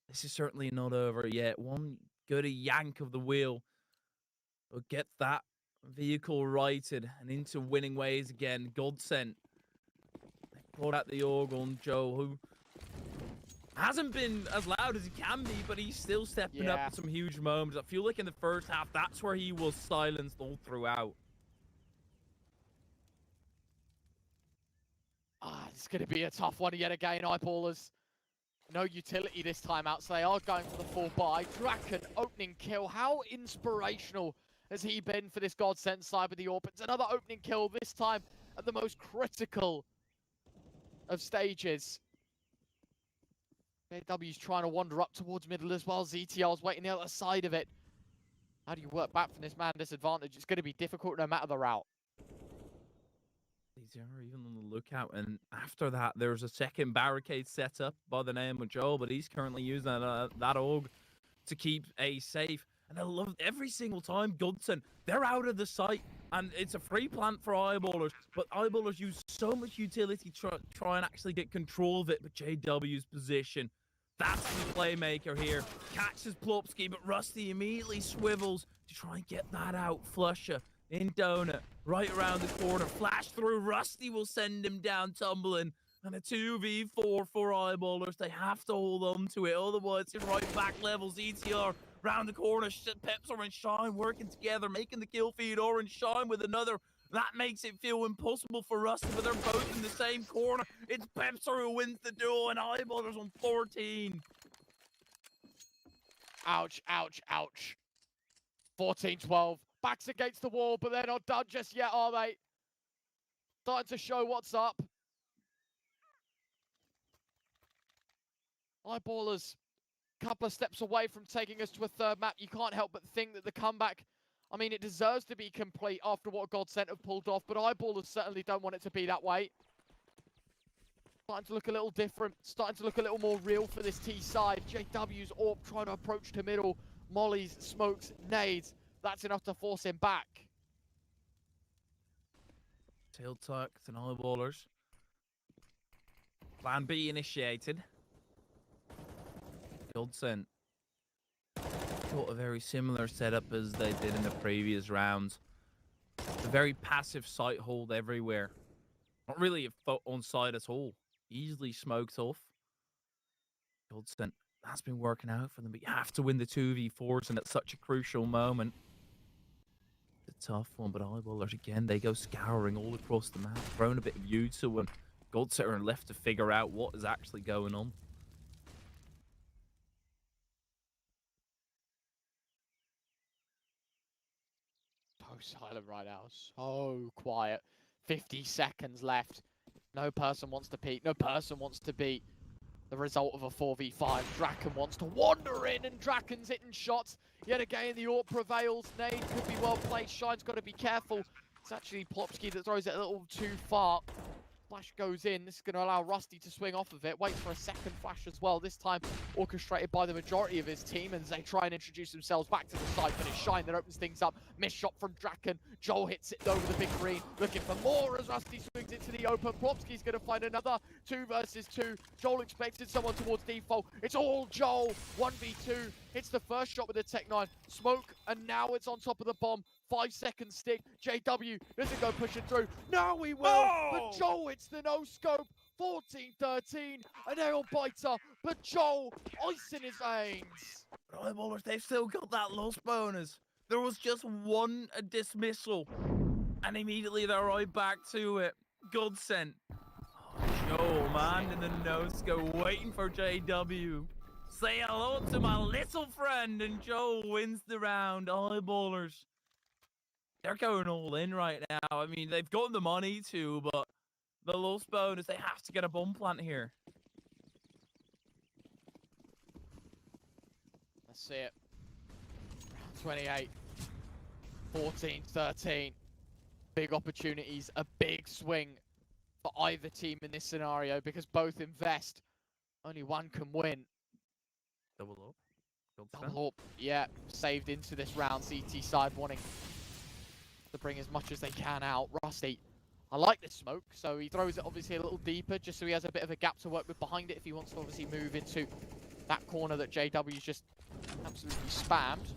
this is certainly not over yet. One good yank of the wheel will get that vehicle righted and into winning ways again. Godscent, they brought out the organ, Joe, who hasn't been as loud as he can be, but he's still stepping up in some huge moments. I feel like in the first half, that's where he was silenced all throughout. It's going to be a tough one yet again, Eyeballers. No utility this time out, so they are going for the full buy. Draken, opening kill. How inspirational has he been for this Godscent side with the AWP? It's another opening kill, this time at the most critical of stages. JW's trying to wander up towards middle as well. ZTR's waiting the other side of it. How do you work back from this man disadvantage? It's going to be difficult no matter the route. are even on the lookout, and after that, there's a second barricade set up by the name of Joel, but he's currently using that AUG to keep A safe. And I love every single time Godscent, they're out of the sight, and it's a free plant for Eyeballers, but Eyeballers use so much utility to try and actually get control of it. But JW's position, that's the playmaker here. Catches Plopsky, but Rusty immediately swivels to try and get that out. Flusher in Donut, right around the corner. Flash through, Rusty will send him down tumbling. And a 2v4 for Eyeballers. They have to hold on to it, otherwise it's right back levels. ETR round the corner, Pepsor and Shine working together, making the kill feed. Orange Shine with another. That makes it feel impossible for Rusty, but they're both in the same corner. It's Pepsor who wins the duel, and Eyeballers on 14. Ouch, ouch, ouch. 14-12. Backs against the wall, but they're not done just yet, are they? Starting to show what's up. Eyeballers, couple of steps away from taking us to a third map. You can't help but think that the comeback, I mean, it deserves to be complete after what Godscent have pulled off, but Eyeballers certainly don't want it to be that way. Starting to look a little different, starting to look a little more real for this T side. JW's AWP trying to approach to middle. Molly's, smokes, nades. That's enough to force him back. Tail tucked and Eyeballers. Plan B initiated. Godscent got a very similar setup as they did in the previous rounds. A very passive sight hold everywhere. Not really a foot on side at all. Easily smoked off. Godscent, that's been working out for them, but you have to win the 2v4s, and at such a crucial moment. It's a tough one, but Eyeballers again, they go scouring all across the map, throwing a bit of Yuzu, and Godscent are left to figure out what is actually going on. Silent right now, so quiet. 50 seconds left. No person wants to peek, no person wants to beat the result of a 4v5. Draken wants to wander in, and Draken's hitting shots. Yet again, the AWP prevails. Nade could be well placed. Shine's got to be careful. It's actually Plopsky that throws it a little too far. Flash goes in. This is going to allow Rusty to swing off of it. Waits for a second flash as well. This time orchestrated by the majority of his team, and they try and introduce themselves back to the side, but it's Shine that opens things up. Missed shot from Draken. Joel hits it over the big green, looking for more as Rusty swings it to the open. Plopsky's going to find another 2 versus 2. Joel expected someone towards default. It's all Joel. 1v2. Hits the first shot with the Tech-9. Smoke, and now it's on top of the bomb. 5 second stick. JW doesn't go pushing through. No, he will. Oh! But Joel hits the no-scope. 14-13. A nail biter. But Joel ice in his veins. But Eyeballers, they've still got that loss bonus. There was just one dismissal, and immediately they're right back to it. Godscent. Oh, Joel, man, in the no-scope, waiting for JW. Say hello to my little friend, and Joel wins the round. Eyeballers, they're going all in right now. I mean, they've got the money to, but the loss bonus, they have to get a bomb plant here. Let's see it. Round 28. 14-13. Big opportunities, a big swing for either team in this scenario because both invest. Only one can win. Double up. Double up, yeah, saved into this round. CT side wanting to bring as much as they can out. Rusty, I like this smoke, so he throws it obviously a little deeper just so he has a bit of a gap to work with behind it if he wants to obviously move into that corner that JW's just absolutely spammed.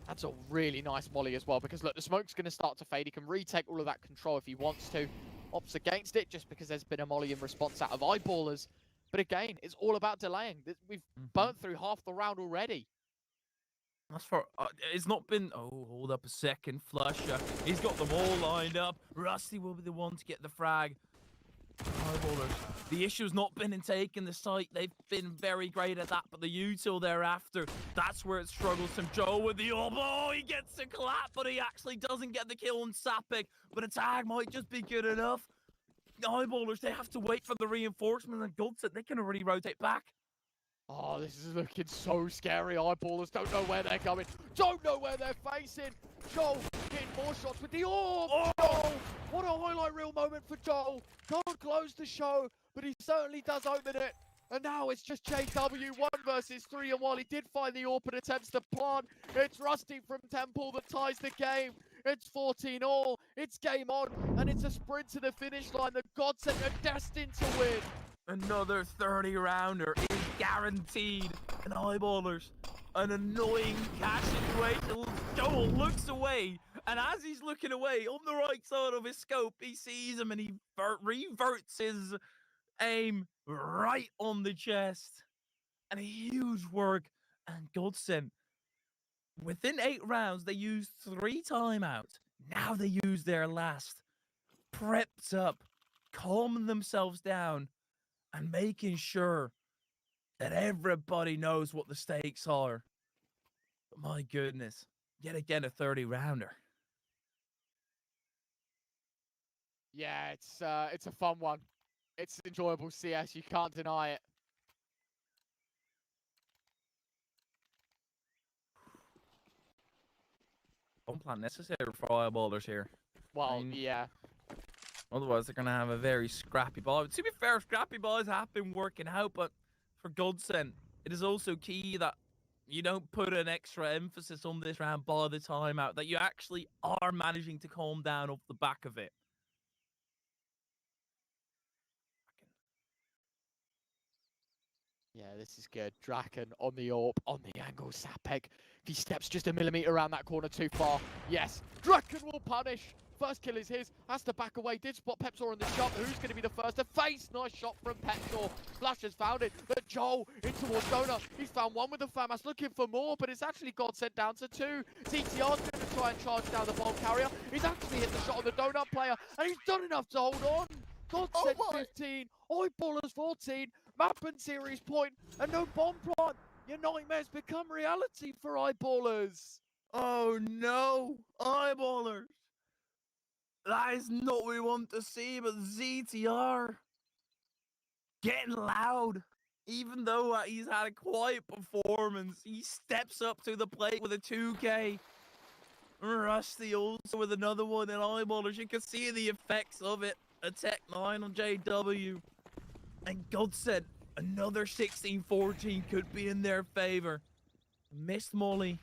That's a really nice molly as well, because look, the smoke's going to start to fade. He can retake all of that control if he wants to. Opts against it just because there's been a molly in response out of Eyeballers. But again, it's all about delaying. We've burnt through half the round already. That's for, it's not been, oh, hold up a second, Flusher. He's got them all lined up. Rusty will be the one to get the frag. Eyeballers, the issue's not been in taking the site. They've been very great at that, but the util thereafter, that's where it struggles. Some Joe with the oh, he gets a clap, but he actually doesn't get the kill on Sapik. But a tag might just be good enough. Eyeballers, they have to wait for the reinforcement, and Godscent, they can already rotate back. Oh, this is looking so scary. Eyeballers don't know where they're going. Don't know where they're facing. Joel getting more shots with the orb. Oh! What a highlight reel moment for Joel. Can't close the show, but he certainly does open it. And now it's just JW 1 versus 3. And while he did find the AWP and attempts to plant, it's Rusty from Temple that ties the game. It's 14-all. It's game on. And it's a sprint to the finish line. The Godsent are destined to win. Another 30-rounder is guaranteed. And eyeballers, an annoying cash situation. Joel looks away, and as he's looking away, on the right side of his scope, he sees him and he reverts his aim right on the chest. And a huge work. And Godsent, within 8 rounds, they used 3 timeouts. Now they use their last. Prepped up, calming themselves down, and making sure that everybody knows what the stakes are. But my goodness, yet again a 30-rounder. Yeah, it's a fun one. It's enjoyable CS, you can't deny it. Don't plan necessary for eyeballers here. Well, mean, yeah. Otherwise, they're going to have a very scrappy ball. To be fair, scrappy balls have been working out, but for Godsent, it is also key that you don't put an extra emphasis on this round by the timeout, that you actually are managing to calm down off the back of it. Yeah, this is good. Draken on the AWP, on the angle. Sapeg, if he steps just a millimeter around that corner too far, yes, Draken will punish. First kill is his, has to back away, did spot Pepsor on the jump. Who's going to be the first to face? Nice shot from Pepsor. Flash has found it, but Joel in towards Donut. He's found one with the FAMAS, looking for more, but it's actually Godsent down to 2. CTR's going to try and charge down the bomb carrier. He's actually hit the shot on the Donut player, and he's done enough to hold on. Godsent 15, Eyeballers 14, map and series point, and no bomb plant. Your nightmares become reality for Eyeballers. Oh no, eyeballers. That is not what we want to see, but ZTR getting loud. Even though he's had a quiet performance, he steps up to the plate with a 2K. Rusty also with another one, and eyeballers, you can see the effects of it. A Tech 9 on JW. And Godsent, another 16-14 could be in their favor. Missed Molly.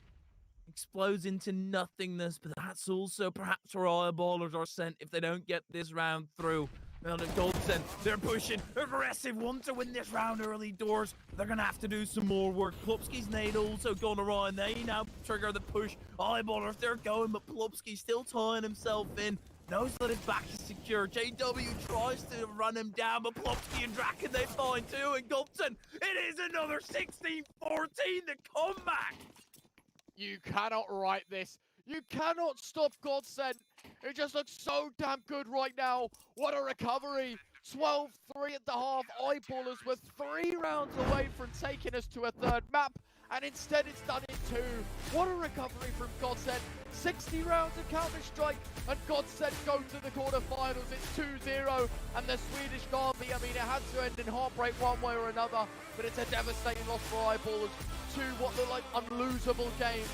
Explodes into nothingness, but that's also perhaps where eyeballers are sent if they don't get this round through. Well, the Godsent, they're pushing aggressive, want to win this round early doors. They're gonna have to do some more work. Plupski's nade also gone around. They now trigger the push. Eyeballers, they're going, but Plupski still tying himself in. Knows that his back is secure. JW tries to run him down, but Plupski and Draken, they find too. And Godsent, it is another 16-14, the comeback. You cannot write this. You cannot stop Godsent. It just looks so damn good right now. What a recovery. 12-3 at the half. Eyeballers were 3 rounds away from taking us to a 3rd map, and instead it's done in 2. What a recovery from Godsent. 60 rounds of Counter-Strike, and Godsent go to the quarterfinals. It's 2-0, and the Swedish Derby, I mean, it had to end in heartbreak one way or another, but it's a devastating loss for Eyeballers. 2 what look like unlosable games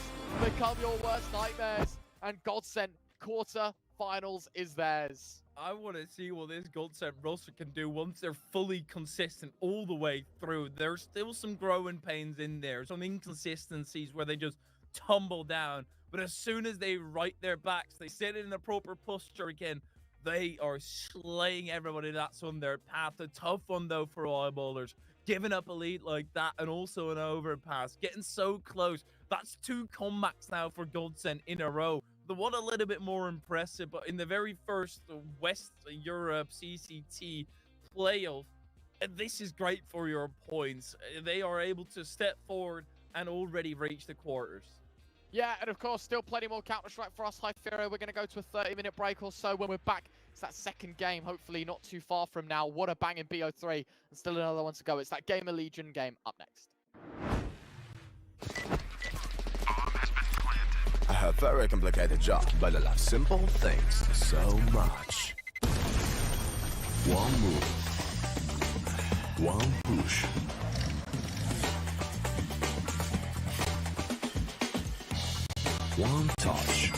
become your worst nightmares, and Godsent quarterfinals is theirs. I want to see what this Godsent roster can do once they're fully consistent all the way through. There's still some growing pains in there, some inconsistencies where they just tumble down. But as soon as they right their backs, they sit in the proper posture again, they are slaying everybody that's on their path. A tough one, though, for eyeballers. Giving up a lead like that and also an overpass. Getting so close. That's 2 comebacks now for Godsent in a row. The one a little bit more impressive, but in the very first West Europe CCT playoff, this is great for your points. They are able to step forward and already reach the quarters. Yeah, and of course, still plenty more Counter-Strike for us. Hyfero, we're going to go to a 30-minute break or so. When we're back, it's that second game, hopefully not too far from now. What a banging BO3, and still another one to go. It's that GamerLegion game up next. I have a very complicated job, but I love simple things so much. One move, one push. One touch.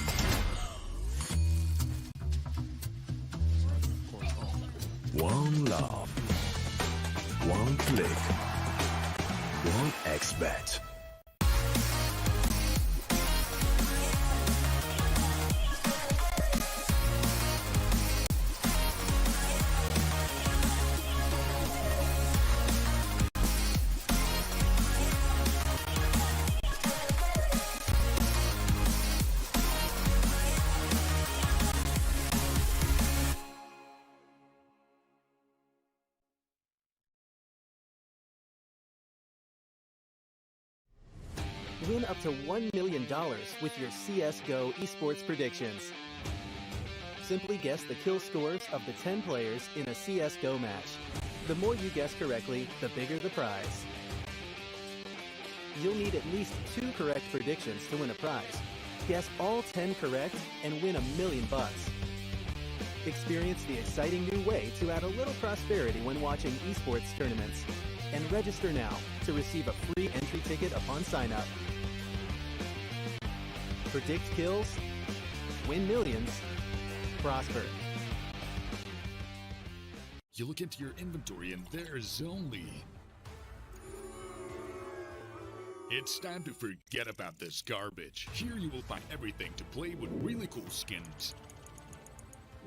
on XBet. Win up to $1 million with your CSGO esports predictions. Simply guess the kill scores of the 10 players in a CSGO match. The more you guess correctly, the bigger the prize. You'll need at least 2 correct predictions to win a prize. Guess all 10 correct and win $1 million. Experience the exciting new way to add a little prosperity when watching esports tournaments. And register now to receive a free entry ticket upon sign-up. Predict kills, win millions, prosper. You look into your inventory and there's only... It's time to forget about this garbage. Here you will find everything to play with really cool skins.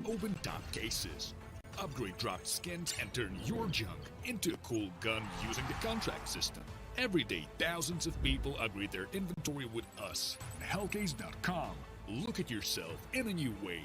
Open top cases. Upgrade dropped skins and turn your junk into a cool gun using the contract system. Every day, thousands of people upgrade their inventory with us. Hellcase.com. Look at yourself in a new way.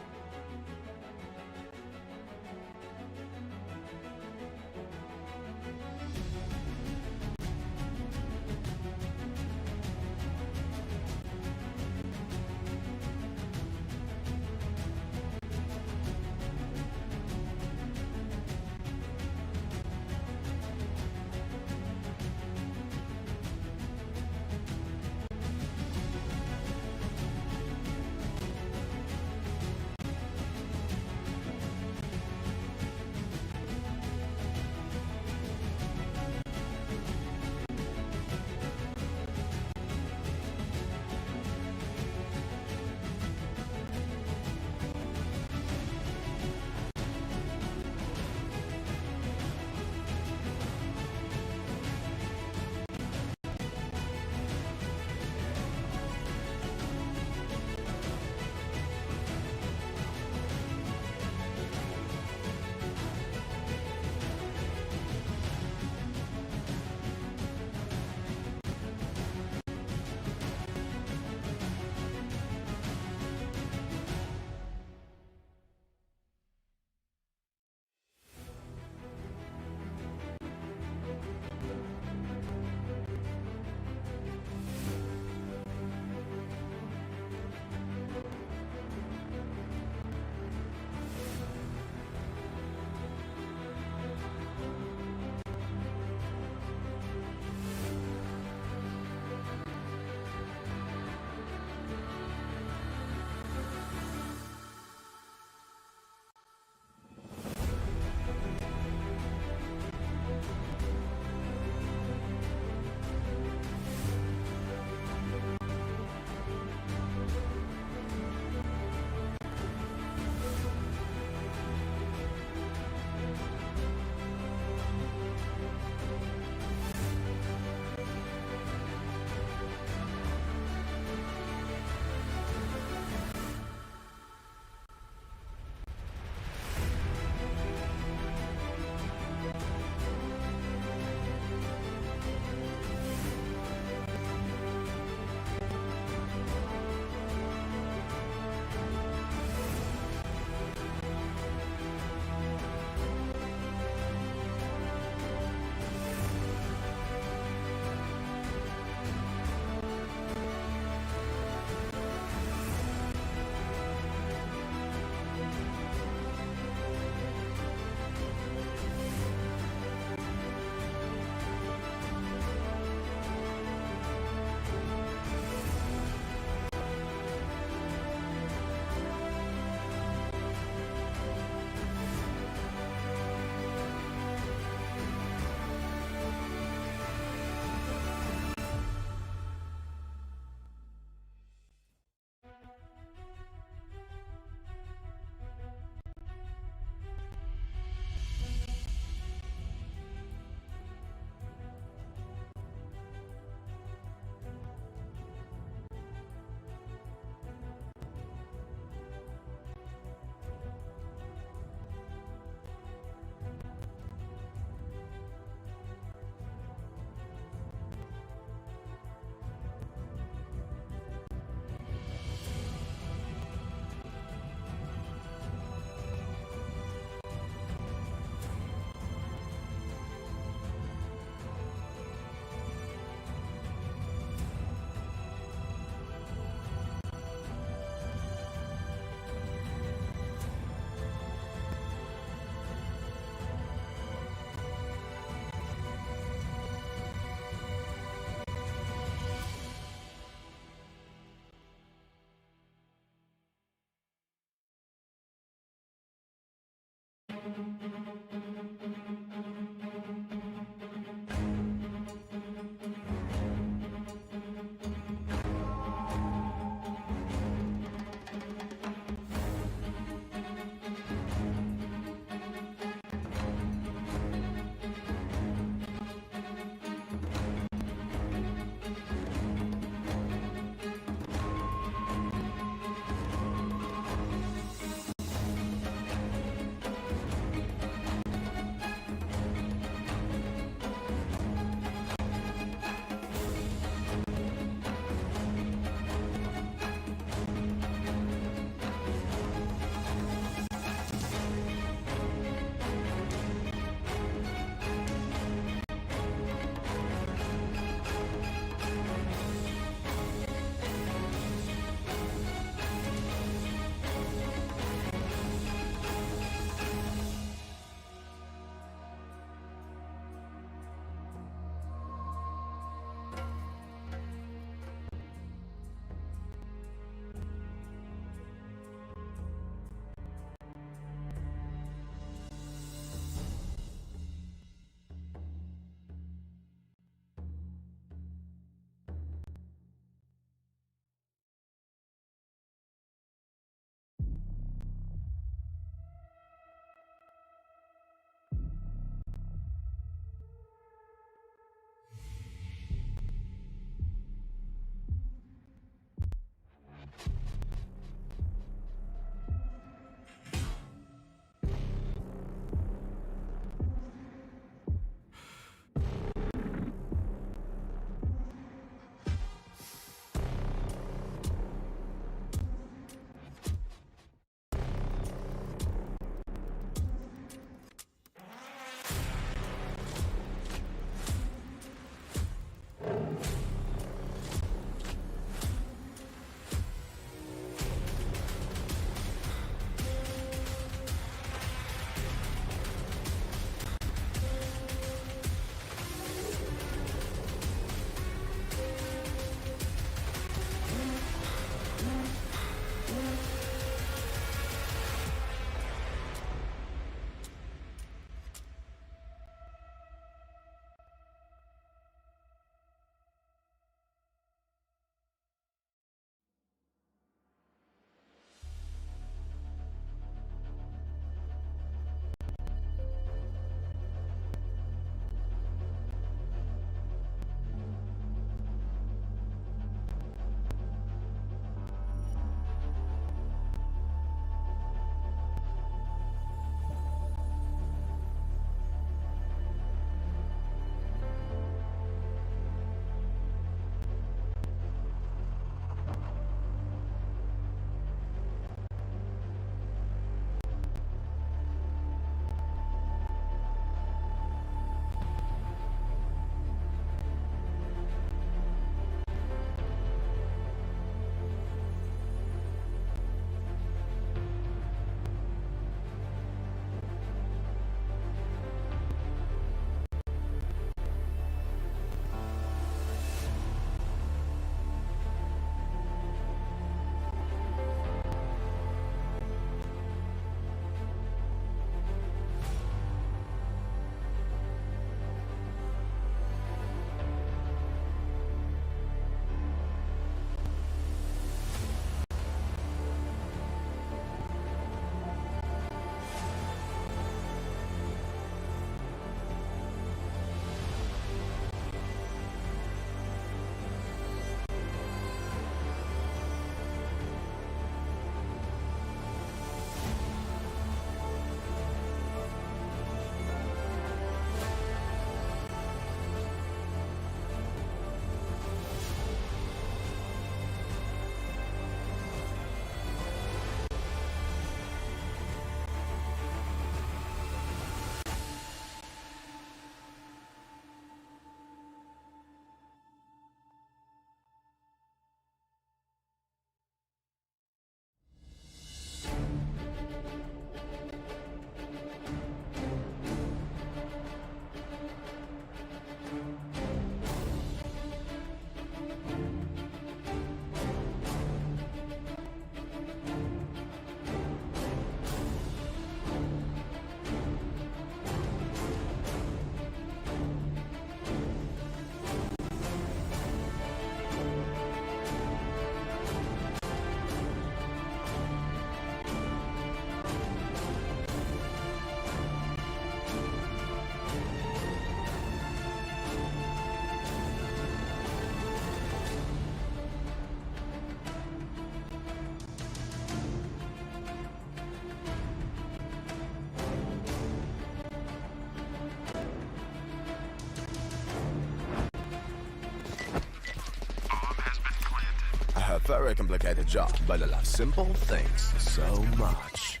very complicated job, but I love simple things so much.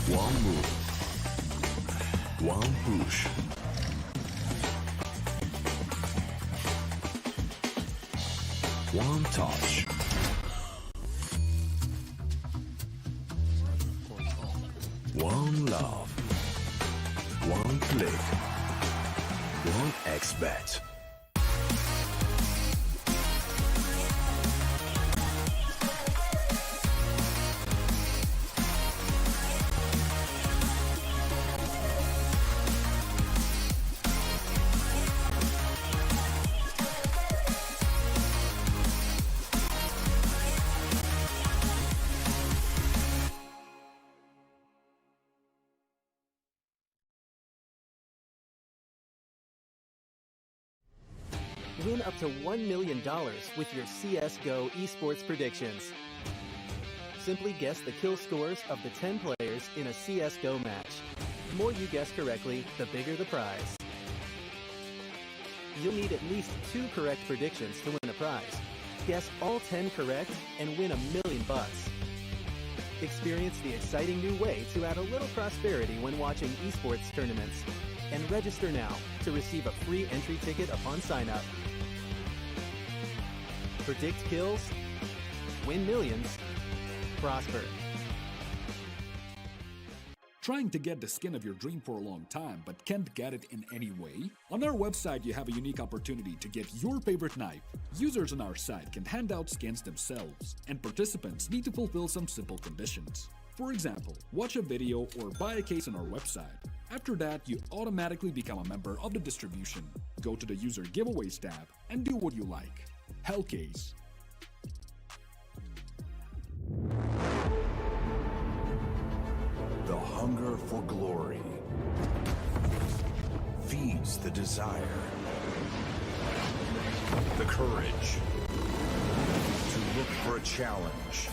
One move, one push. One touch. One love. One click. One X-bet. Win up to $1 million with your CSGO esports predictions. Simply guess the kill scores of the 10 players in a CSGO match. The more you guess correctly, the bigger the prize. You'll need at least 2 correct predictions to win a prize. Guess all 10 correct and win $1 million. Experience the exciting new way to add a little prosperity when watching esports tournaments. And register now to receive a free entry ticket upon sign-up. Predict kills, win millions, prosper. Trying to get the skin of your dream for a long time but can't get it in any way? On our website you have a unique opportunity to get your favorite knife. Users on our site can hand out skins themselves, and participants need to fulfill some simple conditions. For example, watch a video or buy a case on our website. After that, you automatically become a member of the distribution. Go to the user giveaways tab and do what you like. Hellcase. The hunger for glory feeds the desire, the courage to look for a challenge,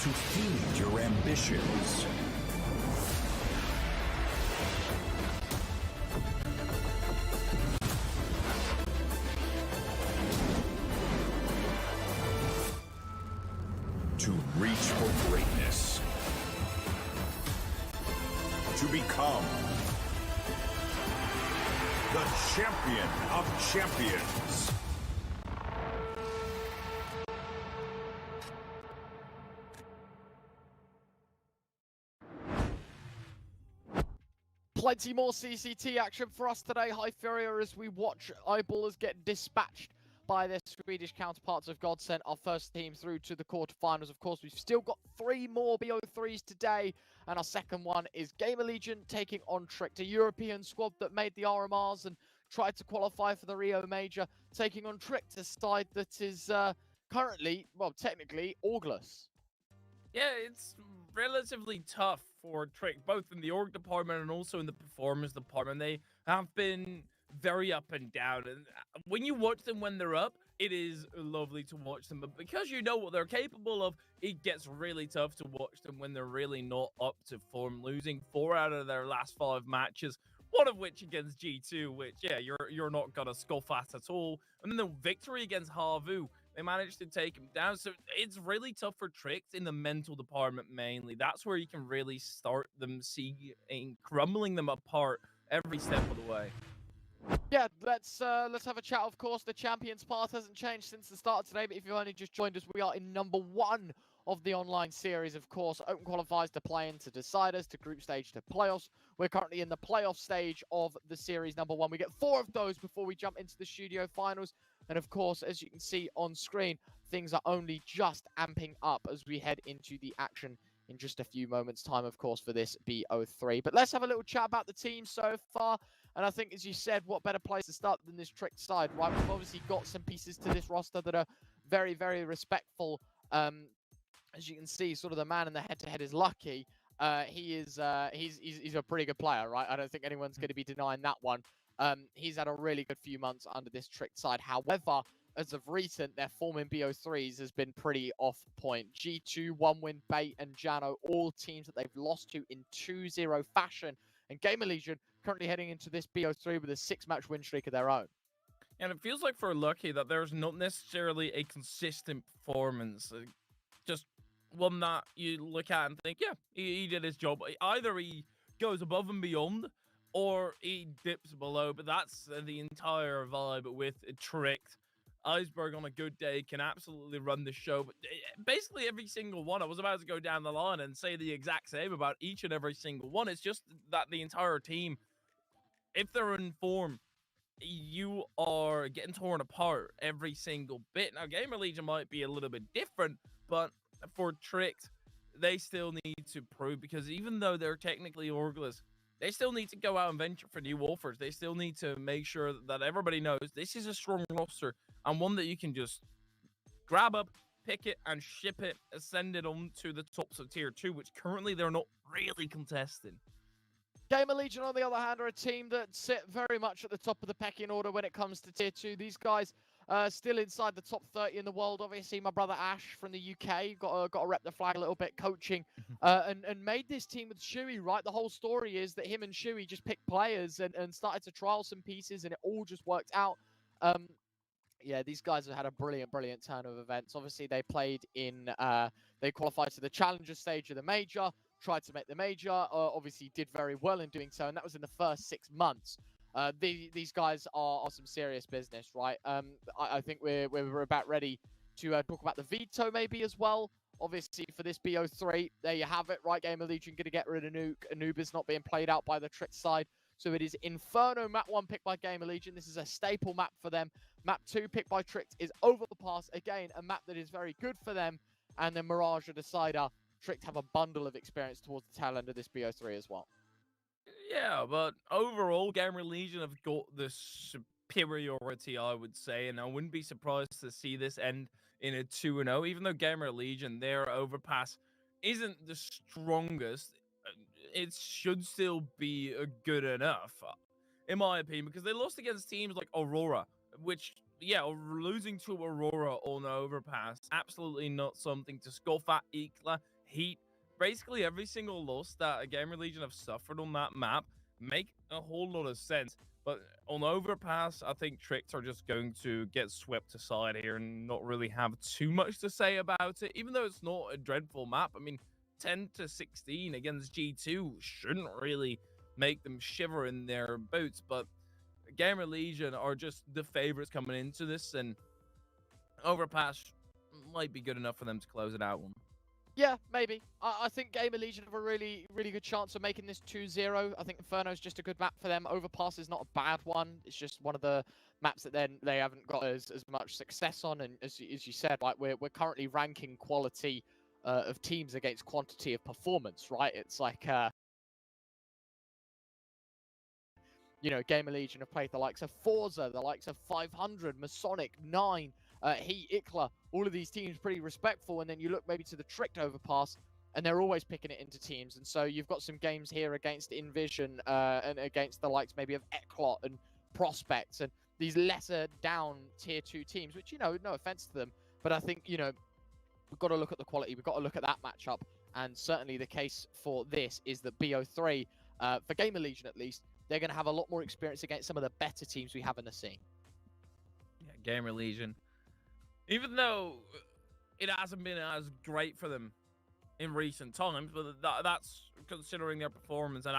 to feed your ambitions. To reach for greatness. To become the champion of champions. Plenty more CCT action for us today. High Furrier as we watch Eyeballers get dispatched by their Swedish counterparts of Godsent, our first team through to the quarterfinals. Of course, we've still got 3 more BO3s today, and our second one is GamerLegion taking on Tricked, a European squad that made the RMRs and tried to qualify for the Rio Major, taking on Tricked, a side that is currently, well, technically, orgless. Yeah, it's relatively tough for Trick, both in the org department and also in the performance department. They have been very up and down, and when you watch them when they're up, it is lovely to watch them, but because you know what they're capable of, it gets really tough to watch them when they're really not up to form, losing 4 out of their last 5 matches, one of which against G2, which you're not gonna scoff at all, and then the victory against Havu, they managed to take him down. So it's really tough for Tricked in the mental department mainly. That's where you can really start them crumbling them apart every step of the way. Yeah, let's have a chat. Of course, the Champions path hasn't changed since the start of today, but if you've only just joined us, we are in number 1 of the online series. Of course, open qualifiers to play into deciders, to group stage, to playoffs. We're currently in the playoff stage of the series number 1. We get 4 of those before we jump into the studio finals. And of course, as you can see on screen, things are only just amping up as we head into the action in just a few moments' time, of course, for this BO3. But let's have a little chat about the team so far. And I think, as you said, what better place to start than this Tricked side, right? We've obviously got some pieces to this roster that are very, very respectful. As you can see, sort of the man in the head-to-head is Lucky. He's a pretty good player, right? I don't think anyone's going to be denying that one. He's had a really good few months under this Tricked side. However, as of recent, their form in BO3s has been pretty off point. G2, OneWin, Bait, and Jano, all teams that they've lost to in 2-0 fashion. And GamerLegion currently heading into this BO3 with a 6-match win streak of their own. And it feels like for Lucky that there's not necessarily a consistent performance. Just one that you look at and think, yeah, he did his job. Either he goes above and beyond or he dips below. But that's the entire vibe with Tricked. Iceberg on a good day can absolutely run the show. But basically every single one, I was about to go down the line and say the exact same about each and every single one. It's just that the entire team, if they're in form, you are getting torn apart every single bit. Now, GamerLegion might be a little bit different, but for Tricked, they still need to prove, because even though they're technically orgless, they still need to go out and venture for new offers. They still need to make sure that everybody knows this is a strong roster and one that you can just grab up, pick it, and ship it, send it on to the tops of tier 2, which currently they're not really contesting. GamerLegion, on the other hand, are a team that sit very much at the top of the pecking order when it comes to tier 2. These guys still inside the top 30 in the world. Obviously, my brother Ash from the UK got to rep the flag a little bit, coaching, and made this team with Shuey, right? The whole story is that him and Shuey just picked players and started to trial some pieces, and it all just worked out. Yeah, these guys have had a brilliant turn of events. Obviously, they played in, they qualified to the challenger stage of the major, tried to make the major, obviously did very well in doing so, and that was in the first 6 months. These guys are some serious business, right? I think we're about ready to talk about the veto maybe as well. Obviously, for this BO3, there you have it, right? GamerLegion going to get rid of Nuke. Anubis not being played out by the Trick side. So it is Inferno, map 1 picked by GamerLegion. This is a staple map for them. Map 2 picked by Tricked is Over the Pass. Again, a map that is very good for them. And then Mirage, a Decider. Tricked have a bundle of experience towards the tail end of this BO3 as well. Yeah, but overall, GamerLegion have got the superiority, I would say, and I wouldn't be surprised to see this end in a 2-0, even though GamerLegion, their overpass isn't the strongest. It should still be good enough, in my opinion, because they lost against teams like Aurora, which, yeah, losing to Aurora on the overpass, absolutely not something to scoff at. Ikla, Heat, basically every single loss that GamerLegion have suffered on that map make a whole lot of sense. But on overpass, I think Tricked are just going to get swept aside here and not really have too much to say about it, even though it's not a dreadful map. I mean, 10-16 against G2 shouldn't really make them shiver in their boots, but GamerLegion are just the favorites coming into this, and overpass might be good enough for them to close it out. Yeah, maybe. I think GamerLegion have a really good chance of making this 2-0. I think Inferno's just a good map for them. Overpass is not a bad one. It's just one of the maps that then they haven't got as much success on. And as you said, like we're currently ranking quality of teams against quantity of performance, right? It's like you know, GamerLegion have played the likes of Forza, the likes of 500, Masonic, 9, Heat, Ikla, all of these teams pretty respectful, and then you look maybe to the Tricked overpass, and they're always picking it into teams, and so you've got some games here against Envision and against the likes maybe of Eclot and Prospects, and these lesser down tier 2 teams, which, you know, no offense to them, but I think, you know, we've got to look at the quality, we've got to look at that matchup, and certainly the case for this is that BO3, for GamerLegion at least, they're going to have a lot more experience against some of the better teams we have in the scene. Yeah, GamerLegion, even though it hasn't been as great for them in recent times, but that's considering their performance at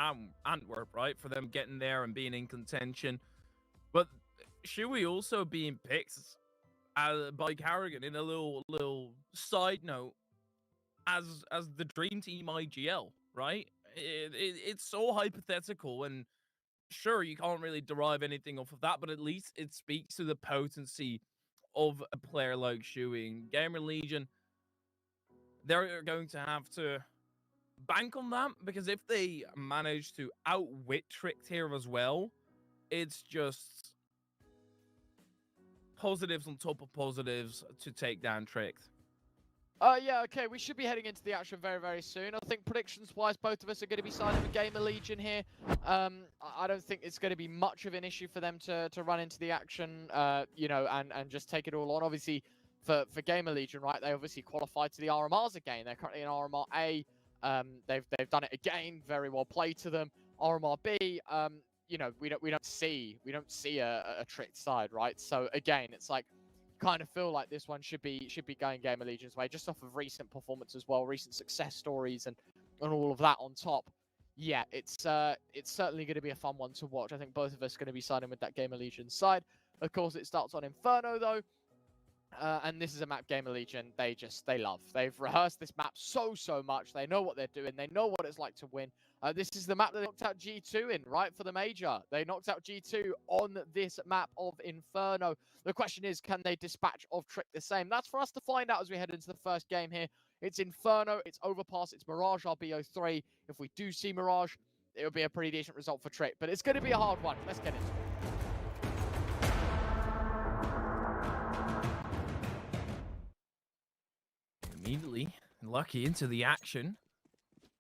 Antwerp, right? For them getting there and being in contention. But Shuey also being picked by Carrigan in a little side note as the dream team IGL, right? It's so hypothetical, and sure, you can't really derive anything off of that, but at least it speaks to the potency of a player like Shuey. And GamerLegion, they're going to have to bank on that, because if they manage to outwit Tricked here as well, it's just positives on top of positives to take down Tricked. Yeah, okay, we should be heading into the action very soon. I think predictions-wise, both of us are going to be siding with GamerLegion here. I don't think it's going to be much of an issue for them to run into the action, you know, and just take it all on. Obviously, for GamerLegion, right, they obviously qualified to the RMRs again. They're currently in RMR A. They've done it again. Very well played to them. RMR B, you know, we don't see a Tricked side, right? So again, it's like kind of feel like this one should be going GamerLegion's way, just off of recent performance as well, recent success stories, and all of that on top. Yeah, it's certainly going to be a fun one to watch. I think both of us are going to be siding with that GamerLegion side. Of course, it starts on Inferno though. And this is a map GamerLegion they love. They've rehearsed this map so much. They know what they're doing. They know what it's like to win. This is the map that they knocked out G2 in, right, for the major. They knocked out G2 on this map of Inferno. The question is, can they dispatch of Tricked the same? That's for us to find out as we head into the first game here. It's Inferno, it's Overpass, it's Mirage RBO3. If we do see Mirage, it'll be a pretty decent result for Tricked. But it's going to be a hard one. Let's get into it. Immediately, Lucky into the action.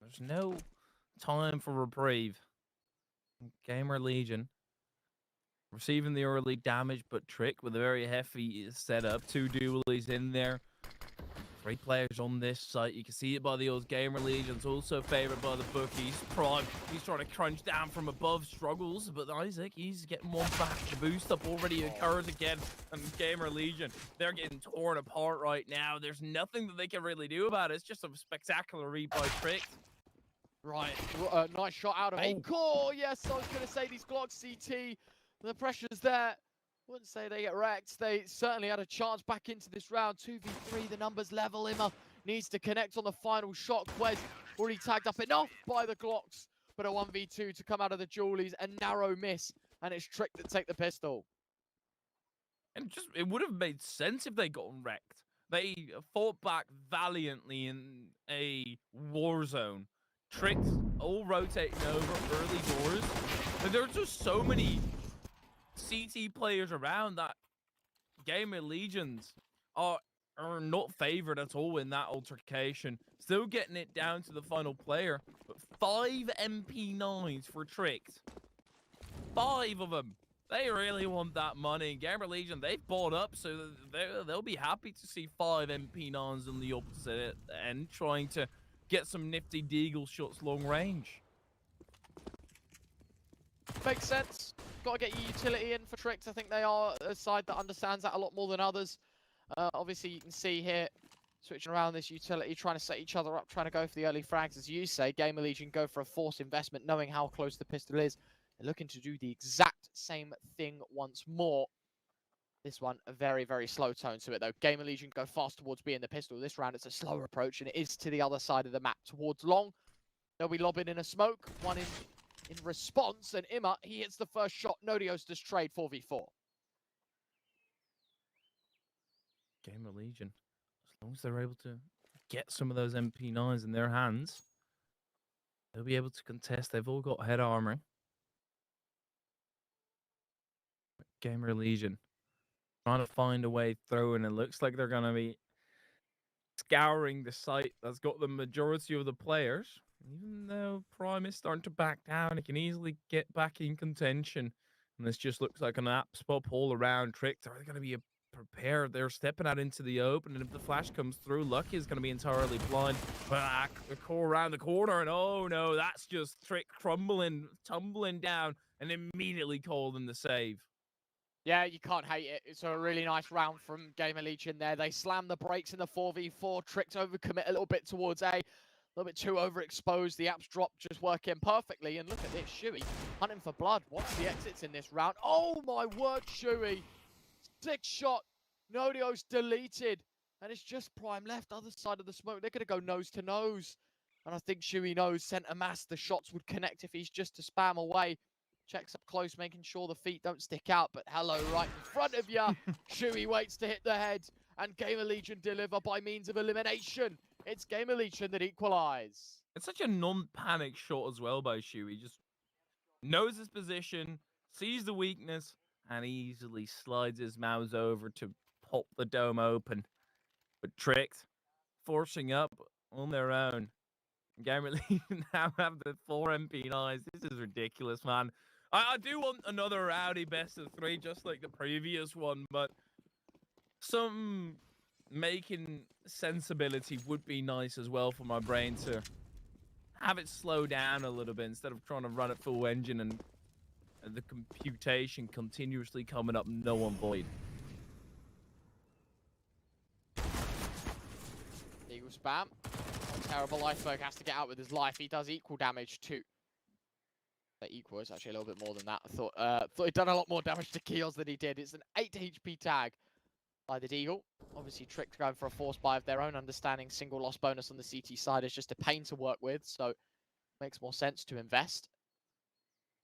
There's no time for reprieve. GamerLegion receiving the early damage, but Tricked with a very heavy setup. 2 dualies in there. 3 players on this site. You can see it by the odds. GamerLegion's also favored by the bookies. Prime, he's trying to crunch down from above, struggles, but Isaac, he's getting one back. The boost up already occurs again, and GamerLegion, they're getting torn apart right now. There's nothing that they can really do about it. It's just a spectacular read by Tricked. Right, nice shot out of Core. Yes, I was going to say these Glock CT, the pressure's there. Wouldn't say they get wrecked. They certainly had a chance back into this round. 2v3, the numbers level. Imma needs to connect on the final shot. Quez already tagged up enough by the Glocks, but a 1v2 to come out of the Julies. A narrow miss, and it's Tricked to take the pistol. And just, it would have made sense if they got wrecked. They fought back valiantly in a war zone. Tricked all rotating over early doors. And there's just so many CT players around that GamerLegions are not favored at all in that altercation. Still getting it down to the final player, but 5 MP9s for Tricked. 5 of them. They really want that money. GamerLegion, they've bought up, so they'll be happy to see 5 MP9s on the opposite end, trying to get some nifty deagle shots long range. Makes sense. Got to get your utility in for Tricked. I think they are a side that understands that a lot more than others. Obviously, you can see here, switching around this utility, trying to set each other up, trying to go for the early frags, as you say. GamerLegion go for a forced investment, knowing how close the pistol is. They're looking to do the exact same thing once more. This one, a very slow tone to it, though. GamerLegion go fast towards being the pistol. This round, it's a slower approach, and it is to the other side of the map, towards long. They'll be lobbing in a smoke, one in response, and Imma, he hits the first shot. Nodios does trade 4v4. GamerLegion, as long as they're able to get some of those MP9s in their hands, they'll be able to contest. They've all got head armor. GamerLegion trying to find a way through, and it looks like they're going to be scouring the site that's got the majority of the players. Even though Prime is starting to back down, he can easily get back in contention. And this just looks like an app spot all around. Tricked. Are they going to be prepared? They're stepping out into the open, and if the flash comes through, Lucky is going to be entirely blind. Back the core around the corner, and oh no, that's just Tricked crumbling, tumbling down, and immediately called in the save. Yeah, you can't hate it. It's a really nice round from GamerLegion there. They slam the brakes in the 4v4. Tricked overcommit a little bit towards A. A little bit too overexposed. The apps drop just working perfectly. And look at this, Shuey hunting for blood. What's the exits in this round? Oh my word, Shuey. 6 shot. Nodio's deleted. And it's just Prime left, other side of the smoke. They're going to go nose to nose. And I think Shuey knows center mass. The shots would connect if he's just to spam away. Checks up close, making sure the feet don't stick out. But hello, right in front of you. Shuey waits to hit the head. And GamerLegion deliver by means of elimination. It's GamerLegion that equalize. It's such a non-panic shot as well by Shuey. He just knows his position, sees the weakness, and easily slides his mouse over to pop the dome open. But Tricked, forcing up on their own. GamerLegion now have the 4 MP9s. This is ridiculous, man. I do want another rowdy best of 3, just like the previous one, but some making sensibility would be nice as well for my brain to have it slow down a little bit instead of trying to run at full engine and and the computation continuously coming up null and void. Eagle spam. Terrible. Iceberg has to get out with his life. He does equal damage too. Equal is actually a little bit more than that. I thought he'd done a lot more damage to Keels than he did. It's an 8 HP tag by the Deagle. Obviously, Tricked going for a force buy of their own understanding. Single loss bonus on the CT side is just a pain to work with, so makes more sense to invest.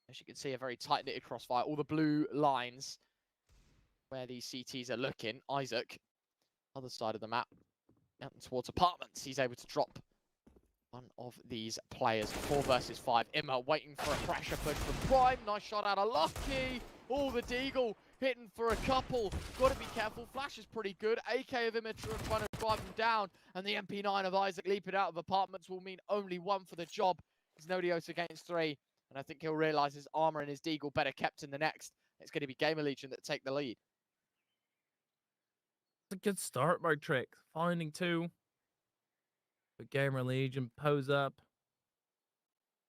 As you can see, a very tight-knitted crossfire. All the blue lines where these CTs are looking. Isaac, other side of the map, out towards apartments. He's able to drop one of these players. 4 versus 5. Imma waiting for a pressure push from Prime. Nice shot out of Lucky. Oh, the Deagle hitting for a couple. Got to be careful. Flash is pretty good. AK of Imma trying to drive him down. And the MP9 of Isaac leaping out of apartments will mean only 1 for the job. It's Nodios against 3. And I think he'll realise his armor and his Deagle better kept in the next. It's going to be GamerLegion that take the lead. It's a good start by Tricked. Finding 2. But GamerLegion pose up.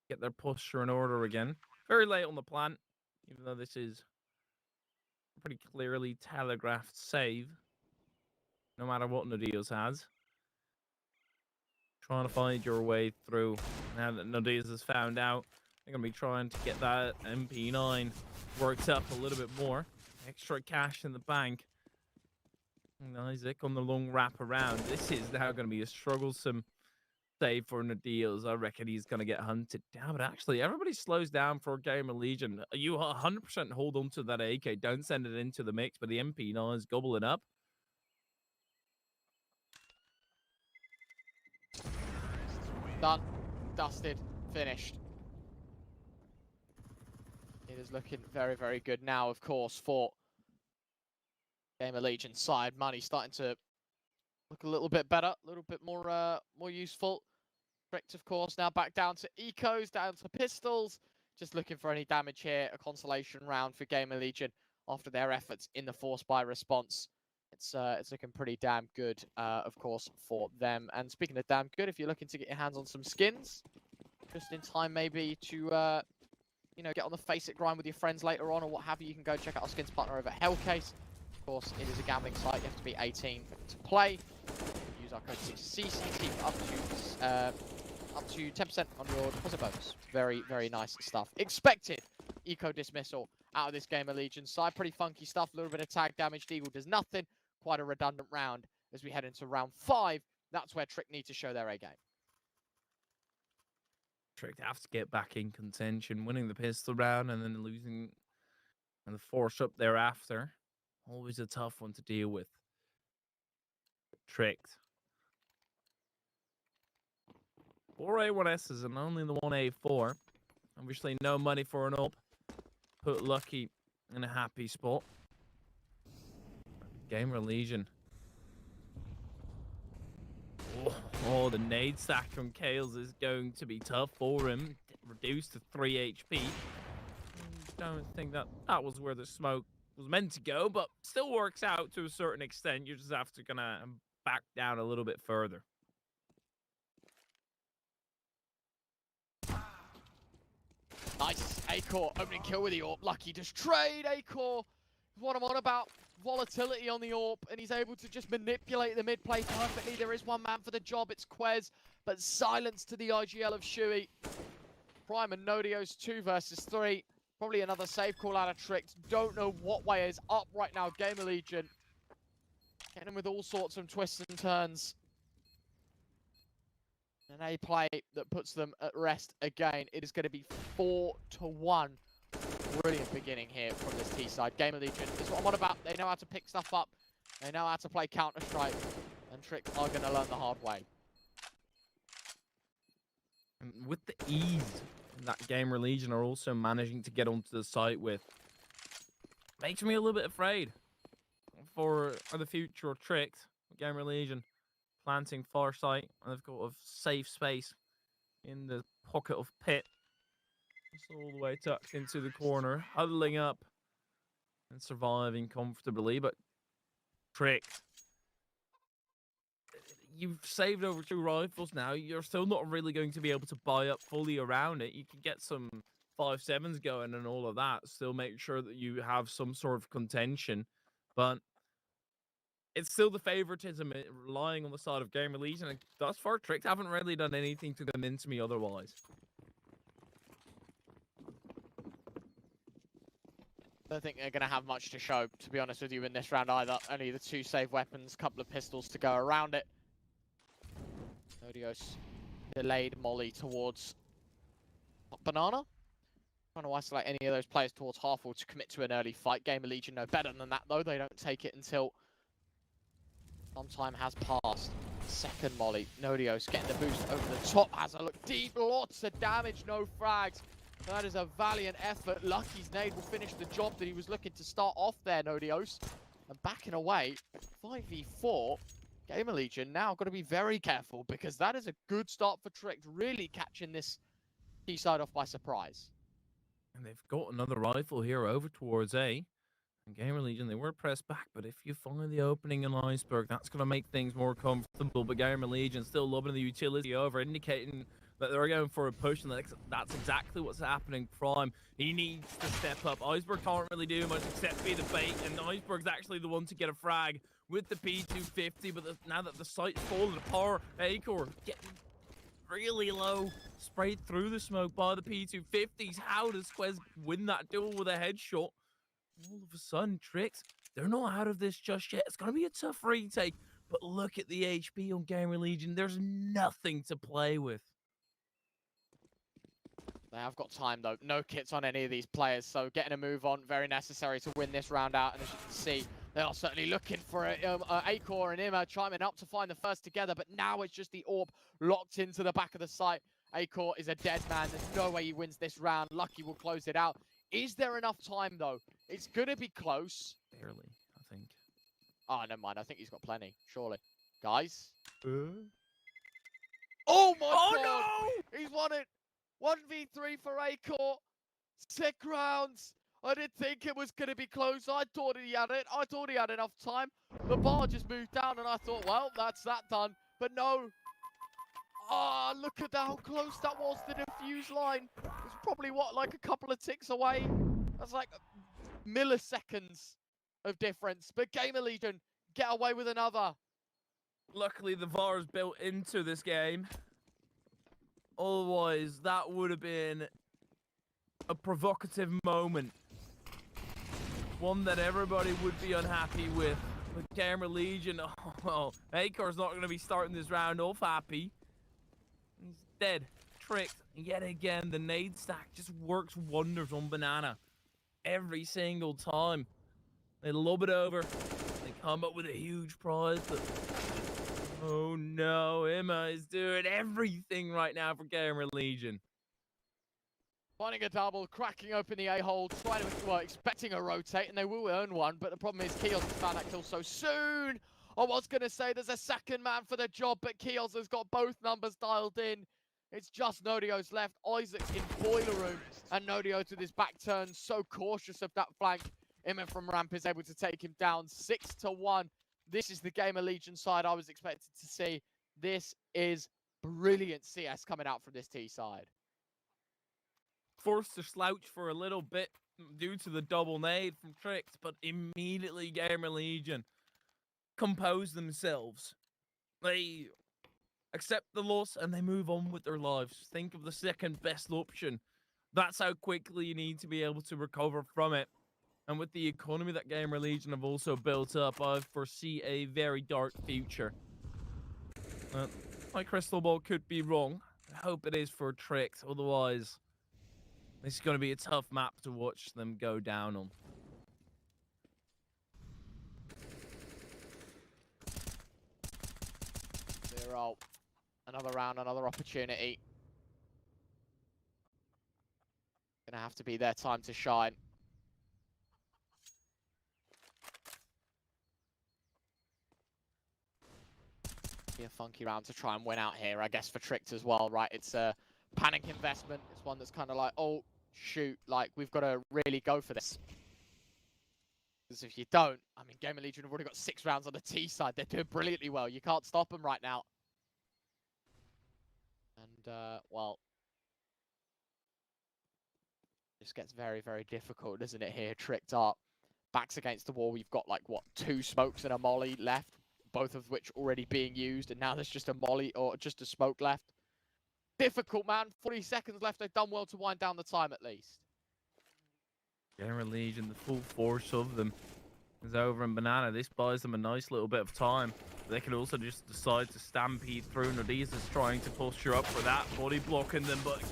Get their pusher in order again. Very late on the plant. Even though this is a pretty clearly telegraphed save. No matter what Nodios has. Trying to find your way through. Now that Nodios has found out. They're going to be trying to get that MP9 worked up a little bit more. Extra cash in the bank. And Isaac on the long wrap around. This is now going to be a strugglesome save for Nodios. I reckon he's going to get hunted down. But actually, everybody slows down for GamerLegion. You 100% hold on to that AK. Don't send it into the mix. But the MP9 is gobbling up. Done. Dusted. Finished. It is looking very, very good now, of course, for GamerLegion side. Money starting to look a little bit better, a little bit more useful. Tricked, of course, now back down to ecos, down to pistols. Just looking for any damage here. A consolation round for GamerLegion after their efforts in the force buy response. It's looking pretty damn good, of course, for them. And speaking of damn good, if you're looking to get your hands on some skins, just in time maybe to you know, get on the Face It grind with your friends later on or what have you, you can go check out our skins partner over at Hellcase. Of course, it is a gambling site. You have to be 18 to play. Use our code CCT up to 10% on your deposit bonus. Very, very nice stuff. Expected eco dismissal out of this GamerLegion side. Pretty funky stuff. A little bit of tag damage. Deagle does nothing. Quite a redundant round as we head into round 5. That's where Trick need to show their A game. Tricked have to get back in contention, winning the pistol round and then losing and the force up thereafter. Always a tough one to deal with. Tricked. 4 A1Ss and only the 1 A4. Obviously no money for an up. Put Lucky in a happy spot. GamerLegion. Oh, the nade stack from Kales is going to be tough for him. Reduced to 3 HP. Don't think that was where the smoke was meant to go, but still works out to a certain extent. You just have to kind of back down a little bit further. Nice. A-Core opening kill with the AWP. Lucky just trade A-Core. What I'm on about. Volatility on the AWP, and he's able to just manipulate the mid play perfectly. There is one man for the job, it's Quez, but silence to the IGL of Shui. Prime and Nodios 2 versus 3. Probably another save call out of Tricked. Don't know what way is up right now. GamerLegion getting him with all sorts of twists and turns. An A play that puts them at rest again. It is going to be 4-1. Brilliant beginning here from this T side. GamerLegion is what I'm on about. They know how to pick stuff up. They know how to play Counter-Strike. And Trick are going to learn the hard way. And with the ease that GamerLegion are also managing to get onto the site with, makes me a little bit afraid for the future of Tricked. GamerLegion planting far site, and they've got a safe space in the pocket of pit. It's all the way tucked into the corner, huddling up and surviving comfortably, but Tricked. You've saved over 2 rifles now. You're still not really going to be able to buy up fully around it. You can get some 5-7s going and all of that, still make sure that you have some sort of contention. But it's still the favoritism lying on the side of GamerLegion, and thus far, Tricked haven't really done anything to convince me otherwise. I don't think they're going to have much to show, to be honest with you, in this round either. Only the 2 save weapons, couple of pistols to go around it. Odios delayed molly towards Banana. Trying to isolate any of those players towards half-wall to commit to an early fight. GamerLegion know better than that, though. They don't take it until some time has passed. Second molly. Nodios getting the boost over the top. Has a look deep. Lots of damage, no frags. That is a valiant effort. Lucky's nade will finish the job that he was looking to start off there, Nodios. And backing away, 5v4. GamerLegion now got to be very careful because that is a good start for Tricked, really catching this T-side off by surprise. And they've got another rifle here over towards A. And GamerLegion, they were pressed back, but if you find the opening in Iceberg, that's going to make things more comfortable. But GamerLegion still loving the utility over, indicating that they're going for a push, and that's exactly what's happening. Prime, he needs to step up. Iceberg can't really do much except be the bait, and Iceberg's actually the one to get a frag with the P250, but now that the site's fallen apart, Acor getting really low, sprayed through the smoke by the P250s. How does Quez win that duel with a headshot? All of a sudden, Tricked, they're not out of this just yet. It's going to be a tough retake, but look at the HP on GamerLegion. There's nothing to play with. They have got time, though. No kits on any of these players, so getting a move on, very necessary to win this round out. And as you can see, they are certainly looking for it. Acor and Ima chiming up to find the first together, but now it's just the AWP locked into the back of the site. Acor is a dead man. There's no way he wins this round. Lucky will close it out. Is there enough time, though? It's going to be close. Barely, I think. Oh, never mind. I think he's got plenty, surely. Guys? Oh, my God! No! He's won it! 1v3 for Acor. 6 rounds. I didn't think it was going to be close. I thought he had it. I thought he had enough time. The bar just moved down, and I thought, well, that's that done. But no. Ah, oh, look at how close that was to the defuse line. It was probably, what, like a couple of ticks away? That's like milliseconds of difference. But GamerLegion get away with another. Luckily, the VAR is built into this game. Otherwise, that would have been a provocative moment. One that everybody would be unhappy with. But GamerLegion, oh, Acor's not going to be starting this round off happy. He's dead. Tricked. Yet again, the nade stack just works wonders on Banana. Every single time. They lob it over. They come up with a huge prize, but oh no, Emma is doing everything right now for GamerLegion. Finding a double, cracking open the A-hole, trying to, well, expecting a rotate, and they will earn one, but the problem is Keels has found that kill so soon. I was going to say there's a second man for the job, but Keels has got both numbers dialed in. It's just Nodios left. Isaac's in boiler room, and Nodios with his back turned, so cautious of that flank. Emma from ramp is able to take him down 6-1. This is the GamerLegion side I was expected to see. This is brilliant CS coming out from this T side. Forced to slouch for a little bit due to the double nade from Tricked, but immediately GamerLegion compose themselves. They accept the loss and they move on with their lives. Think of the second best option. That's how quickly you need to be able to recover from it. And with the economy that GamerLegion have also built up, I foresee a very dark future. My crystal ball could be wrong. I hope it is for Tricked. Otherwise, this is going to be a tough map to watch them go down on. Zero. Another round, another opportunity. Gonna have to be their time to shine. Be a funky round to try and win out here, I guess, for Tricked as well, right? It's a panic investment. It's one that's kind of like, oh, shoot, like, we've got to really go for this. Because if you don't, I mean, GamerLegion have already got 6 rounds on the T side. They're doing brilliantly well. You can't stop them right now. And, well, Just gets very, very difficult, doesn't it, here? Tricked up. Backs against the wall. We've got, like, what, 2 smokes and a molly left, both of which already being used, and now there's just a molly or just a smoke left. Difficult, man. 40 seconds left. They've done well to wind down the time, at least. GamerLegion, the full force of them is over in Banana. This buys them a nice little bit of time. They can also just decide to stampede through. Nadiz is trying to posture up for that, body blocking them, but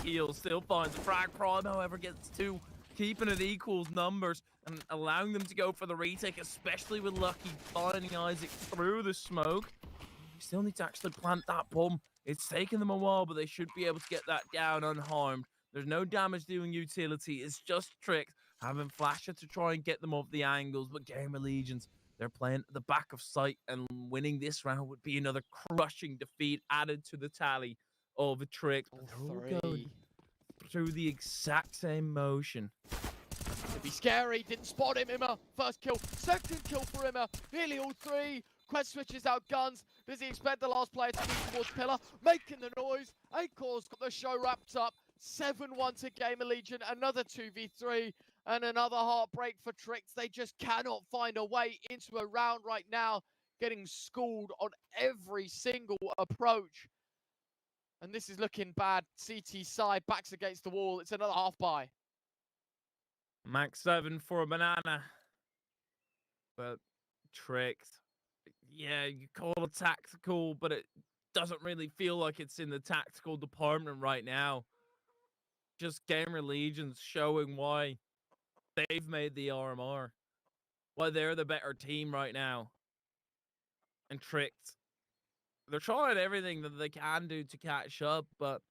Keel still finds a frag. Prime, however, gets 2, keeping it equals numbers and allowing them to go for the retake, especially with Lucky finding Isaac through the smoke. You still need to actually plant that bomb. It's taken them a while, but they should be able to get that down unharmed. There's no damage doing utility. It's just Tricked having Flasher to try and get them off the angles, but GamerLegions, they're playing at the back of sight, and winning this round would be another crushing defeat added to the tally of a Tricked. But they're all going through the exact same motion. Could be scary. Didn't spot him. Imma, first kill. Second kill for Imma. Nearly all 3. Quest switches out guns. Does he expect the last player to move towards Pillar? Making the noise. Acor's got the show wrapped up. 7-1 to GamerLegion. Another 2v3. And another heartbreak for Tricked. They just cannot find a way into a round right now. Getting schooled on every single approach. And this is looking bad. CT side, backs against the wall. It's another half buy. Max 7 for a Banana. But Tricked, yeah, you call it tactical, but it doesn't really feel like it's in the tactical department right now. Just GamerLegion's showing why they've made the RMR, why they're the better team right now. And Tricked, they're trying everything that they can do to catch up, but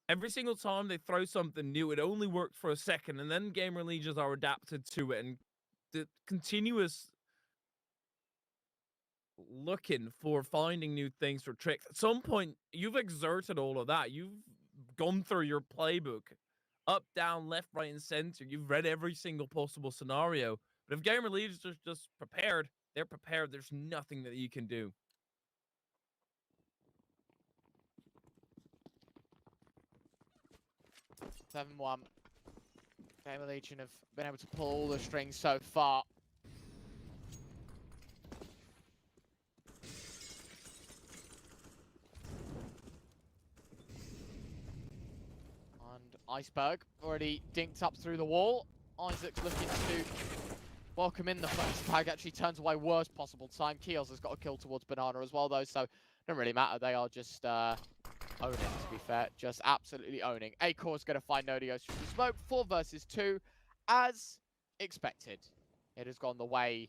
every single time they throw something new, it only worked for a second, and then GamerLegions are adapted to it, and the continuous looking for finding new things for Tricked. At some point, you've exerted all of that. You've gone through your playbook, up, down, left, right, and center. You've read every single possible scenario. But if GamerLegions are just prepared, they're prepared. There's nothing that you can do. (7-1). GamerLegion have been able to pull all the strings so far. And Iceberg already dinked up through the wall. Isaac's looking to welcome in the first tag. Actually turns away worst possible time. Keels has got a kill towards Banana as well, though, so it doesn't really matter. They are just owning, to be fair. Just absolutely owning. Acor's going to find Nodios through the smoke. 4 versus 2, as expected. It has gone the way,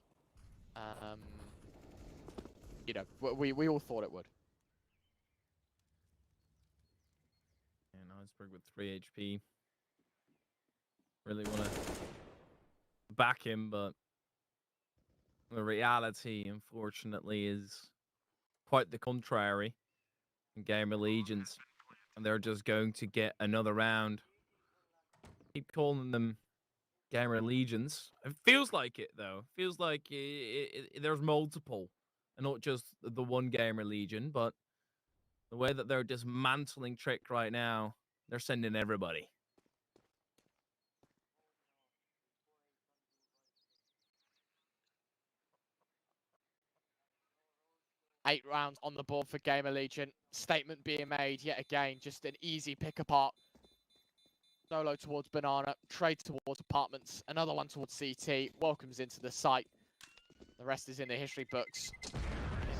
you know, we all thought it would. And Iceberg with 3 HP. Really want to back him, but the reality, unfortunately, is quite the contrary. GamerLegions, and they're just going to get another round. Keep calling them GamerLegions. It feels like it, though. It feels like there's multiple, and not just the one GamerLegion, but the way that they're dismantling Tricked right now, they're sending everybody. Eight rounds on the board for GamerLegion. Statement being made yet again. Just an easy pick apart. Solo towards Banana. Trade towards Apartments. Another one towards CT. Welcomes into the site. The rest is in the history books.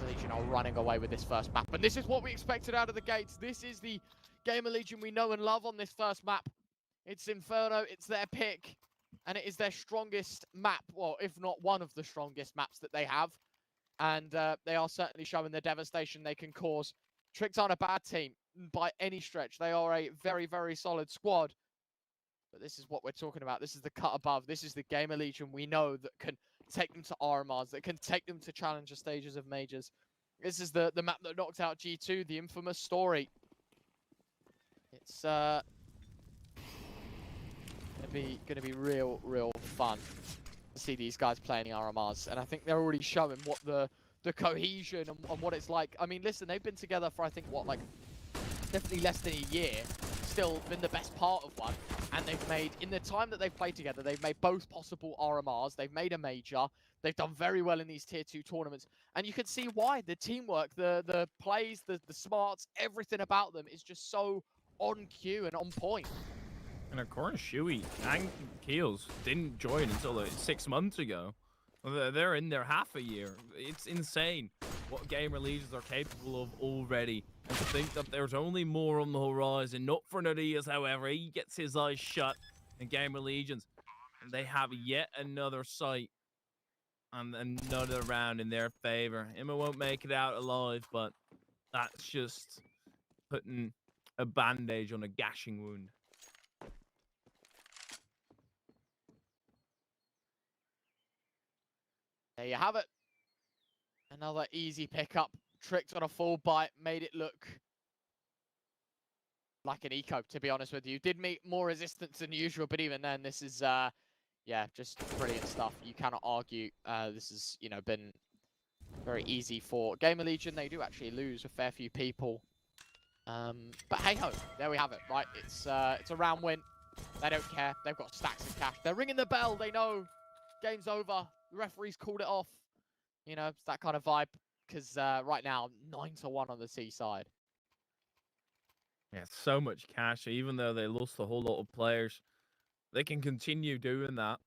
GamerLegion are running away with this first map. And this is what we expected out of the gates. This is the GamerLegion we know and love on this first map. It's Inferno. It's their pick. And it is their strongest map. Well, if not one of the strongest maps that they have. And they are certainly showing the devastation they can cause. Tricked aren't a bad team by any stretch. They are a very, very solid squad. But this is what we're talking about. This is the cut above. This is the GamerLegion we know that can take them to RMRs, that can take them to challenger stages of majors. This is the map that knocked out G2, the infamous story. It's gonna be real fun to see these guys playing the RMRs, and I think they're already showing what the cohesion and what it's like. I mean, listen, they've been together for I think what, like definitely less than a year, still been the best part of one. And they've made, in the time that they've played together, they've made both possible RMRs. They've made a major. They've done very well in these tier 2 tournaments. And you can see why. The teamwork, the plays, the smarts, everything about them is just so on cue and on point. And of course, Shuey and Keels didn't join until like 6 months ago. They're in there half a year. It's insane what GamerLegions are capable of already. And to think that there's only more on the horizon. Not for Nadias, however. He gets his eyes shut. And GamerLegions, they have yet another sight and another round in their favor. Emma won't make it out alive, but that's just putting a bandage on a gashing wound. There you have it. Another easy pickup. Tricked on a full bite. Made it look like an eco, to be honest with you. Did meet more resistance than usual, but even then, this is, yeah, just brilliant stuff. You cannot argue. This has, you know, been very easy for GamerLegion. They do actually lose a fair few people. But hey-ho, there we have it, right? It's a round win. They don't care. They've got stacks of cash. They're ringing the bell. They know game's over. The referee's called it off. You know, it's that kind of vibe. Because right now, 9-1 on the C side. Yeah, so much cash. Even though they lost a whole lot of players, they can continue doing that.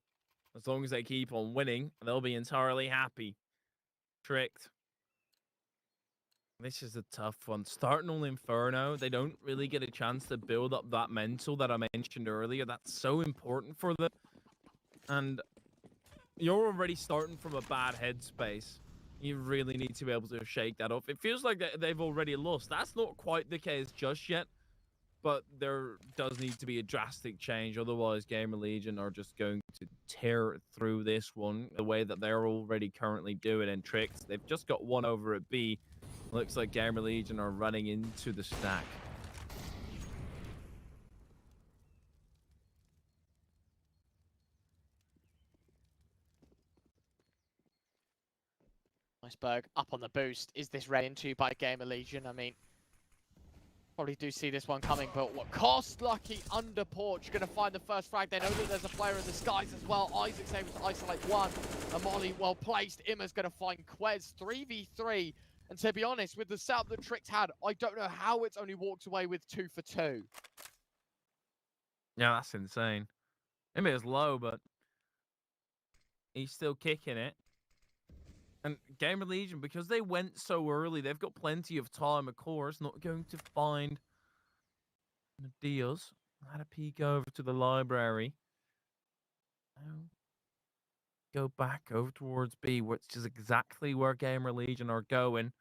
As long as they keep on winning, they'll be entirely happy. Tricked. This is a tough one. Starting on Inferno, they don't really get a chance to build up that mental that I mentioned earlier. That's so important for them. And you're already starting from a bad headspace. You really need to be able to shake that off. It feels like they've already lost. That's not quite the case just yet. But there does need to be a drastic change. Otherwise, GamerLegion are just going to tear through this one the way that they're already currently doing. And Tricked, they've just got one over at B. Looks like GamerLegion are running into the stack. Iceberg up on the boost. Is this read into by GamerLegion? I mean, probably do see this one coming, but what cost? Lucky under porch, going to find the first frag. They know that there's a player in the skies as well. Isaac's able to isolate one. Amali well placed. Imma's going to find Quez 3v3. And to be honest, with the setup that Tricked had, I don't know how it's only walked away with 2 for 2. Yeah, that's insane. Imma is low, but he's still kicking it. And GamerLegion, because they went so early, they've got plenty of time, of course, not going to find the deals. Had a peek over to the library. Now, go back over towards B, which is exactly where GamerLegion are going.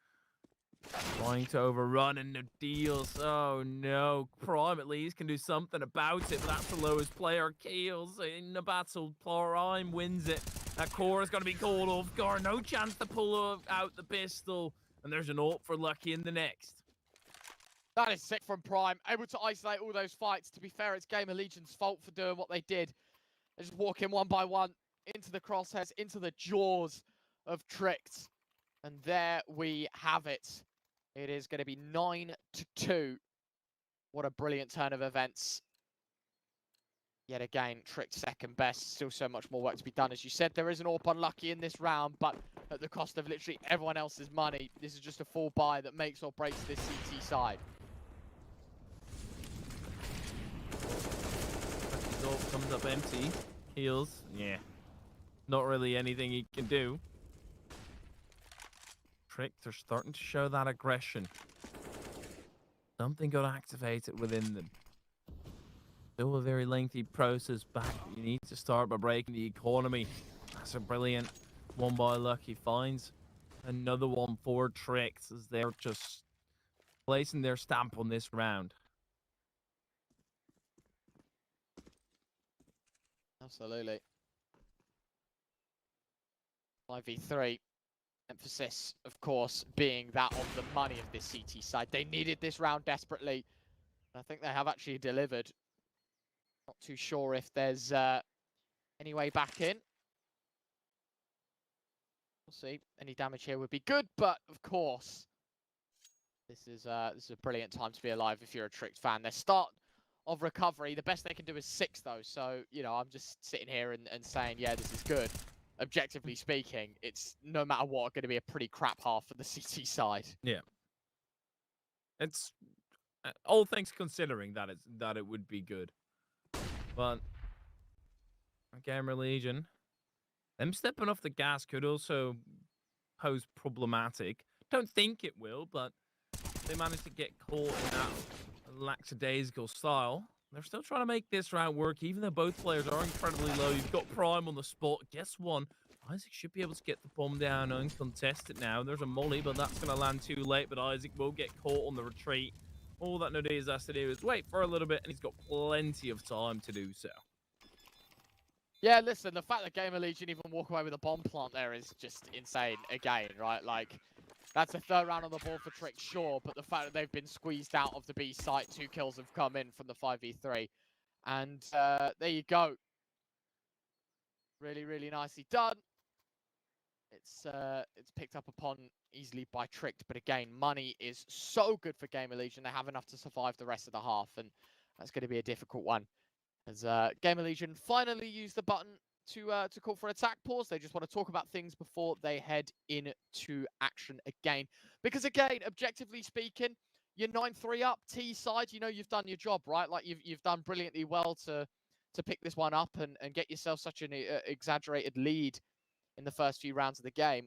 Trying to overrun and the deals. Oh no. Prime at least can do something about it, but that's the lowest player. Keels in the battle. Prime wins it. That core is going to be called off guard. No chance to pull out the pistol. And there's an ult for Lucky in the next. That is sick from Prime. Able to isolate all those fights. To be fair, it's GamerLegion's fault for doing what they did. They just walk in one by one into the crosshairs, into the jaws of Tricked. And there we have it. It is going to be 9-2. What a brilliant turn of events. Yet again, Tricked second best. Still so much more work to be done. As you said, there is an AWP unlucky in this round, but at the cost of literally everyone else's money. This is just a full buy that makes or breaks this CT side. His ult comes up empty. Heals. Yeah. Not really anything he can do. Tricked are starting to show that aggression. Something got activated within them. Still a very lengthy process back. You need to start by breaking the economy. That's a brilliant one by Lucky. Finds another one for Tricked as they're just placing their stamp on this round. Absolutely. 5v3. Emphasis, of course, being that on the money of this CT side. They needed this round desperately. I think they have actually delivered. Not too sure if there's any way back in. We'll see. Any damage here would be good, but of course, This is a brilliant time to be alive if you're a Tricked fan. Their start of recovery, the best they can do is 6 though. So, you know, I'm just sitting here and saying, yeah, this is good. Objectively speaking, it's no matter what going to be a pretty crap half for the CT side. Yeah. It's all things considering that it would be good. But GamerLegion, them stepping off the gas could also pose problematic. Don't think it will, but they managed to get caught in that lackadaisical style. They're still trying to make this round work, even though both players are incredibly low. You've got Prime on the spot. Guess one. Isaac should be able to get the bomb down uncontested now. There's a molly, but that's going to land too late. But Isaac will get caught on the retreat. All that Nodiz has to do is wait for a little bit, and he's got plenty of time to do so. Yeah, listen, the fact that GamerLegion even walk away with a bomb plant there is just insane again, right? Like, that's a 3rd round on the ball for Tricked, sure, but the fact that they've been squeezed out of the B site, 2 kills have come in from the 5v3. And there you go. Really, really nicely done. It's picked up upon easily by Tricked, but again, money is so good for GamerLegion. They have enough to survive the rest of the half, and that's going to be a difficult one. As GamerLegion finally used the button to call for an attack pause. They just want to talk about things before they head into action again. Because again, objectively speaking, you're 9-3 up, T side, you know you've done your job, right? Like you've done brilliantly well to pick this one up and get yourself such an exaggerated lead in the first few rounds of the game.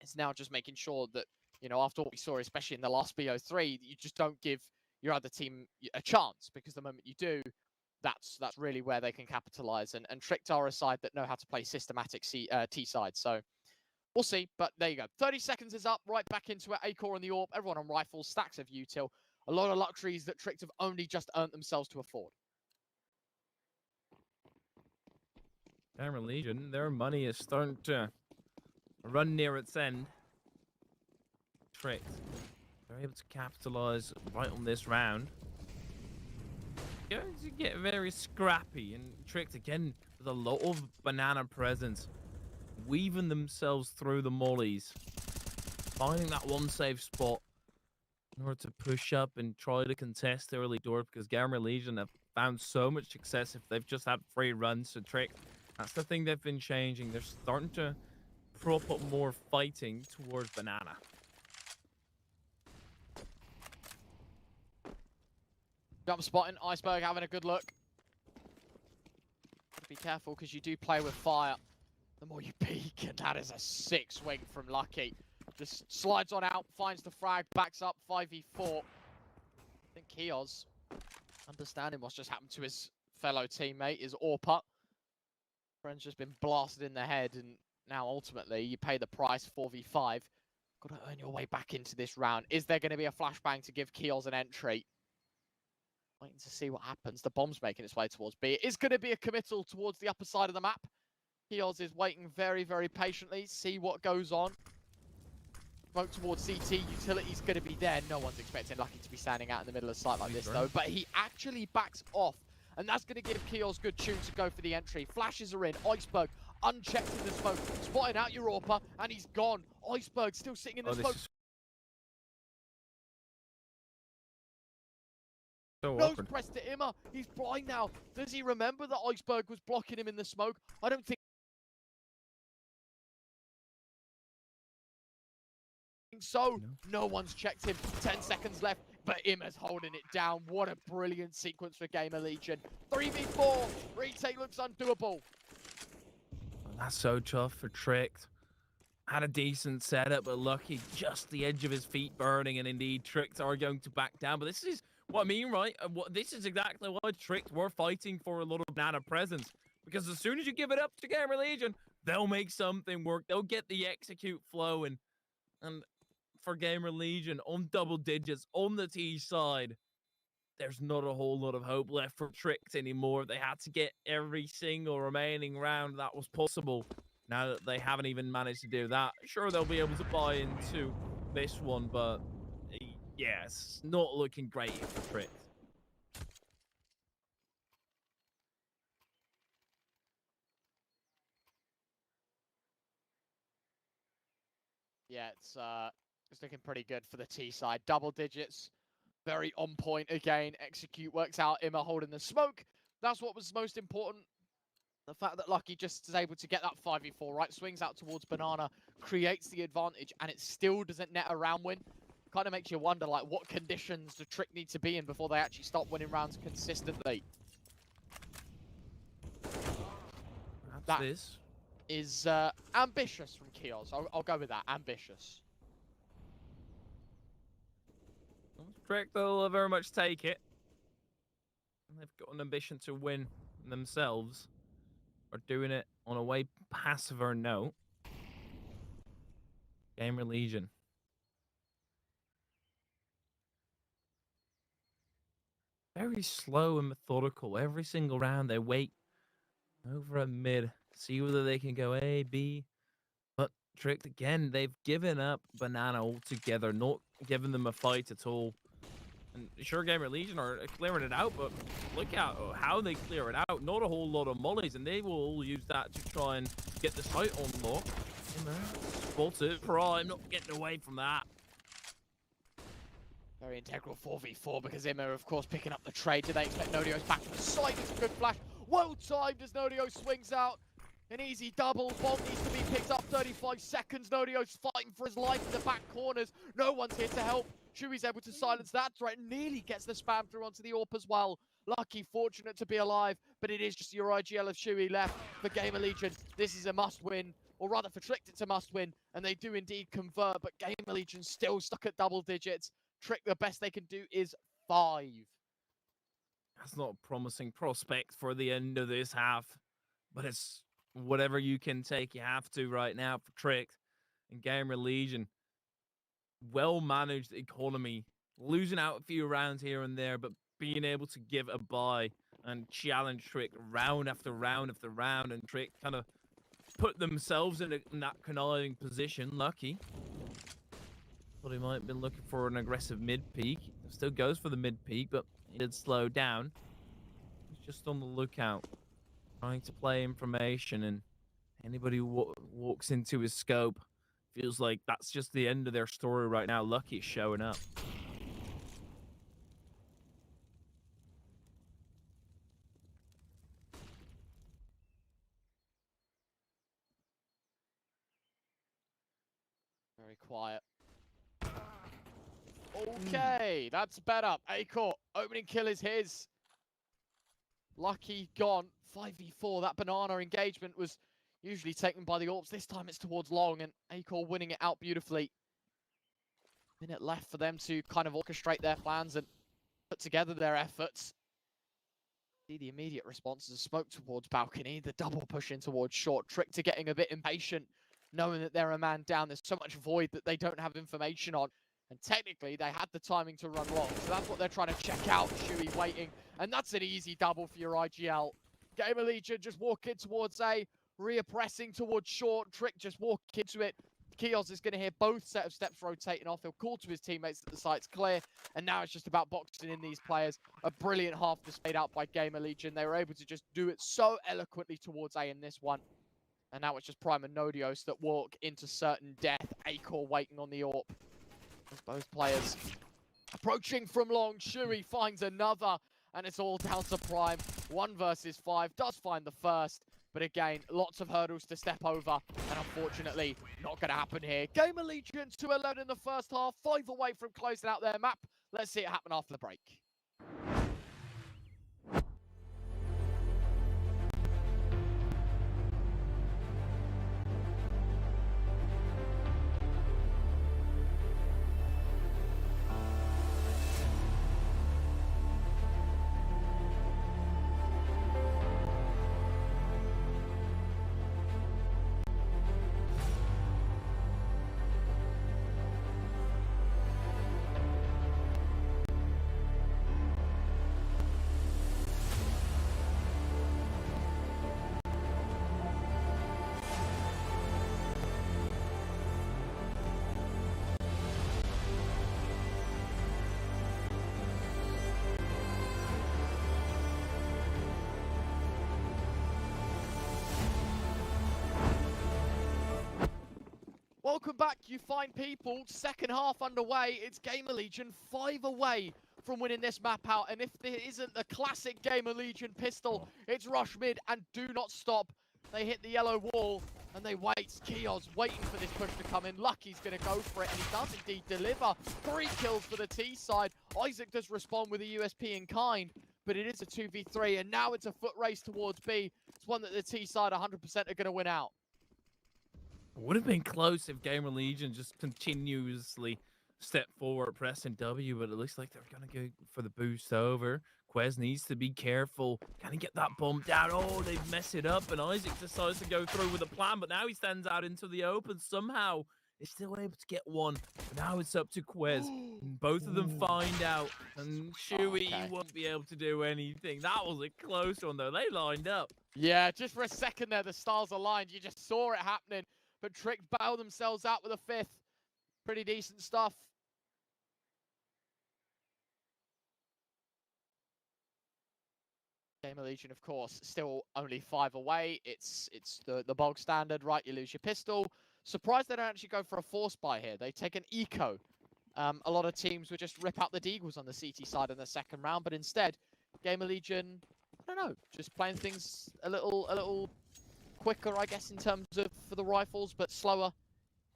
It's now just making sure that, you know, after what we saw, especially in the last BO3, you just don't give your other team a chance, because the moment you do, that's really where they can capitalize. And Tricked are a side that know how to play systematic T side. So we'll see. But there you go. 30 seconds is up. Right back into it. A-Core on the AWP. Everyone on rifles. Stacks of util. A lot of luxuries that Tricked have only just earned themselves to afford. GamerLegion, their money is starting to run near its end. Tricked, they're able to capitalize right on this round. Going to get very scrappy, and Tricked again with a lot of banana presence, weaving themselves through the mollies, finding that one safe spot in order to push up and try to contest the early door, because GamerLegion have found so much success if they've just had free runs to Tricked. That's the thing they've been changing. They're starting to prop up more fighting towards banana. Jump spotting, Iceberg having a good look. Gotta be careful, because you do play with fire. The more you peek, and that is a 6 swing from Lucky. Just slides on out, finds the frag, backs up, 5v4. I think Kios, understanding what's just happened to his fellow teammate, is Orpa. Friend's just been blasted in the head, and now ultimately you pay the price, 4v5. Got to earn your way back into this round. Is there going to be a flashbang to give Kios an entry? Waiting to see what happens. The bomb's making its way towards B. It is going to be a committal towards the upper side of the map. Kios is waiting very, very patiently. See what goes on. Smoke towards CT. Utility's going to be there. No one's expecting Lucky to be standing out in the middle of the site like this, though. But he actually backs off. And that's going to give Kios good tune to go for the entry. Flashes are in. Iceberg unchecked in the smoke. Spotting out Europa, and he's gone. Iceberg still sitting in the smoke. So Nose awkward. pressed to Imma. He's blind now. Does he remember that Iceberg was blocking him in the smoke? I don't think so. No one's checked him. 10 seconds left, but Imma's holding it down. What a brilliant sequence for GamerLegion. 3v4. Retake looks undoable. That's so tough for Tricked. Had a decent setup, but Lucky just the edge of his feet burning, and indeed Tricked are going to back down. But this is what I mean, right? This is exactly why Tricked were fighting for a little banana presence. Because as soon as you give it up to GamerLegion, they'll make something work. They'll get the execute flowing. And for GamerLegion, on double digits, on the T side, there's not a whole lot of hope left for Tricked anymore. They had to get every single remaining round that was possible. Now that they haven't even managed to do that, sure, they'll be able to buy into this one, but yeah, it's not looking great for Tricked. Yeah, It's looking pretty good for the T side. Double digits, very on point again. Execute works out. Imma holding the smoke. That's what was most important. The fact that Lucky just is able to get that 5v4, right? Swings out towards Banana, creates the advantage, and it still doesn't net a round win. Kind of makes you wonder, like, what conditions the Trick need to be in before they actually start winning rounds consistently. That is ambitious from Kios. I'll go with that. Ambitious. Trick, they'll very much take it. They've got an ambition to win themselves. Are doing it on a way passiver note. GamerLegion. Very slow and methodical. Every single round they wait over at mid, see whether they can go A, B. But Tricked again, they've given up Banana altogether, not giving them a fight at all. And sure, GamerLegion are clearing it out, but look at how they clear it out. Not a whole lot of mollies, and they will all use that to try and get the site on lock. Spots it. Prime not getting away from that. Very integral 4v4 because Imma, of course, picking up the trade. Do they expect Nodio's back to the site? It's a good flash. Well timed as Nodio swings out. An easy double. Bomb needs to be picked up. 35 seconds. Nodio's fighting for his life in the back corners. No one's here to help. Shui's able to silence that threat. Nearly gets the spam through onto the AWP as well. Lucky, fortunate to be alive, but it is just your IGL of Shui left for GamerLegion. This is a must-win, or rather for Tricked it's a must-win, and they do indeed convert, but GamerLegion still stuck at double digits. Trick, the best they can do is 5. That's not a promising prospect for the end of this half, but it's whatever you can take, you have to right now for Tricked. And GamerLegion, well-managed economy, losing out a few rounds here and there, but being able to give a buy and challenge Trick round after round after round, and Trick kind of put themselves in that conniving position. Lucky. Thought he might have been looking for an aggressive mid-peak. Still goes for the mid-peak, but he did slow down. He's just on the lookout, trying to play information, and anybody who walks into his scope feels like that's just the end of their story right now. Lucky is showing up. Very quiet. Okay, that's better. A-Core, opening kill is his. Lucky gone. 5v4. That Banana engagement was usually taken by the AWPs. This time it's towards long, and A-Core winning it out beautifully. Minute left for them to kind of orchestrate their plans and put together their efforts. See the immediate response is a smoke towards balcony. The double push in towards short. Trick to getting a bit impatient, knowing that they're a man down. There's so much void that they don't have information on. And technically, they had the timing to run long. So that's what they're trying to check out. Shui waiting. And that's an easy double for your IGL. GamerLegion just walking towards A. Reoppressing towards short. Trick just walk into it. Kios is going to hear both set of steps rotating off. He'll call to his teammates that the site's clear. And now it's just about boxing in these players. A brilliant half displayed out by GamerLegion. They were able to just do it so eloquently towards A in this one. And now it's just Prime and Nodios that walk into certain death. A-Core waiting on the AWP. As both players approaching from long. Shui finds another. And it's all down to Prime. 1 versus 5. Does find the first. But again, lots of hurdles to step over. And unfortunately, not going to happen here. GamerLegion 2 alone in the first half. 5 away from closing out their map. Let's see it happen after the break. welcome back. You find people. Second half underway. It's GamerLegion 5 away from winning this map out. And if there isn't the classic GamerLegion pistol, it's rush mid and do not stop. They hit the yellow wall and they wait. Kios waiting for this push to come in. Lucky's going to go for it, and he does indeed deliver. 3 kills for the T side. Isaac does respond with a USP in kind, but it is a 2v3, and now it's a foot race towards B. It's one that the T side 100% are going to win out. Would have been close if GamerLegion just continuously stepped forward, pressing W, but it looks like they're going to go for the boost over. Quez needs to be careful. Can he get that bomb down? Oh, they mess it up, and Isaac decides to go through with a plan, but now he stands out into the open. Somehow, he's still able to get one, but now it's up to Quez. Both of them find out, and Chewy won't be able to do anything. That was a close one, though. They lined up. Yeah, just for a second there, the stars aligned. You just saw it happening, but Tricked bow themselves out with a 5th. Pretty decent stuff. GamerLegion, of course, still only 5 away. It's the bog standard, right? You lose your pistol. Surprised they don't actually go for a force buy here. They take an eco. A lot of teams would just rip out the Deagles on the CT side in the second round, but instead, GamerLegion, I don't know, just playing things a little quicker, I guess, in terms of for the rifles, but slower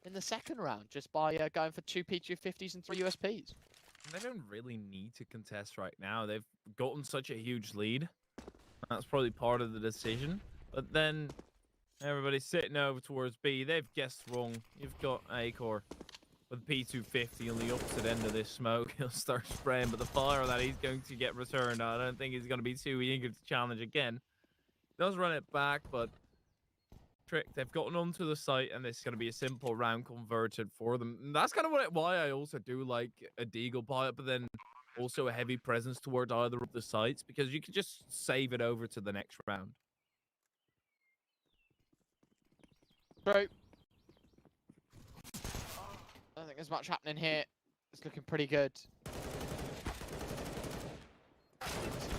in the second round, just by going for 2 P250s and 3 USPs. They don't really need to contest right now. They've gotten such a huge lead. That's probably part of the decision. But then everybody's sitting over towards B. They've guessed wrong. You've got Acor with P250 on the opposite end of this smoke. He'll start spraying, but the fire that he's going to get returned. I don't think he's going to be too eager to challenge again. Does run it back, but Tricked, they've gotten onto the site, and this is going to be a simple round converted for them. And that's kind of why I also do like a Deagle buy-up, but then also a heavy presence towards either of the sites, because you can just save it over to the next round. True. I don't think there's much happening here. It's looking pretty good.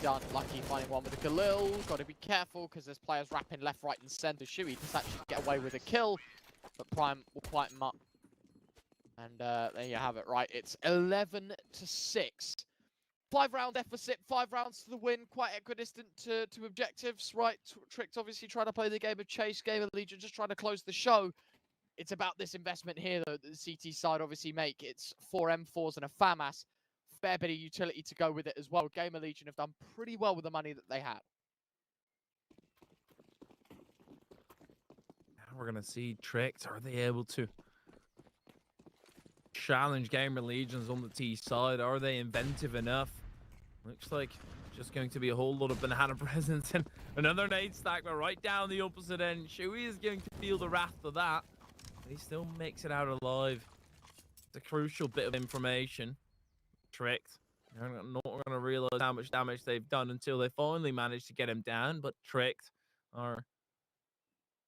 Done. Lucky finding one with a Galil. Got to be careful because there's players wrapping left, right, and center. Shuey does actually get away with a kill, but Prime will quiet him up. And there you have it, right? It's 11-6. 5-round deficit, 5 rounds to the win. Quite equidistant to objectives, right? Tricked obviously trying to play the game of chase. GamerLegion just trying to close the show. It's about this investment here, though, that the CT side obviously make. It's 4 M4s and a FAMAS. Fair bit of utility to go with it as well. GamerLegion have done pretty well with the money that they have. Now we're going to see Tricked. Are they able to challenge GamerLegions on the T side? Are they inventive enough? Looks like just going to be a whole lot of banana presence and another nade stack, but right down the opposite end. Shuey is going to feel the wrath of that. He still makes it out alive. It's a crucial bit of information. Tricked. They're not going to realize how much damage they've done until they finally manage to get him down, but Tricked are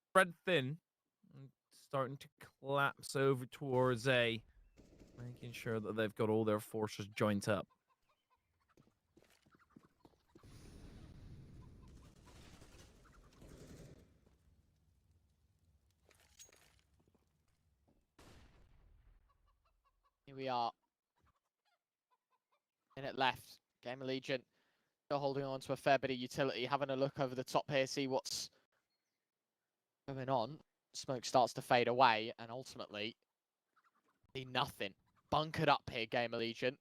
spread thin and starting to collapse over towards A, making sure that they've got all their forces joined up. Here we are. Minute left. GamerLegion still holding on to a fair bit of utility. Having a look over the top here, see what's going on. Smoke starts to fade away, and ultimately, see nothing. Bunkered up here, GamerLegion.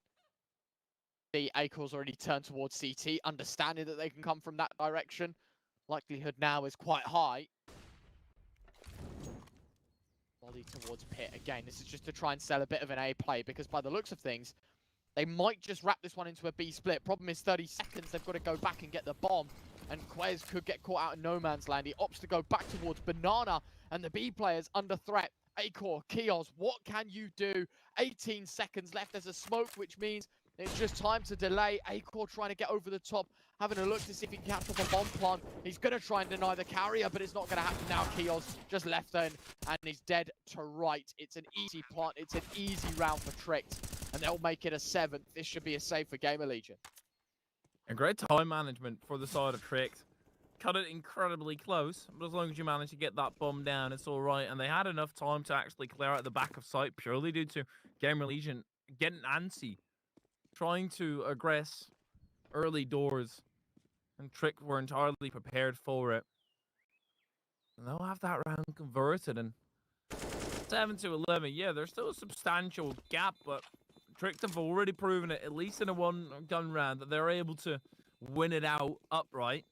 The Acor's already turned towards CT, understanding that they can come from that direction. Likelihood now is quite high. Volley towards Pit. Again, this is just to try and sell a bit of an A play, because by the looks of things, they might just wrap this one into a B split. Problem is 30 seconds, they've got to go back and get the bomb. And Quez could get caught out in no man's land. He opts to go back towards Banana, and the B players under threat. Acor, Kios, what can you do? 18 seconds left. There's a smoke, which means it's just time to delay. Acor trying to get over the top, having a look to see if he can catch up a bomb plant. He's going to try and deny the carrier, but it's not going to happen now. Kios just left in, and he's dead to right. It's an easy plant. It's an easy round for Tricked, and they'll make it a 7th. This should be a save for GamerLegion. And great time management for the side of Tricked. cut it incredibly close, but as long as you manage to get that bomb down, it's all right. And they had enough time to actually clear out the back of sight purely due to GamerLegion getting antsy, trying to aggress early doors, and Trick were entirely prepared for it. And they'll have that round converted, and 7-11. Yeah, there's still a substantial gap, but Trick have already proven it, at least in a one-gun round, that they're able to win it out upright.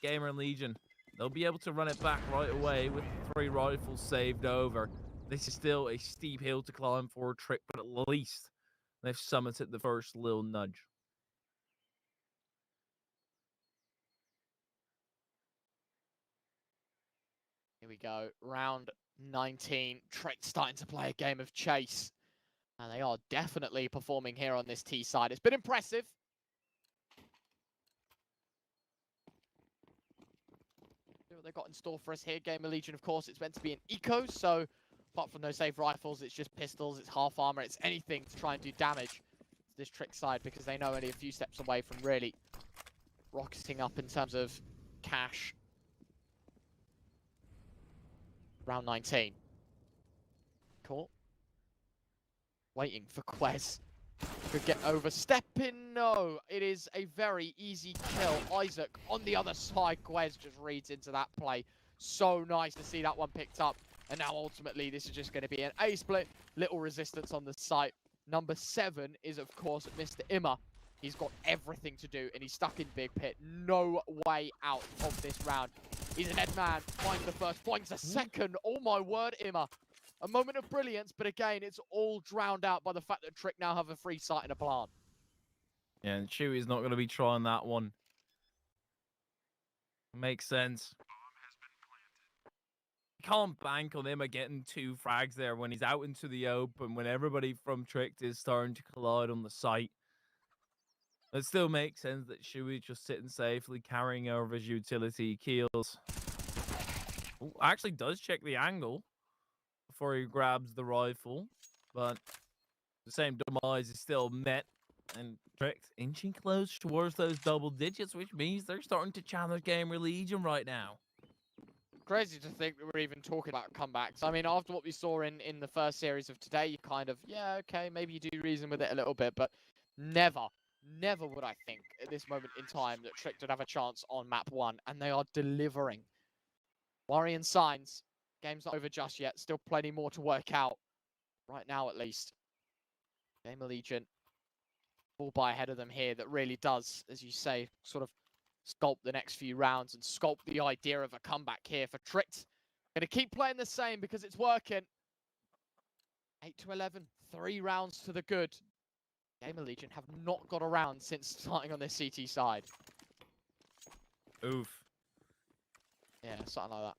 GamerLegion, they'll be able to run it back right away with 3 rifles saved over. This is still a steep hill to climb for Trick, but at least they've summited the first little nudge. Here we go, round 19. Trick starting to play a game of chase. And they are definitely performing here on this T side. It's been impressive. See what they've got in store for us here. GamerLegion, of course, it's meant to be an eco, so apart from those safe rifles, it's just pistols, it's half armor, it's anything to try and do damage to this Trick side, because they know only a few steps away from really rocketing up in terms of cash. Round 19. Cool. Waiting for Quez. Could get overstepping. No, it is a very easy kill. Isaac on the other side. Quez just reads into that play. So nice to see that one picked up. And now ultimately this is just going to be an A split. Little resistance on the site. Number 7 is of course Mr. Imma. He's got everything to do and he's stuck in Big Pit. No way out of this round. He's an head man. Finds the first, finds the second. Oh my word, Imma. A moment of brilliance, but again, it's all drowned out by the fact that Trick now have a free site and a plant. Yeah, and Chewy's not going to be trying that one. Makes sense. You can't bank on Imma getting 2 frags there when he's out into the open, when everybody from Tricked is starting to collide on the site. It still makes sense that Chewy's just sitting safely, carrying over his utility kills. Ooh, actually does check the angle before he grabs the rifle, but the same demise is still met, and Tricked inching close towards those double digits, which means they're starting to challenge GamerLegion right now. Crazy to think that we're even talking about comebacks. I mean, after what we saw in the first series of today, you kind of, yeah, okay, maybe you do reason with it a little bit, but never would I think at this moment in time that Tricked would have a chance on map 1, and they are delivering. Worrying signs. Game's not over just yet. Still plenty more to work out. Right now, at least. GamerLegion ball by ahead of them here. That really does, as you say, sort of sculpt the next few rounds and sculpt the idea of a comeback here for Tricked. Gonna keep playing the same because it's working. 8-11. 3 rounds to the good. GamerLegion have not got around since starting on this CT side. Oof. Yeah, something like that.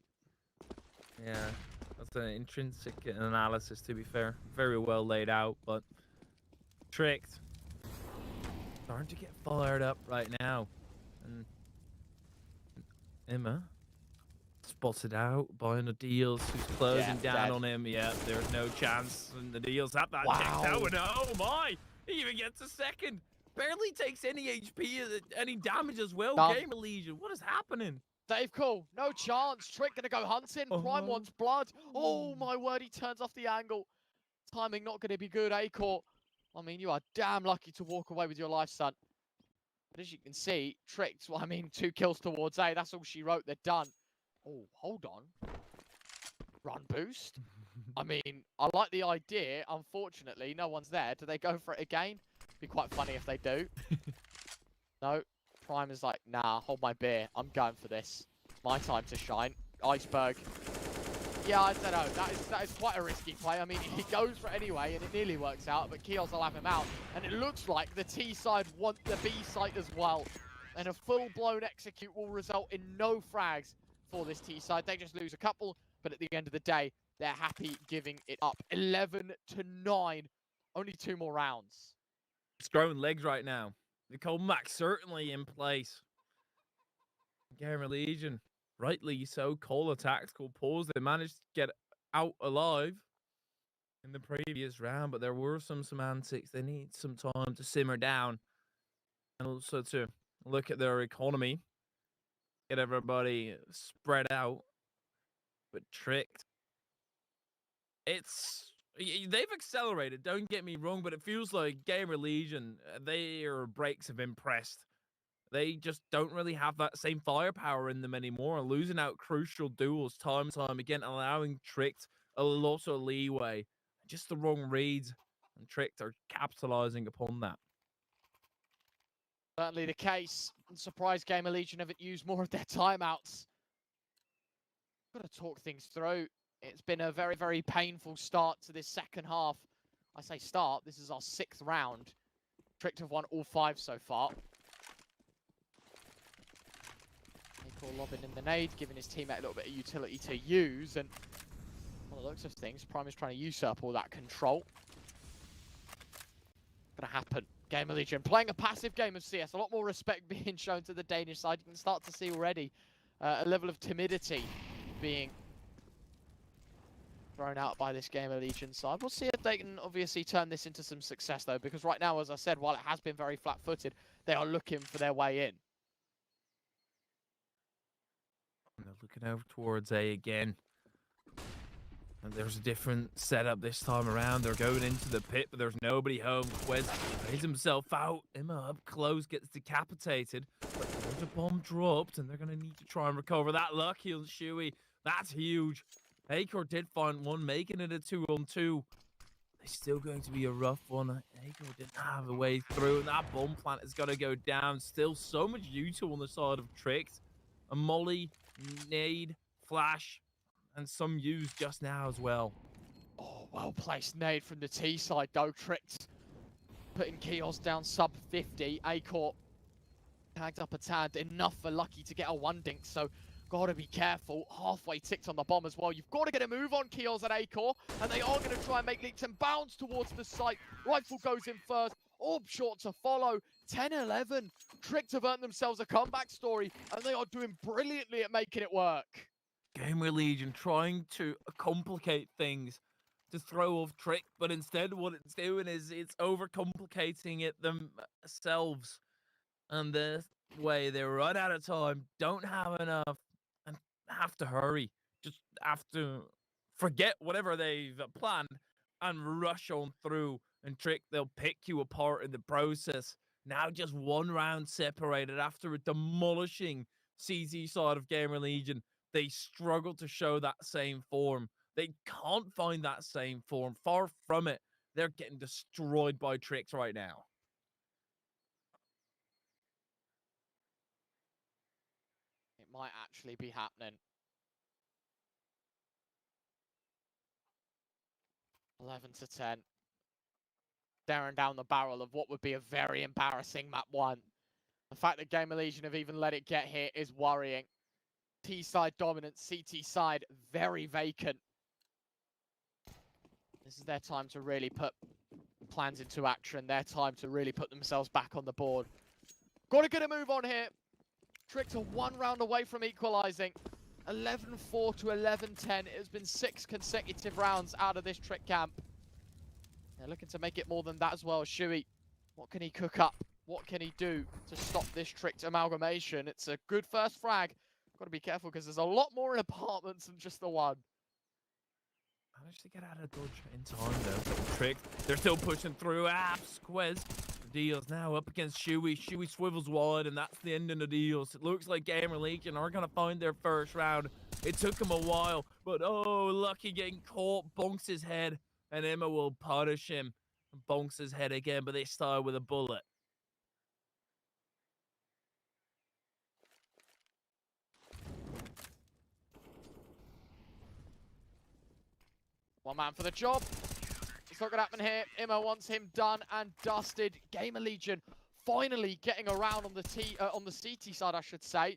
Yeah, that's an intrinsic analysis, to be fair. Very well laid out, but Tricked starting to get fired up right now. And Imma spotted out, buying the deals, who's closing down on him. Yeah, there's no chance, and the deals have that checked out. And oh my, he even gets a second. Barely takes any HP, any damage as well. GamerLegion, what is happening? Dave Cool, no chance. Trick gonna go hunting. Prime wants blood. Oh my word, he turns off the angle. Timing not gonna be good, Acor. I mean, you are damn lucky to walk away with your life, son. But as you can see, Tricked, well, I mean, 2 kills towards A. That's all she wrote. They're done. Oh, hold on. Run boost? I mean, I like the idea. Unfortunately, no one's there. Do they go for it again? Be quite funny if they do. No. Prime is like, nah, hold my beer. I'm going for this. My time to shine. Iceberg. Yeah, I don't know. That is quite a risky play. I mean, he goes for it anyway, and it nearly works out, but Kios will have him out. And it looks like the T side want the B side as well. And a full-blown execute will result in no frags for this T side. They just lose a couple, but at the end of the day, they're happy giving it up. 11-9. Only 2 more rounds. It's growing legs right now. The comeback certainly in place. GamerLegion, rightly so, call a tactical pause. They managed to get out alive in the previous round, but there were some antics. They need some time to simmer down and also to look at their economy. get everybody spread out. But Tricked, they've accelerated, don't get me wrong, but it feels like GamerLegion, their breaks have impressed. They just don't really have that same firepower in them anymore, losing out crucial duels time and time again, allowing Tricked a lot of leeway. Just the wrong reads, and Tricked are capitalizing upon that. Certainly the case. I'm surprised GamerLegion haven't used more of their timeouts. Got to talk things through. It's been a very, very painful start to this second half. I say start, this is our 6th round. Tricked have won all 5 so far. Nicole lobbing in the nade, giving his teammate a little bit of utility to use, and by the looks of things, Prime is trying to usurp all that control. Gonna happen. GamerLegion playing a passive game of CS, a lot more respect being shown to the Danish side. You can start to see already a level of timidity being thrown out by this GamerLegion side. We'll see if they can obviously turn this into some success though, because right now, as I said, while it has been very flat-footed, they are looking for their way in. And they're looking over towards A again. And there's a different setup this time around. They're going into the pit, but there's nobody home. Quez plays himself out. Emma up close, gets decapitated. But there's a bomb dropped, and they're going to need to try and recover that. Lucky on Shuey. That's huge. Acor did find one, making it a 2-on-2. It's still going to be a rough one. Acor didn't have a way through, and that bomb plant is going to go down. Still so much util on the side of Tricked. A molly, nade, flash, and some used just now as well. Oh, well-placed nade from the T side, though. Tricked putting Kios down sub 50. Acor tagged up a tad, enough for Lucky to get a 1-dink, so gotta be careful. Halfway ticked on the bomb as well. You've got to get a move on Kios and Acor, and they are going to try and make leaps and bounds towards the site. Rifle goes in first. Orb short to follow. 10-11. Tricked have earned themselves a comeback story, and they are doing brilliantly at making it work. GamerLegion trying to complicate things to throw off Trick, but instead what it's doing is it's overcomplicating it themselves. And this way they run out of time, don't have enough, and have to hurry. Just have to forget whatever they've planned and rush on through. And Trick, they'll pick you apart in the process. Now just 1 round separated after a demolishing CZ side of GamerLegion. They struggle to show that same form. They can't find that same form. Far from it. They're getting destroyed by Tricks right now. It might actually be happening. 11-10. Staring down the barrel of what would be a very embarrassing map 1. The fact that GamerLegion have even let it get here is worrying. T side dominant, CT side very vacant. This is their time to really put plans into action. Their time to really put themselves back on the board. Got to get a move on here. Tricked are 1 round away from equalizing. 11-4 to 11-10. It has been 6 consecutive rounds out of this Trick camp. They're looking to make it more than that as well. Shuey, what can he cook up? What can he do to stop this Tricked amalgamation? It's a good first frag. Got to be careful because there's a lot more in apartments than just the one. Managed to get out of dodge in time though. Trick, they're still pushing through. Squez. The deals now up against Shuey. Shuey swivels wide, and that's the end of the deals. It looks like GamerLegion are going to find their first round. It took them a while, but oh, Lucky getting caught, bonks his head, and Emma will punish him and bonks his head again, but this time with a bullet. One man for the job. It's not going to happen here. Immo wants him done and dusted. GamerLegion finally getting around on the CT side, I should say.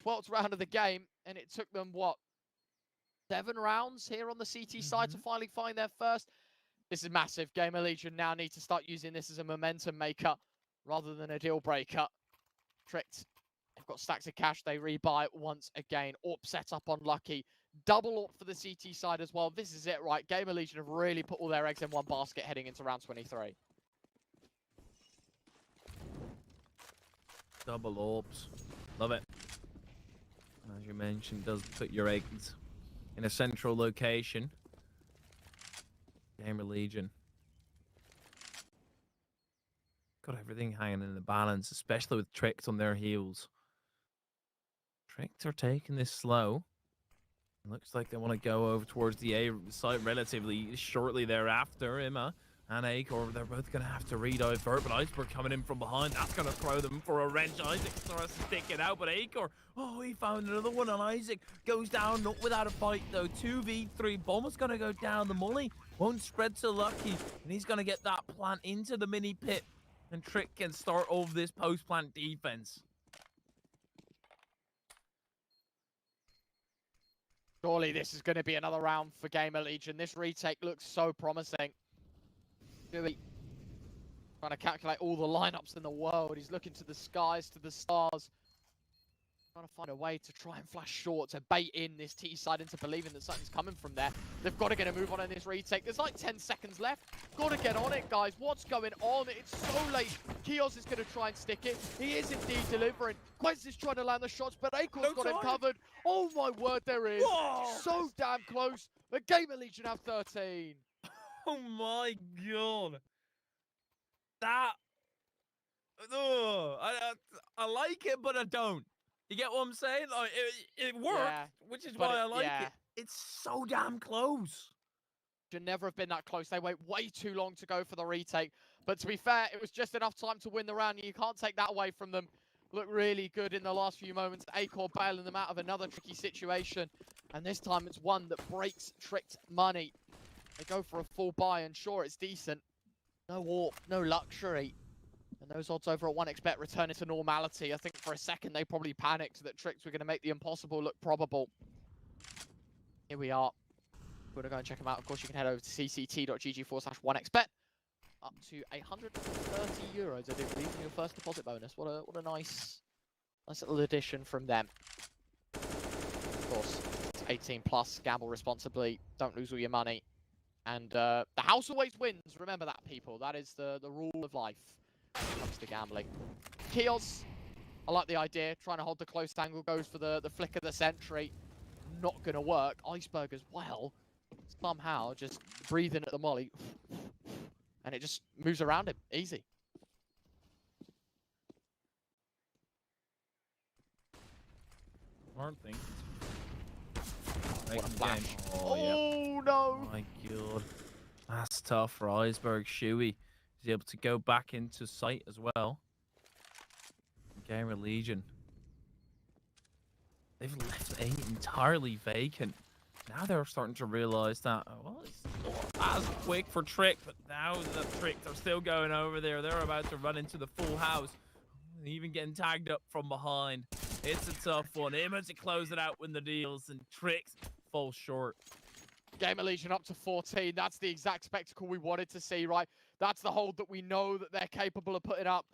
12th round of the game, and it took them, what, 7 rounds here on the CT side to finally find their first. This is massive. GamerLegion now need to start using this as a momentum maker rather than a deal breaker. Tricked. They've got stacks of cash. They rebuy once again. AWP set up on Lucky. Double AWP for the CT side as well. This is it, right? GamerLegion have really put all their eggs in one basket heading into round 23. Double AWPs. Love it. you mentioned, does put your eggs in a central location. GamerLegion. Got everything hanging in the balance, especially with Tricked on their heels. Tricked are taking this slow. Looks like they want to go over towards the A site relatively shortly thereafter. Emma and Acor, they're both going to have to re-divert, but Iceberg coming in from behind. That's going to throw them for a wrench. Isaac starts to stick it out, but Acor, oh, he found another one, and Isaac goes down, not without a fight, though. 2v3, Bomb is going to go down. The molly won't spread to Lucky, and he's going to get that plant into the mini pit, and Trick can start off this post-plant defense. Surely this is going to be another round for GamerLegion. This retake looks so promising. Really trying to calculate all the lineups in the world. He's looking to the skies, to the stars. Trying to find a way to try and flash short, to bait in this T side into believing that something's coming from there. They've got to get a move on in this retake. There's like 10 seconds left. Got to get on it, guys. What's going on? It's so late. Kios is going to try and stick it. He is indeed delivering. Quest is trying to land the shots, but Acor's got him covered. Oh my word, there is. Whoa. So damn close. But GamerLegion have 13. Oh my god. That... I like it, but I don't. You get what I'm saying? Like, it worked, Yeah, which is why I like it. It's so damn close. Should never have been that close. They wait way too long to go for the retake. But to be fair, it was just enough time to win the round. You can't take that away from them. Look really good in the last few moments. Acor bailing them out of another tricky situation. And this time it's one that breaks Tricked money. They go for a full buy, and sure, it's decent. No warp, no luxury. And those odds over at 1xbet returning to normality. I think for a second they probably panicked that Tricked were going to make the impossible look probable. Here we are. We're going to go and check them out. Of course, you can head over to cct.gg/1xbet. Up to €130, I do believe, in your first deposit bonus. What a nice little addition from them. Of course, it's 18 plus. Gamble responsibly. Don't lose all your money. And the house always wins. Remember that, people. That is the rule of life when it comes to gambling. Kios, I like the idea. Trying to hold the close angle. Goes for the flick of the sentry. Not going to work. Iceberg as well. Somehow just breathing at the molly. And it just moves around him. Easy. Smart thing. What a flash. Oh, Oh no! my god. That's tough for Iceberg. Shuey is able to go back into sight as well. GamerLegion. They've left A entirely vacant. Now they're starting to realize that, well, it's not as quick for Trick, but now the Trick are still going over there. They're about to run into the full house. Even getting tagged up from behind. It's a tough one. Emma to close it out when the deals, and Tricks falls short. GamerLegion up to 14. That's the exact spectacle we wanted to see, right? That's the hold that we know that they're capable of putting up.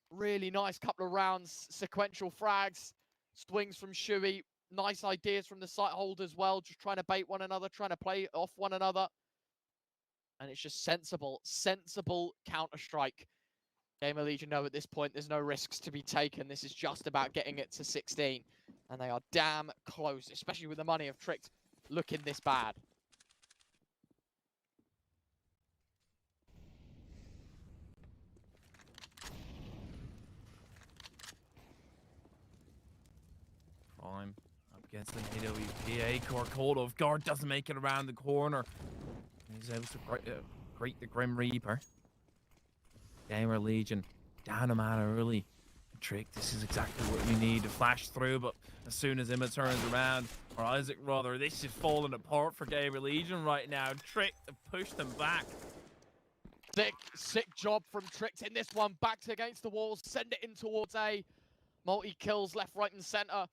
Really nice couple of rounds. Sequential frags. Swings from Shuey. Nice ideas from the site hold as well. Just trying to bait one another, trying to play off one another. And it's just sensible Counter-Strike. GamerLegion know at this point there's no risks to be taken. This is just about getting it to 16. And they are damn close, especially with the money of Tricked looking this bad. Prime up against the AWP. Acor caught off guard, doesn't make it around the corner. He's able to greet the Grim Reaper. GamerLegion down a man early. Trick, this is exactly what we need to flash through, but as soon as Emma turns around, or Isaac rather, this is falling apart for GamerLegion right now. Trick to push them back. Sick job from Tricked in this one. Backed against the walls, send it in towards A. Multi-kills left, right, and center.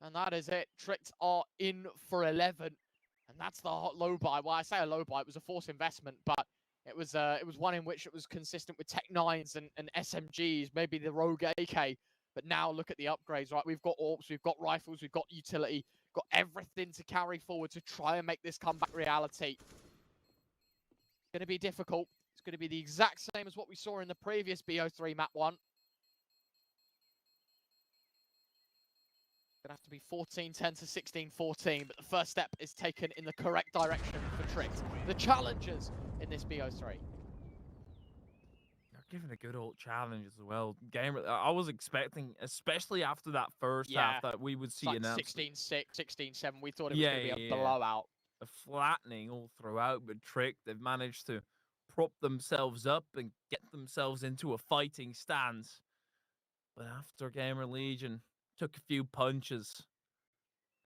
And that is it. Tricked are in for 11. And that's the hot low buy. Well, I say a low buy, it was a forced investment, but it was one in which it was consistent with Tech 9s and SMGs, maybe the Rogue AK. But now look at the upgrades, right? We've got AWPs, we've got rifles, we've got utility, got everything to carry forward to try and make this comeback reality. It's going to be difficult. It's going to be the exact same as what we saw in the previous BO3 map 1. Gonna have to be 14-10 to 16-14, but the first step is taken in the correct direction for Tricked. The challengers in this BO3. They're giving a good old challenge as well. I was expecting, especially after that first half, that we would see like an 16-6, 16-7. We thought it was going to be a blowout. A flattening all throughout, but Tricked, they've managed to prop themselves up and get themselves into a fighting stance. But after GamerLegion took a few punches,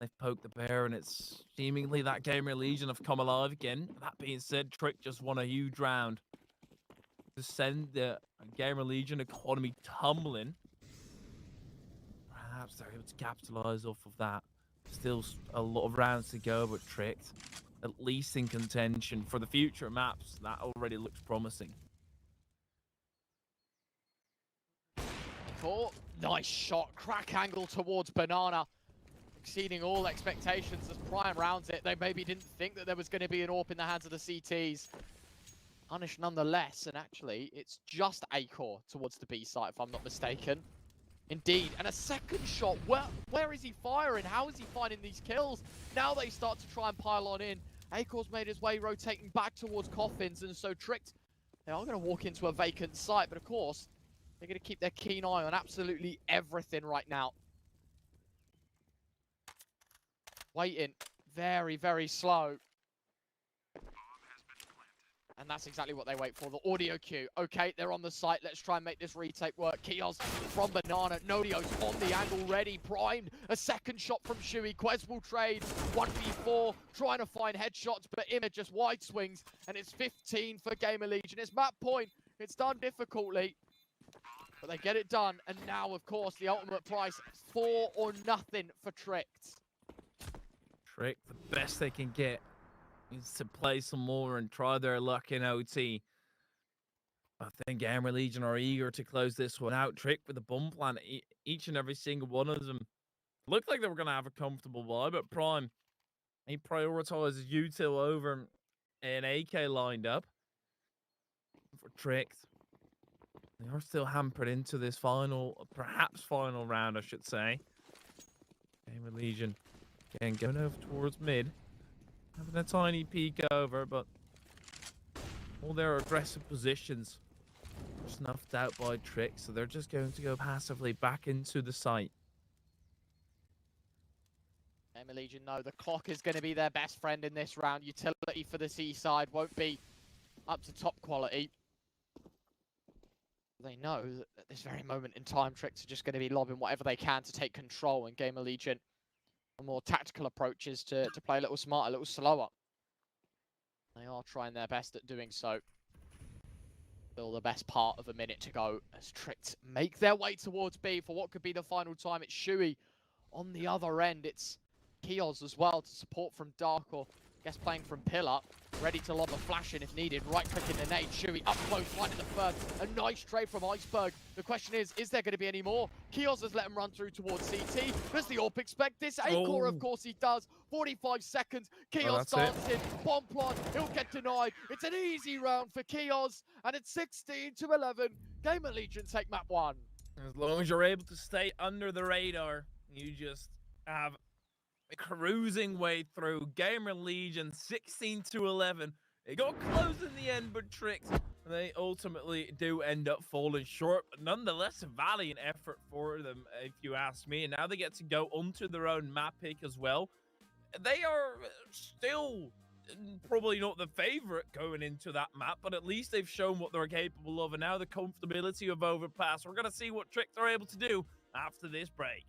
they've poked the bear, and it's seemingly that GamerLegion have come alive again. That being said, Tricked just won a huge round to send the GamerLegion economy tumbling. Perhaps they're able to capitalize off of that. Still a lot of rounds to go, but Tricked, at least in contention for the future maps. That already looks promising. Cool. Nice shot. Crack angle towards Banana. Exceeding all expectations as Prime rounds it. They maybe didn't think that there was going to be an AWP in the hands of the CTs. Punished nonetheless, and actually, it's just Acor towards the B site, if I'm not mistaken. Indeed, and a second shot. Where is he firing? How is he finding these kills? Now they start to try and pile on in. Acor's made his way, rotating back towards Coffins, and so Tricked, they are going to walk into a vacant site, but of course, they're going to keep their keen eye on absolutely everything right now. Waiting, very, very slow. And that's exactly what they wait for, the audio cue. Okay, they're on the site. Let's try and make this retake work. Kios from Banana. Nodio's on the angle, ready, primed. A second shot from Shui. Quez will trade. 1v4, trying to find headshots, but Image just wide swings. And it's 15 for GamerLegion. It's map point. It's done difficultly, but they get it done. And now, of course, the ultimate price, 4 or nothing for Tricked. Tricked, the best they can get is to play some more and try their luck in OT. I think GamerLegion are eager to close this one out. Tricked with the bomb plan, each and every single one of them looked like they were going to have a comfortable buy, but Prime, he prioritizes util over an AK lined up for Tricked. They are still hampered into this final, perhaps final round, I should say. GamerLegion again going over towards mid. Having a tiny peek over, but all their aggressive positions are snuffed out by Tricked, so they're just going to go passively back into the site. GamerLegion know the clock is going to be their best friend in this round. Utility for the C-side won't be up to top quality. They know that at this very moment in time, Tricked are just going to be lobbing whatever they can to take control, and GamerLegion more tactical approaches to play a little smarter, a little slower. They are trying their best at doing so. Still the best part of a minute to go as Tricked make their way towards B for what could be the final time. It's Shui on the other end. It's Kios as well to support from Dark, or I guess playing from Pillar. Ready to lob a flash in if needed. Right-clicking the nade. Shui up close, right in the first. A nice trade from Iceberg. The question is there going to be any more? Kios has let him run through towards CT. Does the AWP expect this? Acor, of course he does. 45 seconds. Kios dancing. Bomb plot. He'll get denied. It's an easy round for Kios. And it's 16-11. GamerLegion take map 1. As long as you're able to stay under the radar, you just have a cruising way through. GamerLegion 16-11. It got close in the end, but Tricked, they ultimately do end up falling short. But nonetheless, a valiant effort for them, if you ask me. And now they get to go onto their own map pick as well. They are still probably not the favorite going into that map, but at least they've shown what they're capable of. And now the comfortability of Overpass. We're going to see what Tricked are able to do after this break.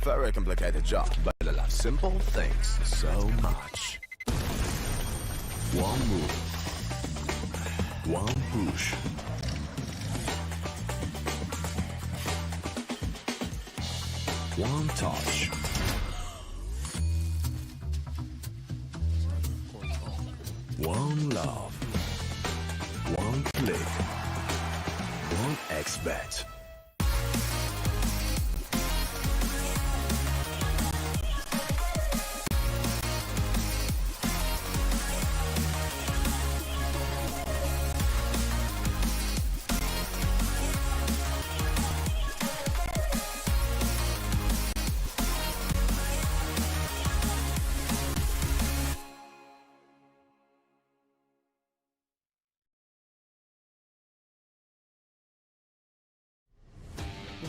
Very complicated job, but I love simple things so much. One move, one push. One touch. One love. One click. One X-bet.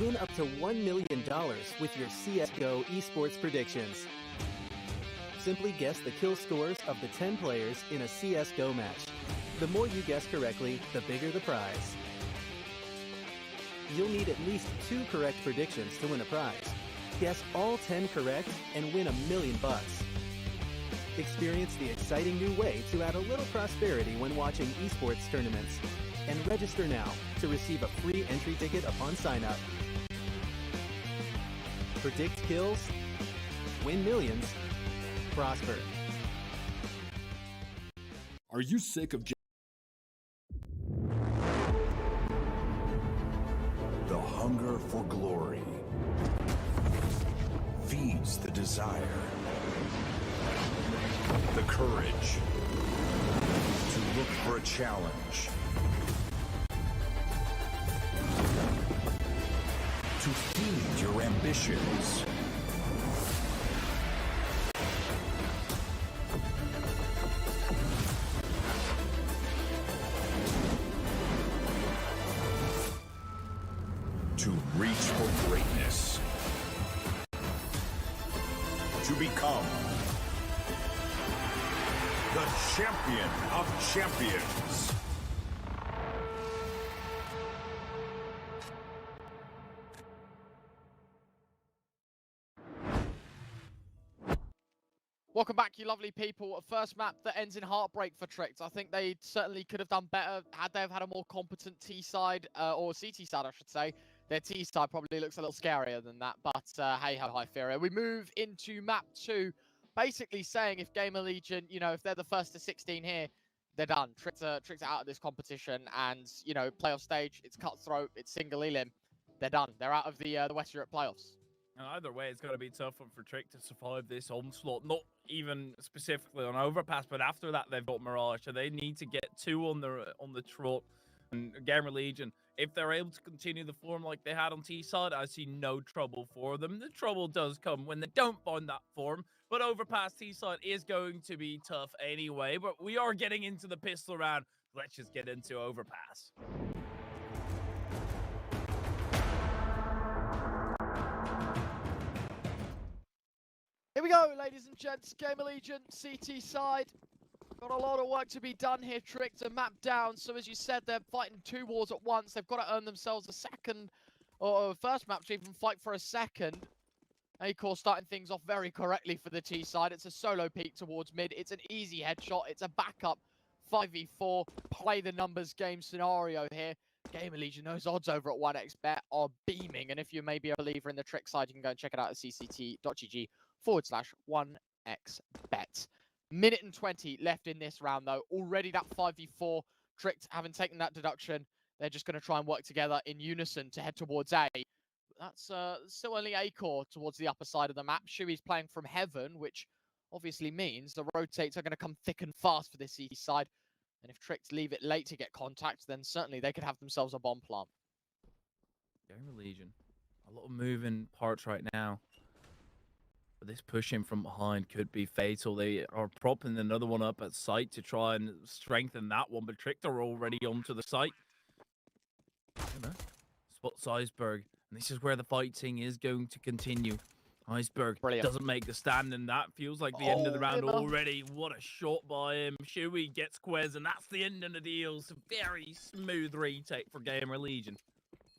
Win up to $1 million with your CSGO esports predictions. Simply guess the kill scores of the 10 players in a CSGO match. The more you guess correctly, the bigger the prize. You'll need at least 2 correct predictions to win a prize. Guess all 10 correct and win $1 million. Experience the exciting new way to add a little prosperity when watching esports tournaments. And register now to receive a free entry ticket upon sign-up. Predict kills, win millions, prosper. Are you sick of The hunger for glory feeds the desire, the courage to look for a challenge, to feed your ambitions. To reach for greatness. To become the champion of champions. Welcome back, you lovely people. A first map that ends in heartbreak for Tricked. I think they certainly could have done better had they have had a more competent T side, or CT side, I should say. Their T side probably looks a little scarier than that, but hey ho, Hyperia. We move into map 2, basically saying if GamerLegion, you know, if they're the first to 16 here, they're done. Tricked are out of this competition, and you know, playoff stage, it's cutthroat, it's single elim. They're done. They're out of the West Europe playoffs. And either way, it's going to be tough one for Trick to survive this onslaught. Not even specifically on Overpass, but after that, they've got Mirage. So they need to get 2 on the trot. And GamerLegion, if they're able to continue the form like they had on T-side, I see no trouble for them. The trouble does come when they don't find that form. But Overpass T-side is going to be tough anyway. But we are getting into the pistol round. Let's just get into Overpass. Here we go, ladies and gents. GamerLegion, CT side. Got a lot of work to be done here, Tricked to map down. So as you said, they're fighting 2 wars at once. They've got to earn themselves a second, or a first map to even fight for a second. Acor starting things off very correctly for the T side. It's a solo peek towards mid. It's an easy headshot. It's a backup 5v4, play the numbers game scenario here. GamerLegion, those odds over at 1xbet are beaming. And if you may be a believer in the Trick side, you can go and check it out at cct.gg tricked.com/1xbet. Minute and 20 left in this round, though. Already that 5v4, Tricked having taken that deduction. They're just going to try and work together in unison to head towards A. That's still only A core towards the upper side of the map. Shui's playing from heaven, which obviously means the rotates are going to come thick and fast for this CT side. And if Tricked leave it late to get contact, then certainly they could have themselves a bomb plant. GamerLegion. A lot of moving parts right now. But this pushing from behind could be fatal. They are propping another one up at site to try and strengthen that one, but Tricked are already onto the site. Spots Iceberg, and this is where the fighting is going to continue. Iceberg doesn't make the stand, and that feels like the end of the round already. What a shot by him. Shui gets Quez, and that's the end of the deal. It's a very smooth retake for GamerLegion.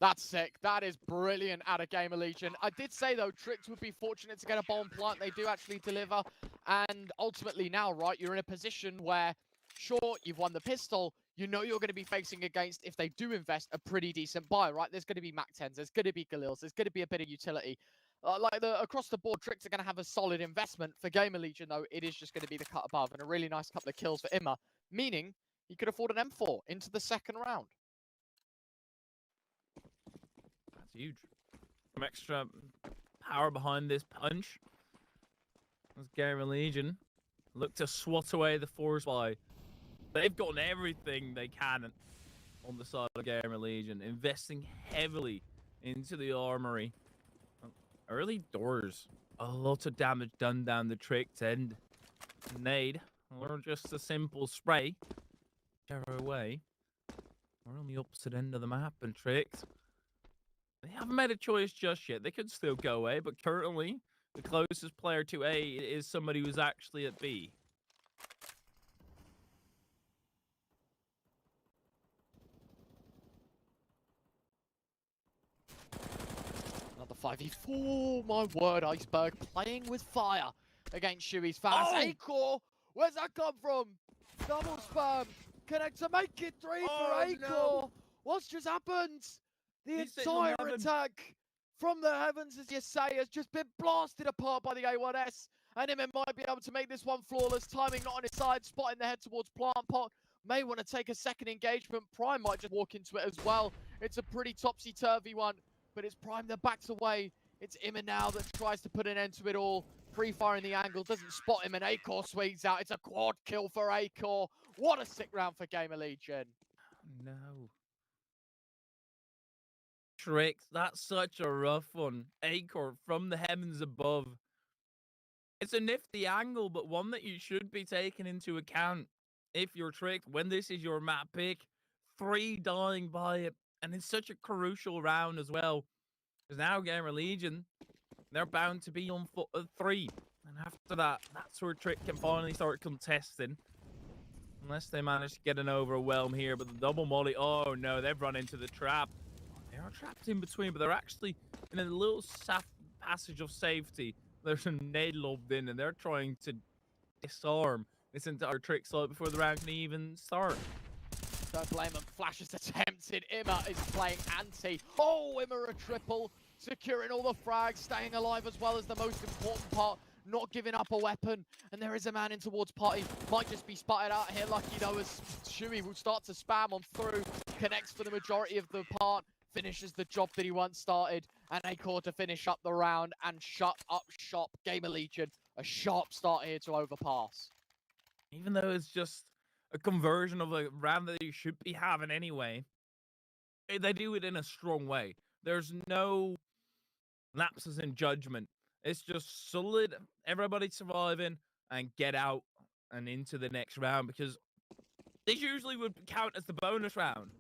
That's sick. That is brilliant out of GamerLegion. I did say, though, Tricked would be fortunate to get a bomb plant. They do actually deliver. And ultimately now, right, you're in a position where, sure, you've won the pistol. You know you're going to be facing against, if they do invest, a pretty decent buy, right? There's going to be MAC-10s. There's going to be Galils. There's going to be a bit of utility. Across the board, Tricked are going to have a solid investment. For GamerLegion, though, it is just going to be the cut above. And a really nice couple of kills for Imma, meaning he could afford an M4 into the second round. Huge. Some extra power behind this punch. As GamerLegion look to swat away the force buy. They've gotten everything they can on the side of GamerLegion, investing heavily into the armory. Early doors, a lot of damage done down the Tricked end. Nade, or just a simple spray. Whichever way. We're on the opposite end of the map, and Tricked. They haven't made a choice just yet. They could still go A, but currently the closest player to A is somebody who's actually at B. Another 5v4, my word, Iceberg playing with fire against Shui's fans. A-core, where's that come from? Double spam, connect to make it 3 for A-core. No. What's just happened? The entire attack from the heavens, as you say, has just been blasted apart by the A1S. And Imma might be able to make this one flawless. Timing not on his side, spotting the head towards Plant Pot. May want to take a second engagement. Prime might just walk into it as well. It's a pretty topsy-turvy one, but it's Prime that backs away. It's Imma now that tries to put an end to it all. Pre-firing the angle, doesn't spot him, and A-core swings out. It's a quad kill for A-core. What a sick round for GamerLegion. No. Tricked, that's such a rough one. A-core from the heavens above. It's a nifty angle, but one that you should be taking into account if you're Tricked. When this is your map pick, 3 dying by it, and it's such a crucial round as well. Because now GamerLegion, they're bound to be on foot of 3. And after that, that's where Tricked can finally start contesting. Unless they manage to get an overwhelm here, but the double molly, oh no, they've run into the trap. They are trapped in between, but they're actually in a little passage of safety. There's a nade lobbed in, and they're trying to disarm this entire Tricked side before the round can even start. Don't blame them. Flash is attempted. Imma is playing anti. Oh, Imma a triple. Securing all the frags, staying alive as well as the most important part. Not giving up a weapon. And there is a man in towards party. Might just be spotted out here. Lucky though, as Shui will start to spam on through. Connects for the majority of the part. Finishes the job that he once started, and A-core to finish up the round and shut up shop. GamerLegion, a sharp start here to overpass. Even though it's just a conversion of a round that you should be having anyway, they do it in a strong way. There's no lapses in judgment. It's just solid, everybody surviving, and get out and into the next round, because this usually would count as the bonus round.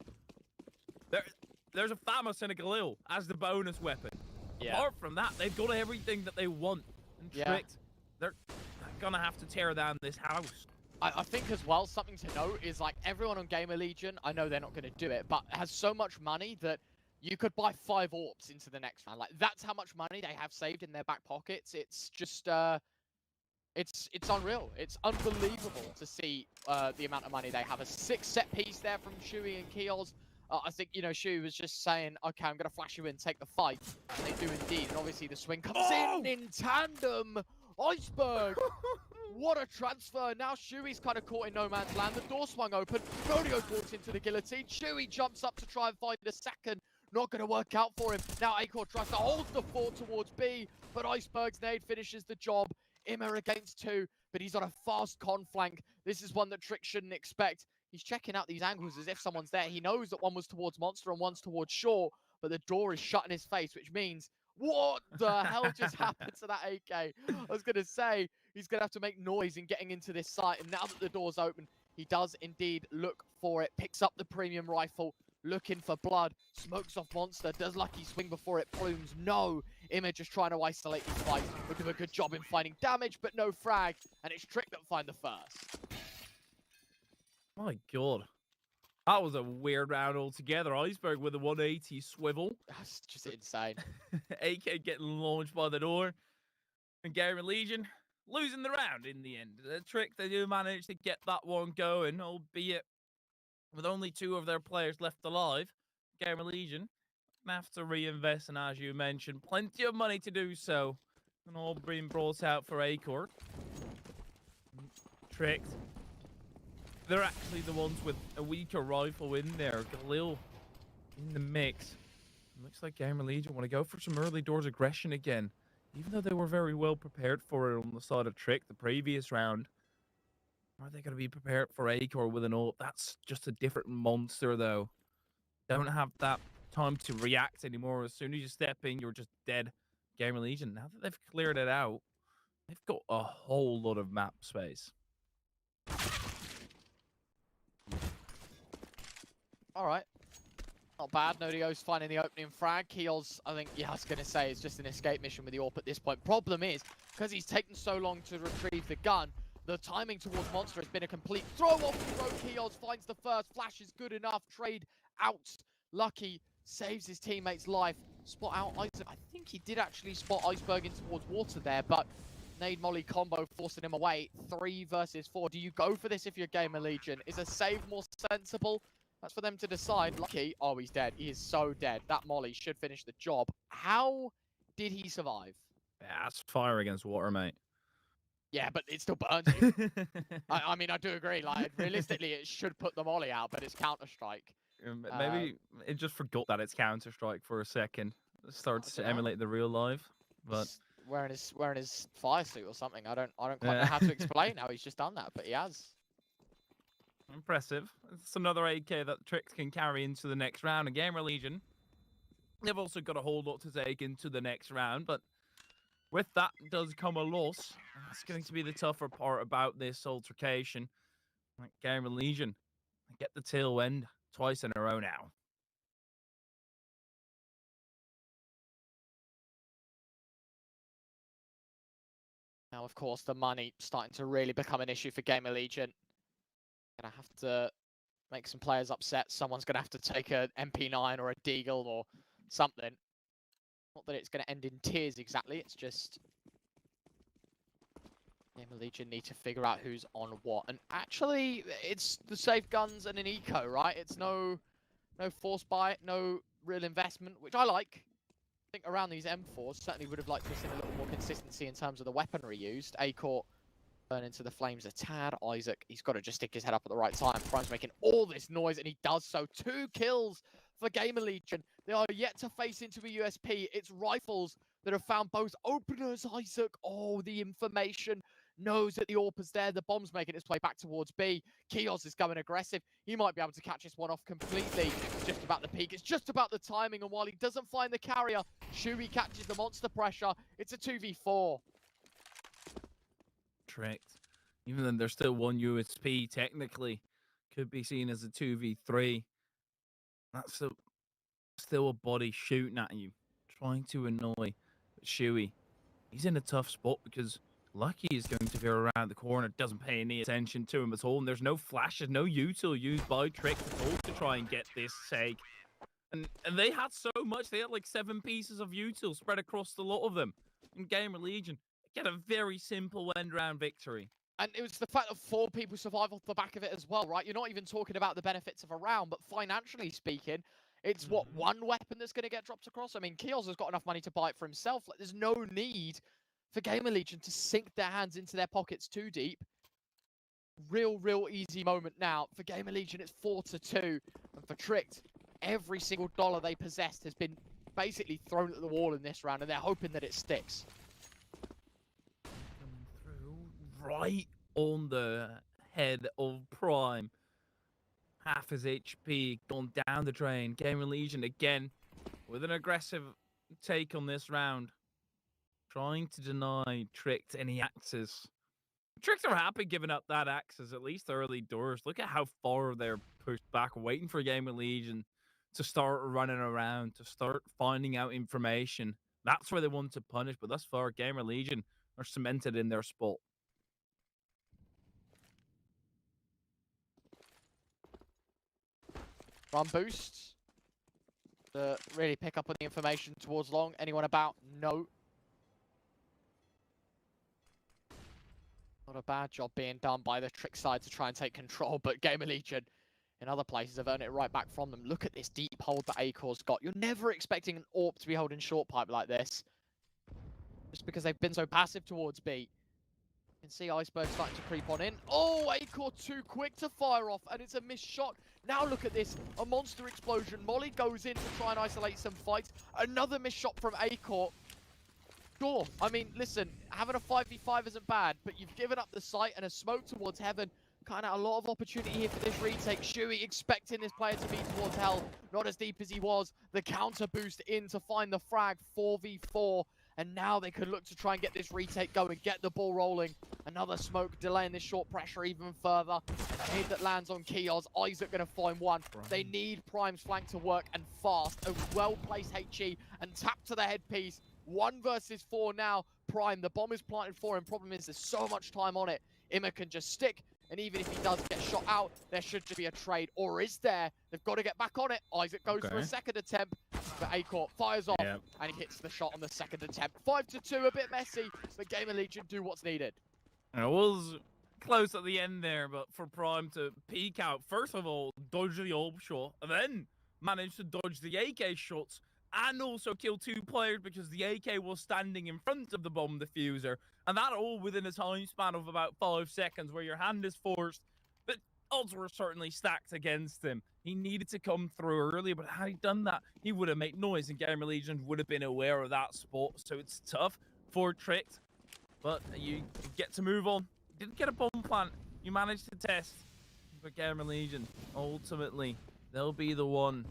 There's a FAMAS and a Galil as the bonus weapon. Yeah. Apart from that, they've got everything that they want. And Tricked, they're gonna have to tear down this house. I think as well, something to note is like everyone on GamerLegion, I know they're not going to do it, but has so much money that you could buy 5 orbs into the next round. Like that's how much money they have saved in their back pockets. It's just, it's unreal. It's unbelievable to see the amount of money they have. A 6 set piece there from Shui and Keols. I think, you know, Shui was just saying, okay, I'm going to flash you in, take the fight. And they do indeed. And obviously the swing comes in tandem Iceberg! What a transfer. Now Shui's kind of caught in no man's land. The door swung open. Rodeo walks into the guillotine. Shui jumps up to try and find the second. Not going to work out for him. Now Acor tries to hold the fort towards B, but Iceberg's nade finishes the job. Imma against 2, but he's on a fast con flank. This is one that Trick shouldn't expect. He's checking out these angles as if someone's there. He knows that one was towards Monster and one's towards Shaw, but the door is shut in his face, which means, what the hell just happened to that AK? I was going to say, he's going to have to make noise in getting into this site, and now that the door's open, he does indeed look for it. Picks up the premium rifle, looking for blood. Smokes off Monster, does lucky swing before it plumes. No, Imma just trying to isolate his fight. Will do a good job in finding damage, but no frag, and it's Trick that find the first. My God. That was a weird round altogether. Iceberg with a 180 swivel. That's just insane. AK getting launched by the door. And GamerLegion losing the round in the end. The Trick, they do manage to get that one going, albeit with only 2 of their players left alive. GamerLegion have to reinvest, and as you mentioned, plenty of money to do so. And all being brought out for Acor. Tricked. They're actually the ones with a weaker rifle in there. Galil in the mix. Looks like GamerLegion want to go for some early doors aggression again. Even though they were very well prepared for it on the side of Trick the previous round. Are they going to be prepared for Acor with an ult? That's just a different monster, though. Don't have that time to react anymore. As soon as you step in, you're just dead. GamerLegion, now that they've cleared it out, they've got a whole lot of map space. All right. Not bad. Nodio's finding the opening frag. Keels, I think, yeah, I was going to say, it's just an escape mission with the AWP at this point. Problem is, because he's taken so long to retrieve the gun, the timing towards Monster has been a complete throw-off the road. Keels finds the first. Flash is good enough. Trade out. Lucky saves his teammate's life. Spot out Isaac. I think he did actually spot Iceberg in towards water there, but nade molly combo forcing him away. 3 versus 4. Do you go for this if you're GamerLegion? Is a save more sensible? That's for them to decide. Lucky, oh, he's dead. He is so dead. That molly should finish the job. How did he survive? Yeah, that's fire against water, mate. Yeah, but it still burns you. I mean, I do agree. Like, realistically, it should put the molly out, but it's Counter-Strike. Maybe it just forgot that it's Counter-Strike for a second. It starts to emulate the real life, but wearing his fire suit or something. I don't quite know how to explain how he's just done that, but he has. Impressive. It's another AK that Trick can carry into the next round. And GamerLegion, they've also got a whole lot to take into the next round, but with that does come a loss. That's going to be the tougher part about this altercation. Like GamerLegion, get the tail end twice in a row now. Now, of course, the money starting to really become an issue for GamerLegion. Gonna have to make some players upset. Someone's gonna have to take a MP9 or a Deagle or something. Not that it's gonna end in tears exactly. It's just GamerLegion need to figure out who's on what. And actually, it's the safe guns and an eco, right? It's no force buy, no real investment, which I like. I think around these M4s certainly would have liked to have seen a little more consistency in terms of the weaponry used. Acor burn into the flames a tad. Isaac, he's got to just stick his head up at the right time. Prime's making all this noise, and he does so. 2 kills for GamerLegion. They are yet to face into a USP. It's rifles that have found both openers. Isaac, oh, the information knows that the AWP is there. The bomb's making its way back towards B. Kios is going aggressive. He might be able to catch this one off completely. It's just about the peak. It's just about the timing, and while he doesn't find the carrier, Shui catches the monster pressure. It's a 2v4. Tricked. Even then, there's still 1 USP, technically. Could be seen as a 2v3. That's still a body shooting at you, trying to annoy Shui. He's in a tough spot because Lucky is going to go around the corner, doesn't pay any attention to him at all, and there's no flashes, no util used by Trick at all to try and get this take. And they had so much, they had like 7 pieces of util spread across the lot of them. And GamerLegion get a very simple end-round victory. And it was the fact that 4 people survive off the back of it as well, right? You're not even talking about the benefits of a round, but financially speaking, it's what, 1 weapon that's going to get dropped across? I mean, Kios has got enough money to buy it for himself. Like, there's no need for GamerLegion to sink their hands into their pockets too deep. Real easy moment now. For GamerLegion, it's 4-2. And for Tricked, every single dollar they possessed has been basically thrown at the wall in this round, and they're hoping that it sticks. Coming through right on the head of Prime. Half his HP gone down the drain. GamerLegion again with an aggressive take on this round. Trying to deny Tricked any axes. Tricked are happy giving up that axes, at least early doors. Look at how far they're pushed back, waiting for GamerLegion to start running around, to start finding out information. That's where they want to punish, but thus far, GamerLegion are cemented in their spot. Run boosts to really pick up on the information towards long. Anyone about? No. Not a bad job being done by the Trick side to try and take control, but GamerLegion in other places have earned it right back from them. Look at this deep hold that Acor's got. You're never expecting an AWP to be holding short pipe like this, just because they've been so passive towards B. You can see Iceberg starting to creep on in. Oh, Acor too quick to fire off, and it's a missed shot. Now look at this, a monster explosion. Molly goes in to try and isolate some fights. Another missed shot from Acor. Sure, I mean, listen, having a 5v5 isn't bad, but you've given up the site and a smoke towards heaven. Kind of a lot of opportunity here for this retake. Shuey expecting this player to be towards hell, not as deep as he was. The counter boost in to find the frag, 4v4. And now they could look to try and get this retake going, get the ball rolling. Another smoke delaying this short pressure even further. A hit that lands on Kios. Isaac going to find one. They need Prime's flank to work, and fast. A well-placed HE and tap to the headpiece. 1 versus 4 now. Prime, the bomb is planted for him. Problem is there's so much time on it. Imma can just stick, and even if he does get shot out, there should just be a trade. Or is there? They've got to get back on it. Isaac goes for a second attempt, but Acor fires off, and he hits the shot on the second attempt. 5-2, a bit messy, but GamerLegion do what's needed. It was close at the end there, but for Prime to peek out, first of all, dodge the AWP shot, and then manage to dodge the AK shots, and also kill 2 players because the AK was standing in front of the bomb diffuser, and that all within a time span of about 5 seconds where your hand is forced. The odds were certainly stacked against him. He needed to come through earlier, but had he done that, he would have made noise, and GamerLegion would have been aware of that spot, so it's tough for Tricked, but you get to move on. You didn't get a bomb plant. You managed to test, but GamerLegion, ultimately, they'll be the one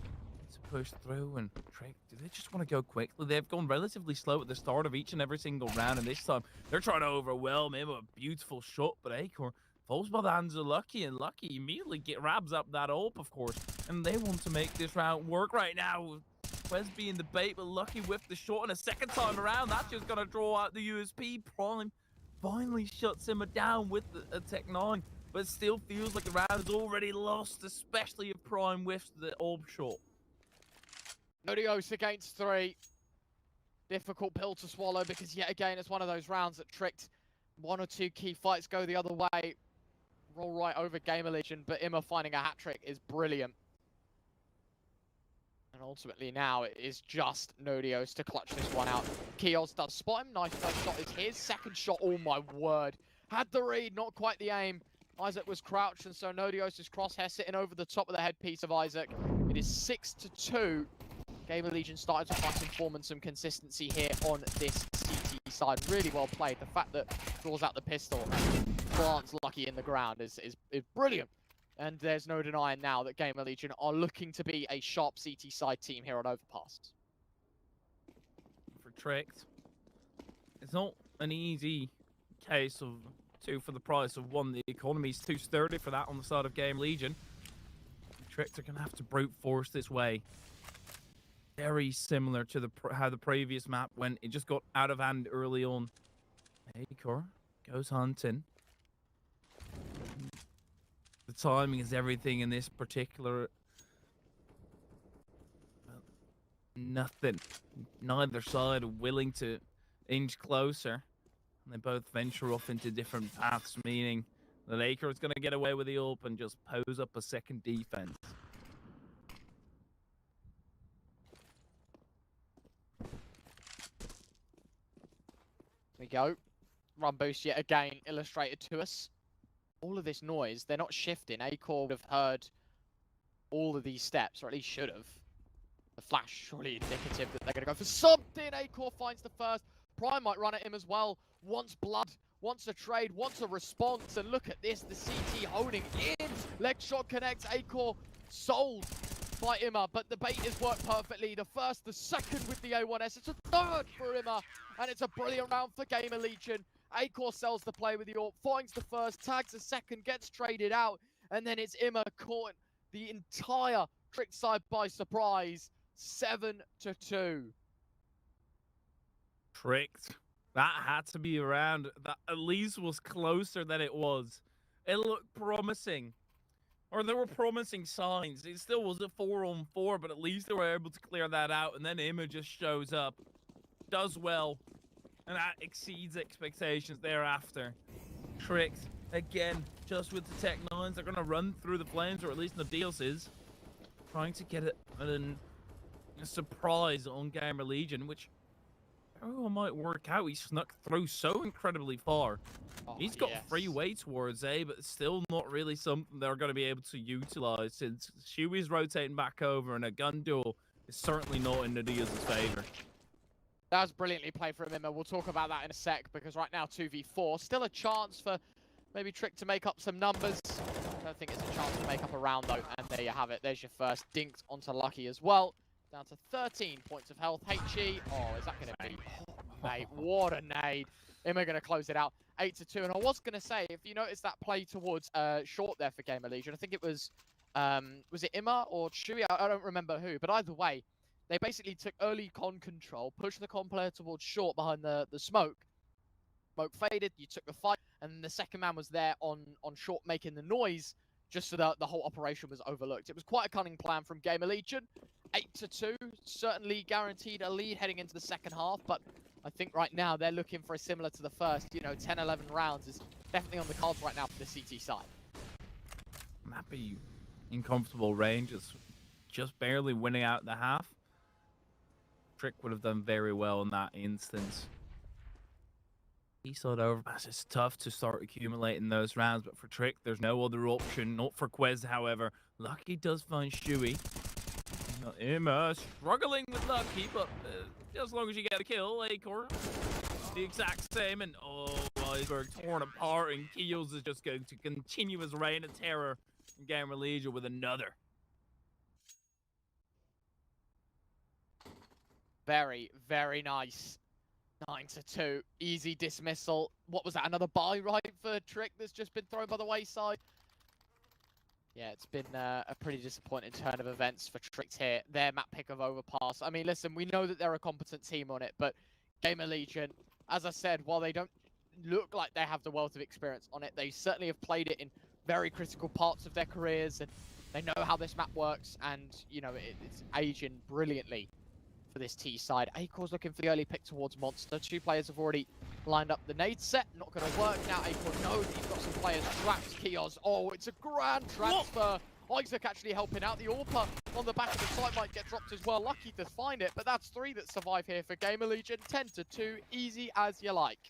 to push through. And Tricked, do they just want to go quickly? They've gone relatively slow at the start of each and every single round, and this time they're trying to overwhelm him with a beautiful shot, but Acor falls by the hands of Lucky, and Lucky immediately grabs up that AWP, of course, and they want to make this round work right now. Quez being the bait, but Lucky whiffed the shot, and a second time around, that's just going to draw out the USP. Prime finally shuts him down with a Tech 9, but it still feels like the round is already lost, especially if Prime whiffs the AWP shot. Nodios against 3. Difficult pill to swallow, because yet again, it's one of those rounds that Tricked. 1 or 2 key fights go the other way. Roll right over GamerLegion, but Imma finding a hat-trick is brilliant. And ultimately now it is just Nodios to clutch this one out. Kios does spot him. Nice first shot is his. Second shot, oh my word. Had the read, not quite the aim. Isaac was crouched, and so Nodios' crosshair sitting over the top of the headpiece of Isaac. It is 6-2. GamerLegion started to find some form and some consistency here on this CT side. Really well played. The fact that draws out the pistol and plants Lucky in the ground is brilliant. And there's no denying now that GamerLegion are looking to be a sharp CT side team here on Overpass. For Tricked, it's not an easy case of 2 for the price of 1. The economy's too sturdy for that on the side of GamerLegion. Tricked are going to have to brute force this way. Very similar to how the previous map went. It just got out of hand early on. Acor goes hunting. The timing is everything in this particular... Well, nothing. Neither side are willing to inch closer. And they both venture off into different paths, meaning that Acor is going to get away with the AWP and just pose up a second defense. we go. Run boost yet again illustrated to us. All of this noise, they're not shifting. Acor would have heard all of these steps, or at least should have. The flash surely indicative that they're going to go for something. Acor finds the first. Prime might run at him as well. Wants blood, wants a trade, wants a response. And look at this, the CT holding in. Leg shot connects. Acor sold by Imma, but the bait has worked perfectly. The first, the second with the A1S. It's a third for Imma, and it's a brilliant round for GamerLegion. Acor sells the play with the AWP, finds the first, tags the second, gets traded out, and then it's Imma caught the entire Tricked side by surprise. 7-2. Tricked. That had to be around. That at least was closer than it was. It looked promising. Or there were promising signs. It still was a 4-on-4, but at least they were able to clear that out. And then Imma just shows up, does well, and that exceeds expectations thereafter. Tricked, again, just with the Tech 9s, they're going to run through the flames, or at least Nadios is, trying to get a surprise on GamerLegion, which might work out. He snuck through so incredibly far. He's got free way towards A, but it's still not really something they're going to be able to utilize, since Shui's rotating back over, and a gun duel is certainly not in Nadios' favor. That was brilliantly played from Imma. We'll talk about that in a sec, because right now 2v4. Still a chance for maybe Trick to make up some numbers. I don't think it's a chance to make up a round, though. And there you have it. There's your first. Dinked onto Lucky as well. Down to 13 points of health. HE. Oh, is that going to be... Oh, mate, what a nade. Imma going to close it out. 8-2. And I was going to say, if you notice that play towards short there for GamerLegion, I think it was it Imma or Shui? I don't remember who. But either way, they basically took early con control, pushed the con player towards short behind the smoke. Smoke faded, you took the fight, and the second man was there on short making the noise, just so that the whole operation was overlooked. It was quite a cunning plan from GamerLegion. 8-2, certainly guaranteed a lead heading into the second half, but I think right now they're looking for a similar to the first, 10, 11 rounds is definitely on the cards right now for the CT side. Mappy in comfortable range is just barely winning out the half. Trick would have done very well in that instance. Eastside overpass is tough to start accumulating those rounds, but for Trick, there's no other option. Not for Quez, however. Lucky does find Shuey. Imma struggling with Lucky, but as long as you get a kill, Acor, the exact same. And Iceberg torn apart, and Keels is just going to continue his reign of terror in GamerLegion with another. Very, very nice. 9-2. Easy dismissal. What was that? Another buy right for Trick that's just been thrown by the wayside? Yeah, it's been a pretty disappointing turn of events for Trick here. Their map pick of overpass. I mean, listen, we know that they're a competent team on it, but GamerLegion, as I said, while they don't look like they have the wealth of experience on it, they certainly have played it in very critical parts of their careers, and they know how this map works, and, it's aging brilliantly for this T side. Acor's looking for the early pick towards Monster. Two players have already lined up the nade set. Not going to work. Now Acor knows he's got some players trapped. Kios. Oh, it's a grand transfer. Isaac actually helping out. The AWPer on the back of the site might get dropped as well. Lucky to find it, but that's three that survive here for GamerLegion. 10-2. Easy as you like.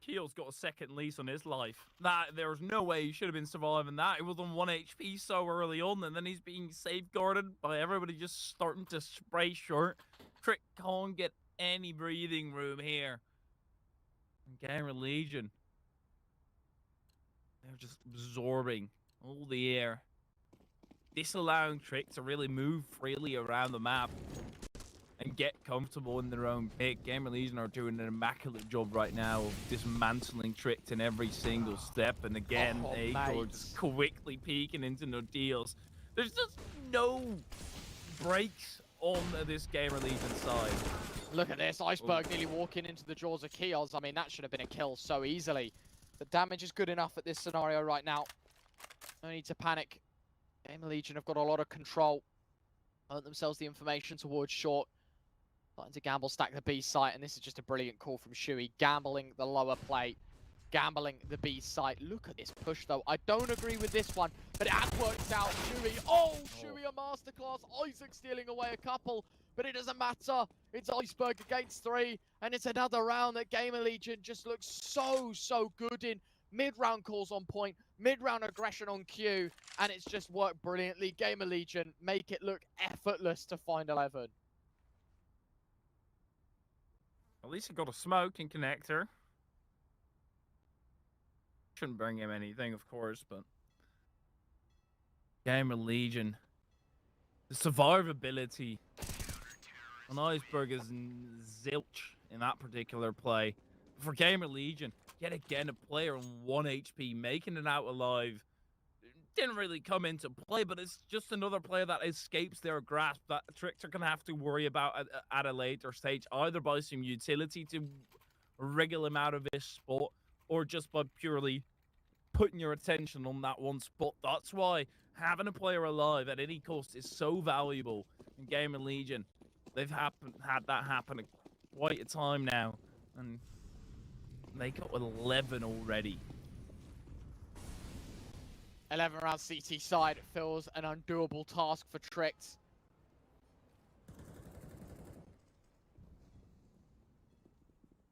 Keel's got a second lease on his life. There's no way he should have been surviving that. He was on 1 HP so early on, and then he's being safeguarded by everybody just starting to spray short. Trick can't get any breathing room here. And GamerLegion, they're just absorbing all the air, disallowing Trick to really move freely around the map and get comfortable in their own pick. GamerLegion are doing an immaculate job right now of dismantling Trick in every single step. And again, Acor just quickly peeking into no deals. There's just no breaks on this GamerLegion side. Look at this, Iceberg nearly walking into the jaws of Keos. I mean, that should have been a kill so easily. The damage is good enough at this scenario right now. No need to panic. GamerLegion have got a lot of control. Earned themselves the information towards short. Starting to gamble stack the B site, and this is just a brilliant call from Shuey. Gambling the lower plate. Gambling the B site. Look at this push, though. I don't agree with this one, but it has worked out. Shuey. Oh, Shuey, a masterclass. Isaac stealing away a couple. but it doesn't matter. It's Iceberg against 3, and it's another round that GamerLegion just looks so good in. Mid-round calls on point, mid-round aggression on cue, and it's just worked brilliantly. GamerLegion make it look effortless to find 11. At least he got a smoke and connector. Shouldn't bring him anything, of course, but GamerLegion, the survivability on Iceberg is zilch in that particular play. For GamerLegion, yet again, a player on 1 HP making it out alive didn't really come into play, but it's just another player that escapes their grasp that Tricked are going to have to worry about at a later stage, either by some utility to wriggle him out of this spot, or just by purely putting your attention on that one spot. That's why having a player alive at any cost is so valuable in GamerLegion. They've had that happen quite a time now, and they got 11 already. 11 round CT side feels an undoable task for Tricked.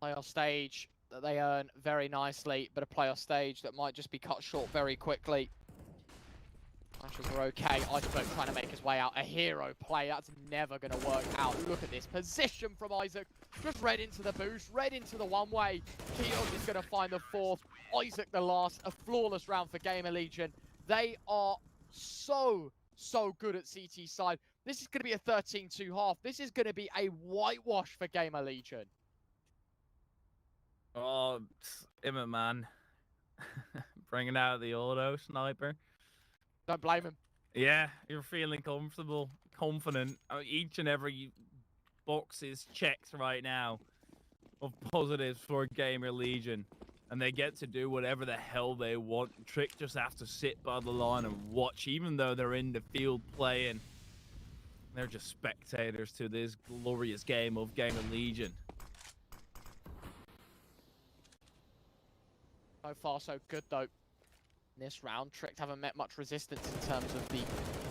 Playoff stage that they earn very nicely, but a playoff stage that might just be cut short very quickly. Matches are okay. Iceberg trying to make his way out. A hero play, that's never going to work out. Look at this position from Isaac. Just read into the boost, read into the one-way. Keog is going to find the 4th. Isaac the last. A flawless round for GamerLegion. They are so good at CT side. This is going to be a 13-2 half. This is going to be a whitewash for GamerLegion. Oh, Emma, man. Bringing out the auto sniper. Don't blame him. Yeah, you're feeling comfortable, confident. Each and every box is checked right now of positives for GamerLegion. And they get to do whatever the hell they want. Trick just have to sit by the line and watch, even though they're in the field playing. They're just spectators to this glorious game of GamerLegion. So far, so good, though. In this round, Tricked haven't met much resistance in terms of the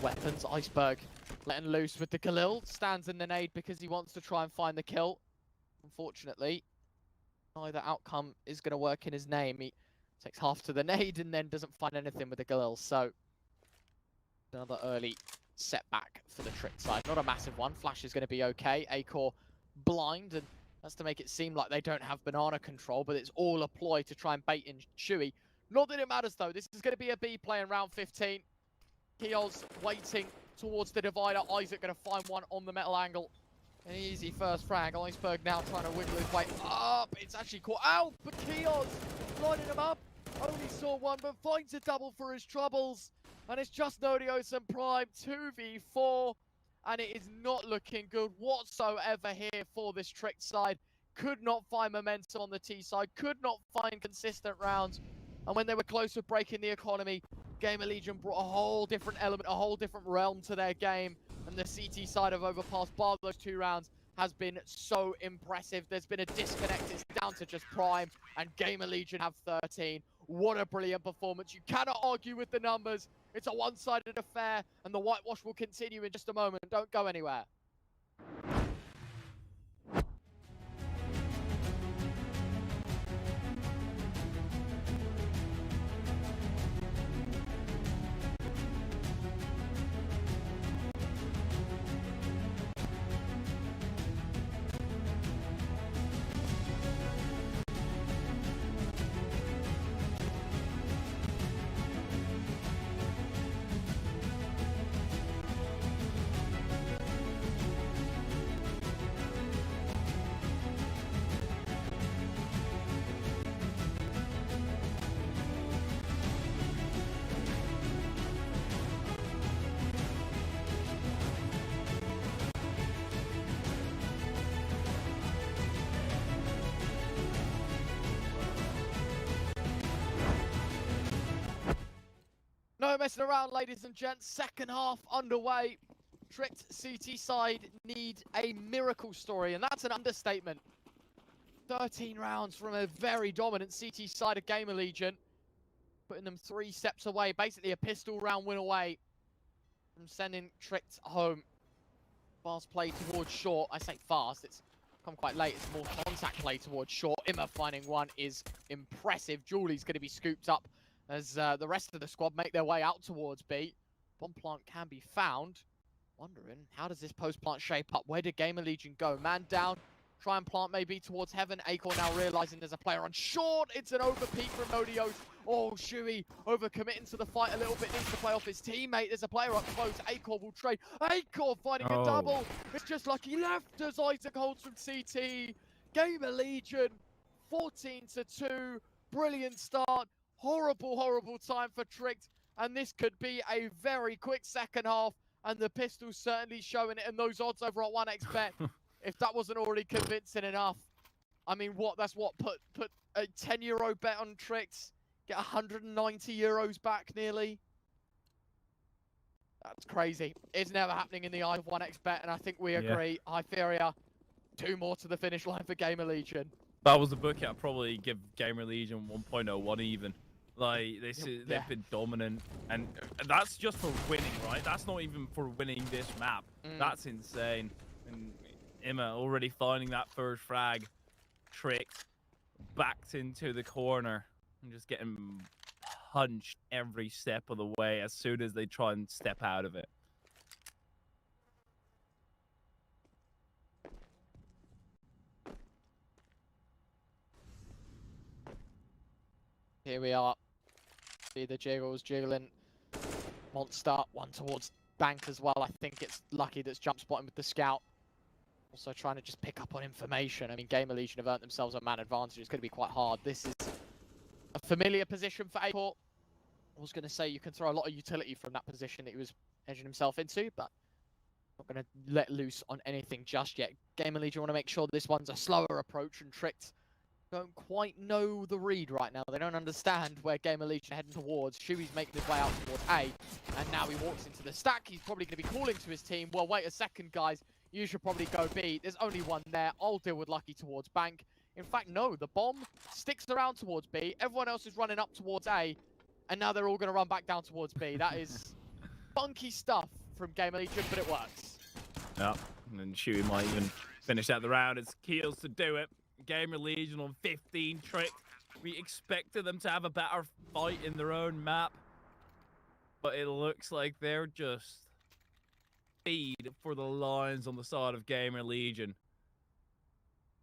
weapons. Iceberg letting loose with the Galil. Stands in the nade because he wants to try and find the kill. Unfortunately, neither outcome is going to work in his name. He takes half to the nade and then doesn't find anything with the Galil. So, another early setback for the Tricked side. Not a massive one. Flash is going to be okay. A-Core blind, and that's to make it seem like they don't have banana control, but it's all a ploy to try and bait in Chewy. Not that it matters, though. This is going to be a B play in round 15. Keos waiting towards the divider. Isaac going to find one on the metal angle. An easy first frag. Iceberg now trying to wiggle his way up. It's actually caught out, but Keos lining him up. Only saw one, but finds a double for his troubles. And it's just Nodios and Prime 2v4. And it is not looking good whatsoever here for this Tricked side. Could not find momentum on the T side. Could not find consistent rounds. And when they were close to breaking the economy, GamerLegion brought a whole different element, a whole different realm to their game. And the CT side of Overpass, bar those 2 rounds, has been so impressive. There's been a disconnect. It's down to just Prime, and GamerLegion have 13. What a brilliant performance. You cannot argue with the numbers. It's a one-sided affair, and the whitewash will continue in just a moment. Don't go anywhere. No messing around, ladies and gents. Second half underway. Tricked CT side need a miracle story, and that's an understatement. 13 rounds from a very dominant CT side of GamerLegion, putting them 3 steps away, basically a pistol round win away from sending Tricked home. Fast play towards short. I say fast, it's come quite late. It's more contact play towards short. Imma finding one is impressive. Julie's going to be scooped up as the rest of the squad make their way out towards B. Bomb plant can be found. Wondering, how does this post plant shape up? Where did GamerLegion go? Man down. Try and plant maybe towards heaven. Acorn now realizing there's a player on short. It's an overpeak from Odios. Oh, Shuey overcommitting to the fight a little bit. Needs to play off his teammate. There's a player up close. Acorn will trade. Acorn finding a double. It's just like he left as Isaac holds from CT. GamerLegion 14-2. Brilliant start. Horrible, horrible time for Tricked. And this could be a very quick second half. And the pistol's certainly showing it. And those odds over at 1xBet. If that wasn't already convincing enough, I mean, that's what put a €10 bet on Tricked, get 190 euros back nearly. That's crazy. It's never happening in the eye of 1xBet, and I think we agree. Hyperia, 2 more to the finish line for GamerLegion. If I was the bookie, I'd probably give GamerLegion 1.01 even. Like, they've been dominant, and that's just for winning, right? That's not even for winning this map. That's insane. And Imma already finding that first frag. Tricked, backed into the corner, and just getting punched every step of the way as soon as they try and step out of it. Here we are. See the jiggles jiggling. Monster, one towards Bank as well. I think it's Lucky that's jump spotting with the scout. Also trying to just pick up on information. I mean, GamerLegion have earned themselves a man advantage. It's going to be quite hard. This is a familiar position for Acorn. I was going to say you can throw a lot of utility from that position that he was edging himself into, but not going to let loose on anything just yet. GamerLegion want to make sure this one's a slower approach, and Tricked don't quite know the read right now. They don't understand where GamerLegion are heading towards. Shuey's making his way out towards A, and now he walks into the stack. He's probably going to be calling to his team, well, wait a second, guys. You should probably go B. There's only one there. I'll deal with Lucky towards Bank. In fact, no, the bomb sticks around towards B. Everyone else is running up towards A, and now they're all going to run back down towards B. That is funky stuff from GamerLegion, but it works. Yeah, and then Shuey might even finish out the round. It's Keels to do it. GamerLegion on 15 Tricked. We expected them to have a better fight in their own map, but it looks like they're just feed for the lines on the side of GamerLegion.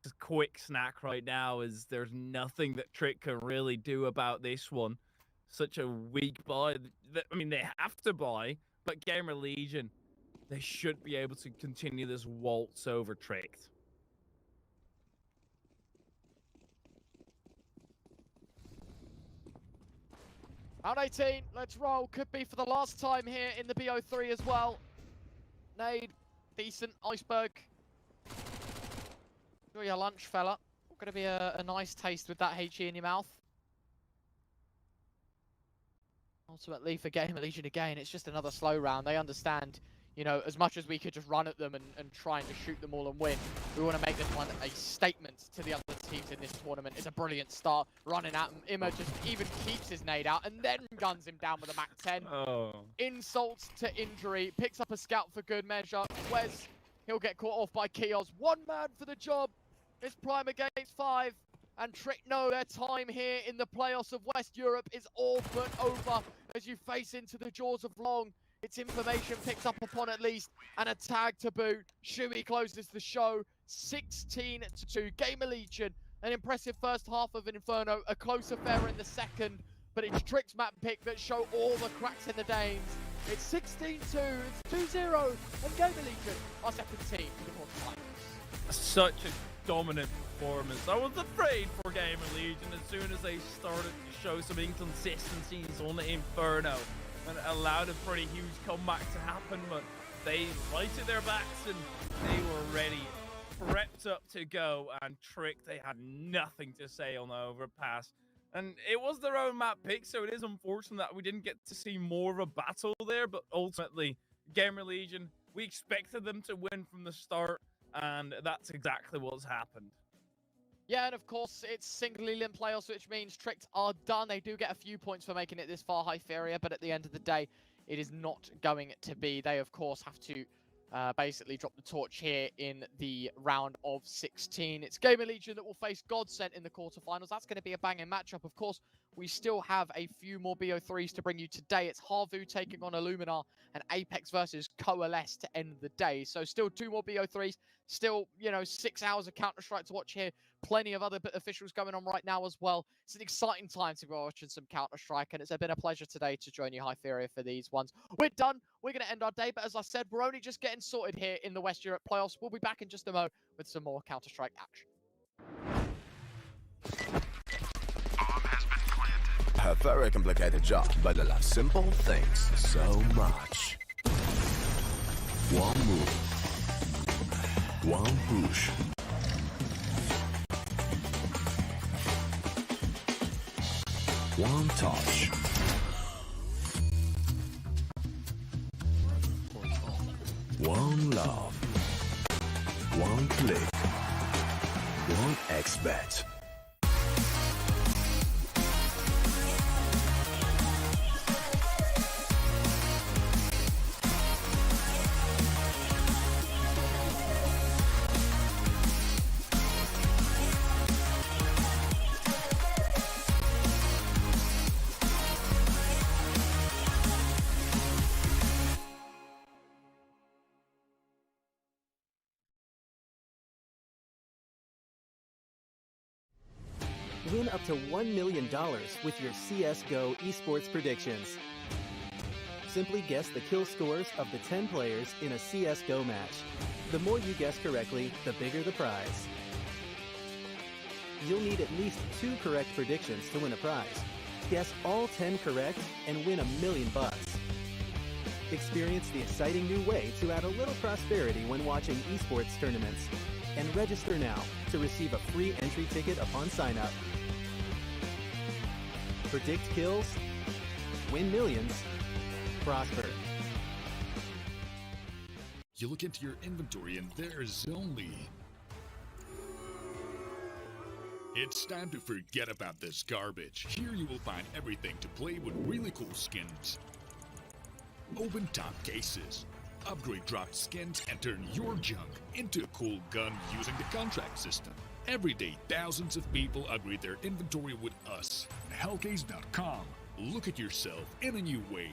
Just quick snack right now is there's nothing that Tricked can really do about this one. Such a weak buy. I mean, they have to buy, but GamerLegion, they should be able to continue this waltz over Tricked. Round 18, let's roll. Could be for the last time here in the BO3 as well. Nade, decent, iceberg. Enjoy your lunch, fella. Going to be a nice taste with that HE in your mouth. Ultimately, for GamerLegion again, it's just another slow round. They understand, you know, as much as we could just run at them and try and just shoot them all and win, we want to make this one a statement to the other teams in this tournament. It's a brilliant start, running at him. Imma just even keeps his nade out and then guns him down with a Mac 10. Insults to injury, picks up a scout for good measure. Wes, he'll get caught off by Kios. One man for the job. It's Prime against 5. And Tricked know their time here in the playoffs of West Europe is all but over as you face into the jaws of Long. It's information picked up upon at least, and a tag to boot. Shuey closes the show, 16-2. GamerLegion, an impressive first half of Inferno, a close affair in the second, but it's Tricked's map pick that show all the cracks in the Danes. It's 16-2, it's 2-0, and GamerLegion are second team for the quarterfinals. Such a dominant performance. I was afraid for GamerLegion as soon as they started to show some inconsistencies on the Inferno. And allowed a pretty huge comeback to happen, but they lighted their backs and they were ready, prepped up to go, and Tricked, they had nothing to say on the overpass. And it was their own map pick, so it is unfortunate that we didn't get to see more of a battle there, but ultimately, GamerLegion, we expected them to win from the start, and that's exactly what's happened. Yeah, and of course, it's single elimination playoffs, which means Tricked are done. They do get a few points for making it this far, Hyperia, but at the end of the day, it is not going to be. They, of course, have to basically drop the torch here in the round of 16. It's GamerLegion that will face Godscent in the quarterfinals. That's going to be a banging matchup. Of course, we still have a few more BO3s to bring you today. It's Harvu taking on Illuminar and Apex versus Coalesce to end the day. So still 2 more BO3s. Still, 6 hours of Counter-Strike to watch here. Plenty of other officials going on right now as well. It's an exciting time to be watching some Counter-Strike, and it's been a pleasure today to join you, Hytheria, for these ones. We're done. We're going to end our day, but as I said, we're only just getting sorted here in the West Europe playoffs. We'll be back in just a mo with some more Counter-Strike action. A very complicated job, but I love simple things so much. One move, one push. One touch. One love. One click. One expert. Win up to $1 million with your CSGO esports predictions. Simply guess the kill scores of the 10 players in a CSGO match. The more you guess correctly, the bigger the prize. You'll need at least 2 correct predictions to win a prize. Guess all 10 correct and win $1 million. Experience the exciting new way to add a little prosperity when watching esports tournaments. And register now to receive a free entry ticket upon sign-up. Predict kills, win millions, prosper. You look into your inventory and there's only... It's time to forget about this garbage. Here you will find everything to play with really cool skins. Open top cases. Upgrade dropped skins and turn your junk into a cool gun using the contract system. Every day, thousands of people upgrade their inventory with us. Hellcase.com. Look at yourself in a new way.